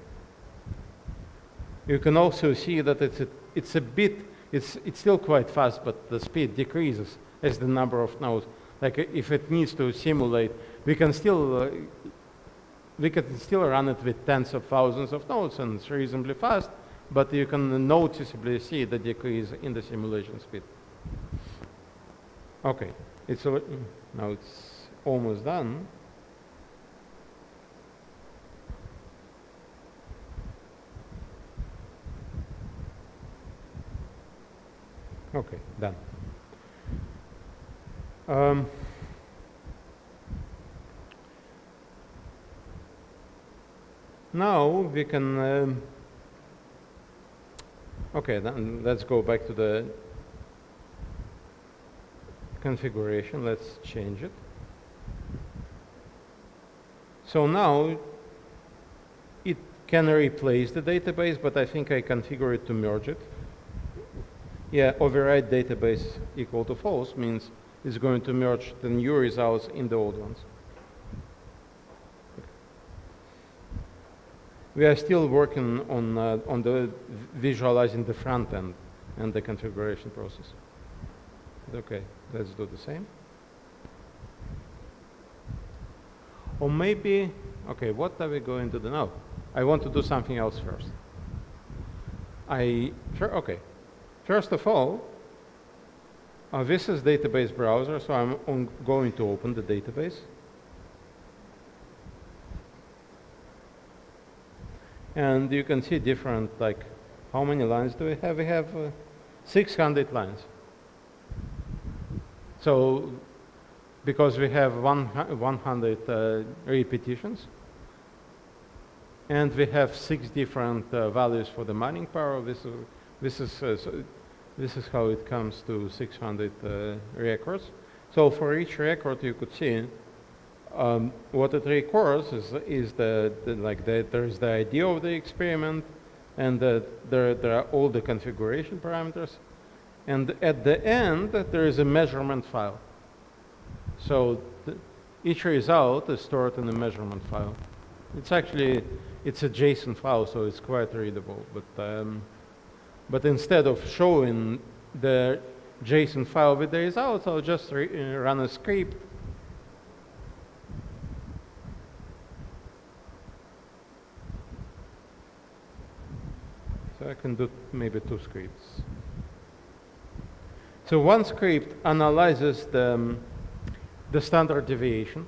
You can also see that it's still quite fast, but the speed decreases as the number of nodes. Like if it needs to simulate, we can still run it with tens of thousands of nodes, and it's reasonably fast. But you can noticeably see the decrease in the simulation speed. Okay, now it's almost done. Okay, done. Now we can, okay, then let's go back to the configuration. Let's change it. So now it can replace the database, but I think I configure it to merge it. Yeah, override database equal to false means it's going to merge the new results in the old ones. We are still working on the visualizing the front end and the configuration process. Okay, let's do the same. Or maybe, okay, what are we going to do now? I want to do something else first. Okay. First of all, this is database browser, so I'm going to open the database. And you can see different, like, how many lines do we have? We have 600 lines. So, because we have 100 repetitions, and we have 6 different values for the mining power. This is how it comes to 600 records. So for each record, you could see what it records is there is the idea of the experiment, and there are all the configuration parameters, and at the end there is a measurement file. So each result is stored in a measurement file. It's a JSON file, so it's quite readable. But instead of showing the JSON file with the results, I'll just run a script. So I can do maybe 2 scripts. So one script analyzes the standard deviation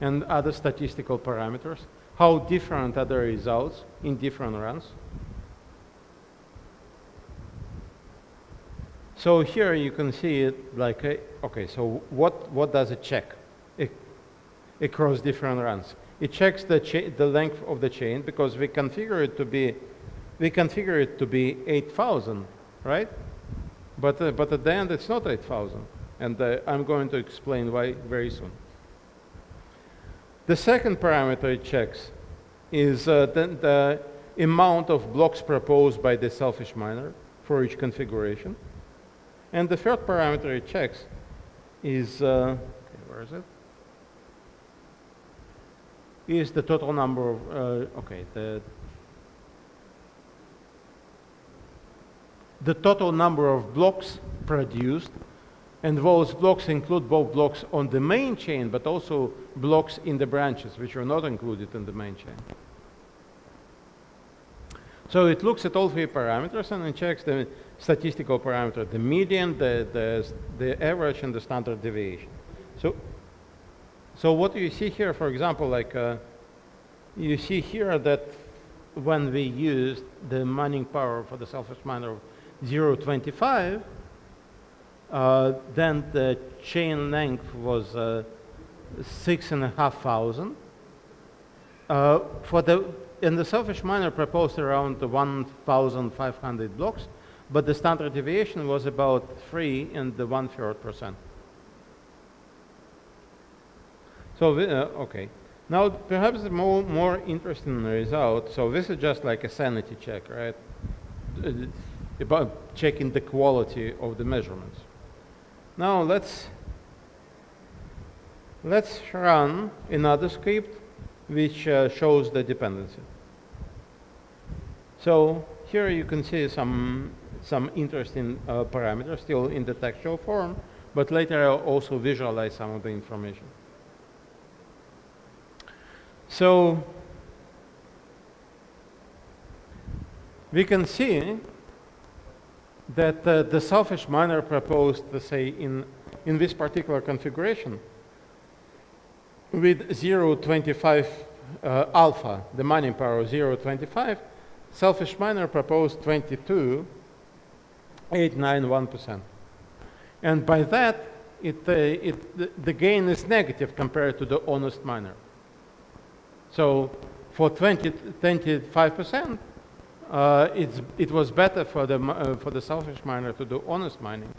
and other statistical parameters, how different are the results in different runs. So here you can see it like, okay, so what does it check across different runs? It checks the length of the chain, because we configure it to be 8,000, right? But at the end it's not 8,000, and I'm going to explain why very soon. The second parameter it checks is the amount of blocks proposed by the selfish miner for each configuration. And the third parameter it checks is, okay, where is it? Is the total number of, the total number of blocks produced, and those blocks include both blocks on the main chain, but also blocks in the branches, which are not included in the main chain. So it looks at all three parameters and it checks the statistical parameter, the median, the average, and the standard deviation. So what you see here, for example, like you see here that when we used the mining power for the selfish miner of 0.25, then the chain length was 6,500. And the selfish miner proposed around 1,500 blocks, but the standard deviation was about 3 and 1/3%. So, okay. Now, perhaps the more interesting result, so this is just like a sanity check, right? About checking the quality of the measurements. Now, let's run another script which shows the dependency. So here you can see some interesting parameters still in the textual form, but later I'll also visualize some of the information. So we can see that the selfish miner proposed, let's say, in this particular configuration, with 0.25 alpha, the mining power of 0.25, selfish miner proposed 22.891%. And by that, the gain is negative compared to the honest miner. So for 25%, it was better for the selfish miner to do honest mining.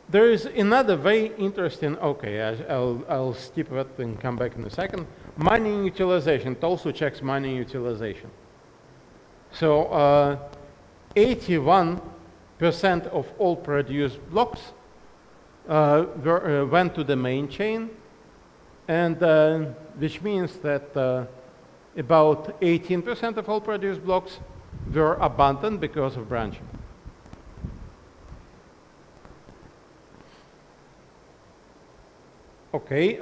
There is another very interesting, okay, I'll skip it and come back in a second. Mining utilization, it also checks mining utilization. So 81% of all produced blocks went to the main chain, and which means that about 18% of all produced blocks were abandoned because of branching. Okay,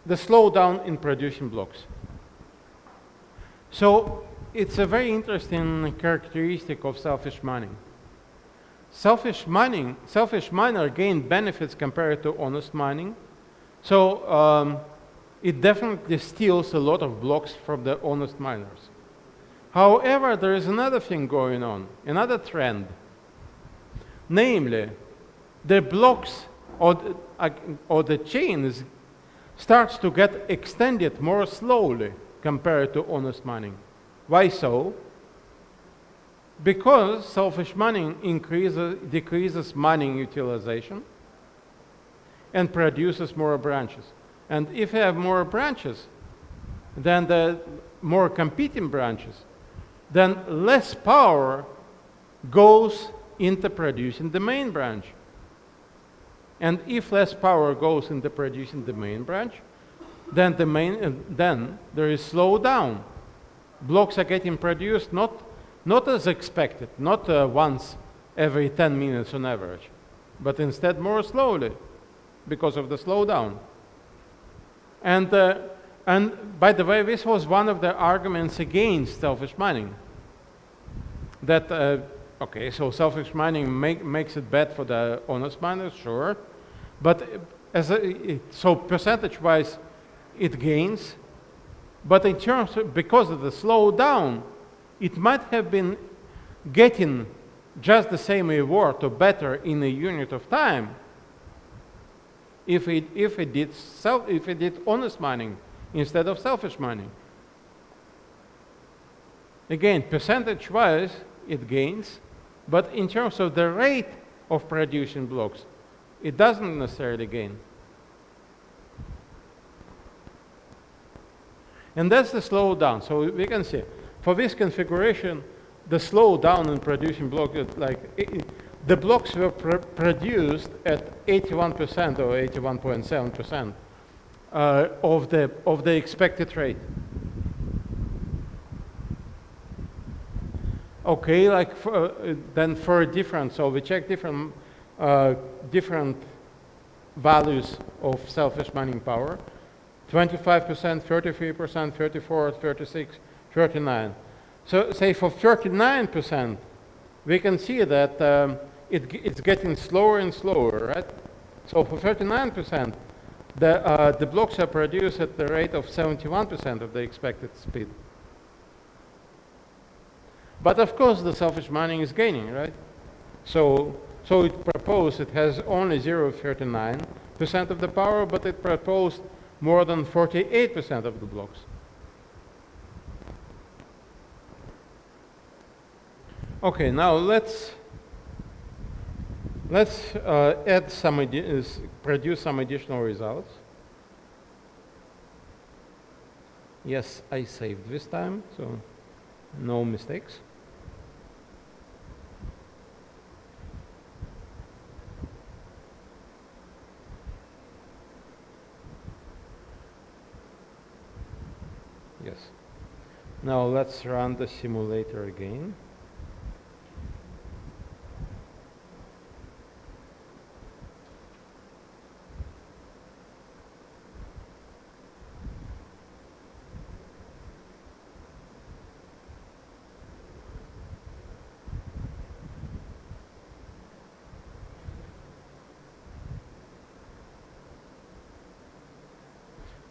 the slowdown in producing blocks. So it's a very interesting characteristic of selfish mining. Selfish miner gained benefits compared to honest mining. So it definitely steals a lot of blocks from the honest miners. However, there is another thing going on, another trend. Namely, the blocks or the chains starts to get extended more slowly compared to honest mining. Why so? Because selfish mining decreases mining utilization and produces more branches. And if you have more branches, then the more competing branches, then less power goes into producing the main branch. And if less power goes into producing the main branch, then there is slowdown. Blocks are getting produced not as expected, not once every 10 minutes on average, but instead more slowly because of the slowdown. And by the way, this was one of the arguments against selfish mining. That okay, so selfish mining makes it bad for the honest miners, sure, but so percentage-wise, it gains. But in terms of, because of the slowdown, it might have been getting just the same reward or better in a unit of time if it did honest mining instead of selfish mining. Again, percentage-wise, it gains, but in terms of the rate of producing blocks, it doesn't necessarily gain. And that's the slowdown. So we can see, for this configuration, the slowdown in producing blocks, the blocks were produced at 81% or 81.7% of the expected rate. okay, like then for different, so we check different values of selfish mining power. 25%, 33%, 34, 36, 39. So say for 39%, we can see that it's getting slower and slower, right? So for 39%, the blocks are produced at the rate of 71% of the expected speed. But of course, the selfish mining is gaining, right? So it proposed it has only 0.39% of the power, but it proposed more than 48% of the blocks. Okay, now let's add some produce some additional results. Yes, I saved this time, so no mistakes. Yes. Now let's run the simulator again.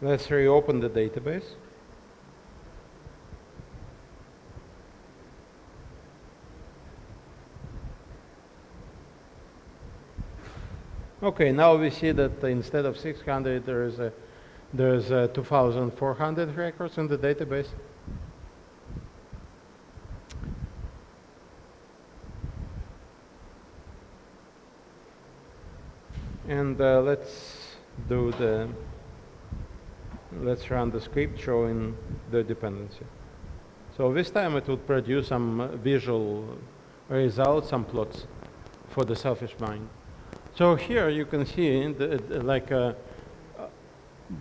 Let's reopen the database. Okay, now we see that instead of 600, there's 2,400 records in the database. And let's run the script showing the dependency. So this time it would produce some visual results, some plots for the selfish mine. So here you can see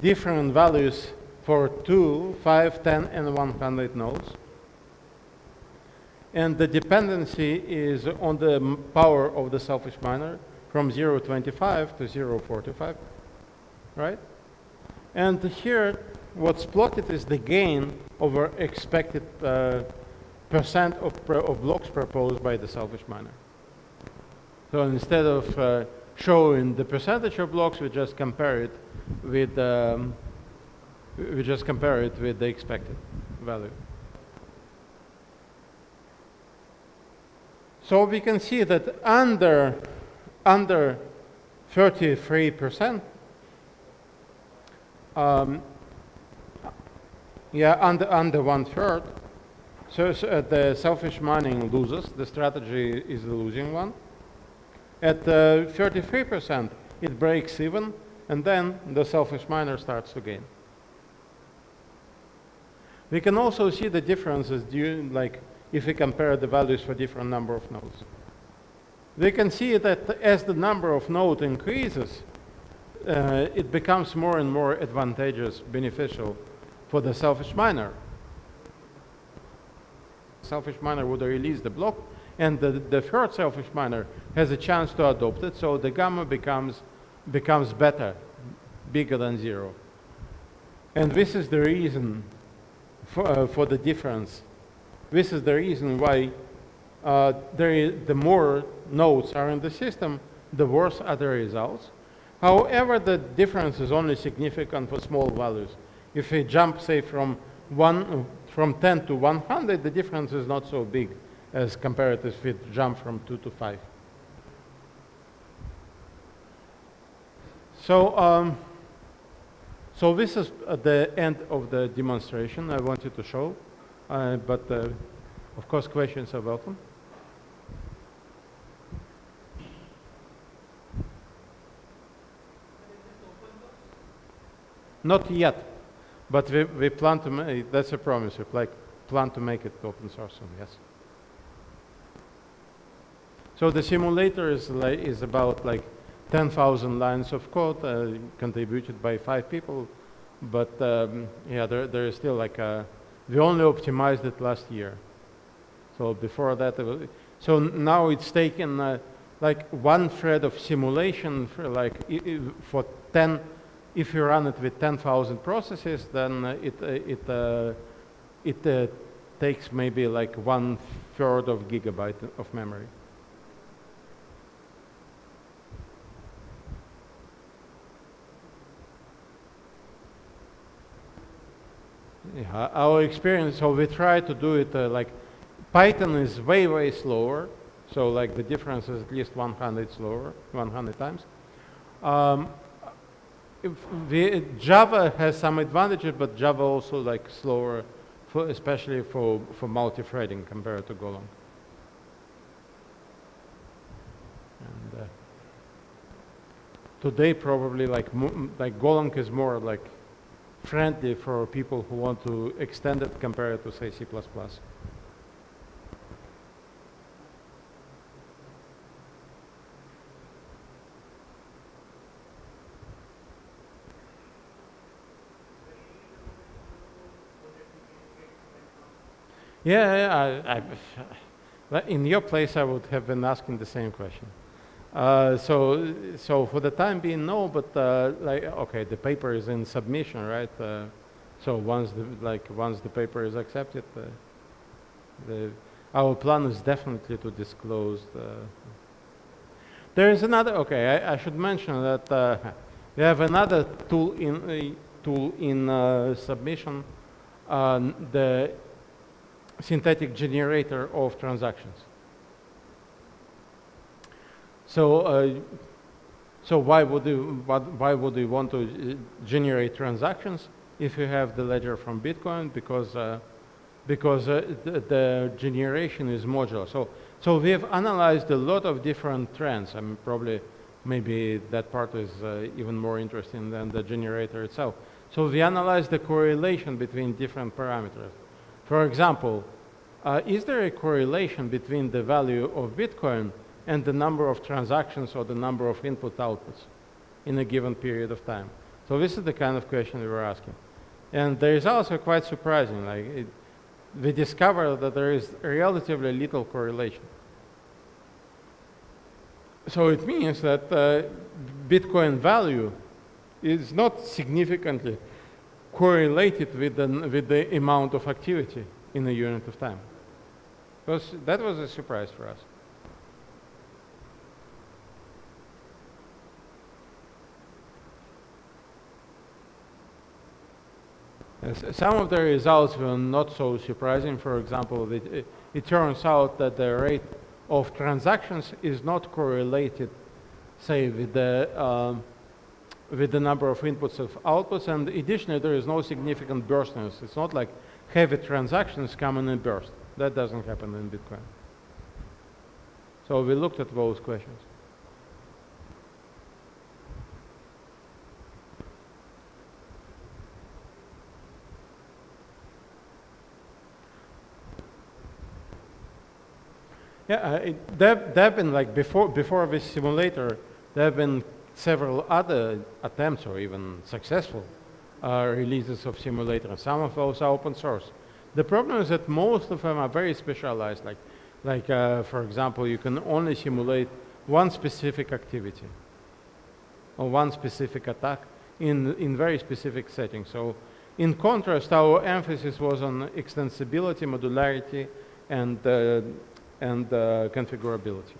different values for 2, 5, 10, and 100 nodes. And the dependency is on the power of the selfish miner from 0.25 to 0.45, right? And here what's plotted is the gain over expected percent of blocks proposed by the selfish miner. So instead of showing the percentage of blocks, we just compare it with the expected value. So we can see that under 33%, under 1/3, so the selfish mining loses. The strategy is the losing one. At 33%, it breaks even, and then the selfish miner starts to gain. We can also see the differences if we compare the values for different number of nodes. We can see that as the number of nodes increases, it becomes more and more advantageous, beneficial for the selfish miner. Selfish miner would release the block, and the third selfish miner has a chance to adopt it, so the gamma becomes better, bigger than 0. And this is the reason for the difference. This is the reason why the more nodes are in the system, the worse are the results. However, the difference is only significant for small values. If we jump, say, from 10 to 100, the difference is not so big as compared if we jump from 2 to 5. So this is the end of the demonstration I wanted to show, but of course questions are welcome. Not yet, but we plan to make, that's a promise, we plan to make it open source soon, yes. So the simulator is about 10,000 lines of code contributed by 5 people, but yeah, there is still we only optimized it last year. So before that, so now it's taken like one thread of simulation for like for 10. If you run it with 10,000 processes, then it takes maybe like 1/3 of gigabyte of memory. Yeah, our experience, so we try to do it like Python is way, way slower. So like the difference is at least 100 slower, 100 times. Java has some advantages, but Java also like slower, especially for multi-threading compared to Golang. And today probably like Golang is more like friendly for people who want to extend it compared to say C++. Yeah, in your place, I would have been asking the same question. So for the time being, no. But like, okay, the paper is in submission, right? So once the paper is accepted, our plan is definitely to disclose. There is another. Okay, I should mention that we have another tool in submission, the synthetic generator of transactions. So, why would you want to generate transactions if you have the ledger from Bitcoin? Because the generation is modular. So we have analyzed a lot of different trends. I mean, probably maybe that part is even more interesting than the generator itself. So we analyzed the correlation between different parameters. For example, is there a correlation between the value of Bitcoin and the number of transactions or the number of input-outputs in a given period of time? So this is the kind of question we were asking. And the results are quite surprising. Like we discovered that there is relatively little correlation. So it means that Bitcoin value is not significantly correlated with the amount of activity in a unit of time. That was a surprise for us. Some of the results were not so surprising. For example, it turns out that the rate of transactions is not correlated, say, with the number of inputs of outputs, and additionally, there is no significant burstness. It's not like heavy transactions come in a burst. That doesn't happen in Bitcoin. So we looked at those questions. Yeah, there have been like before this simulator, there have been several other attempts or even successful releases of simulators. Some of those are open source. The problem is that most of them are very specialized. Like for example, you can only simulate one specific activity or one specific attack in very specific settings. So in contrast, our emphasis was on extensibility, modularity, and configurability.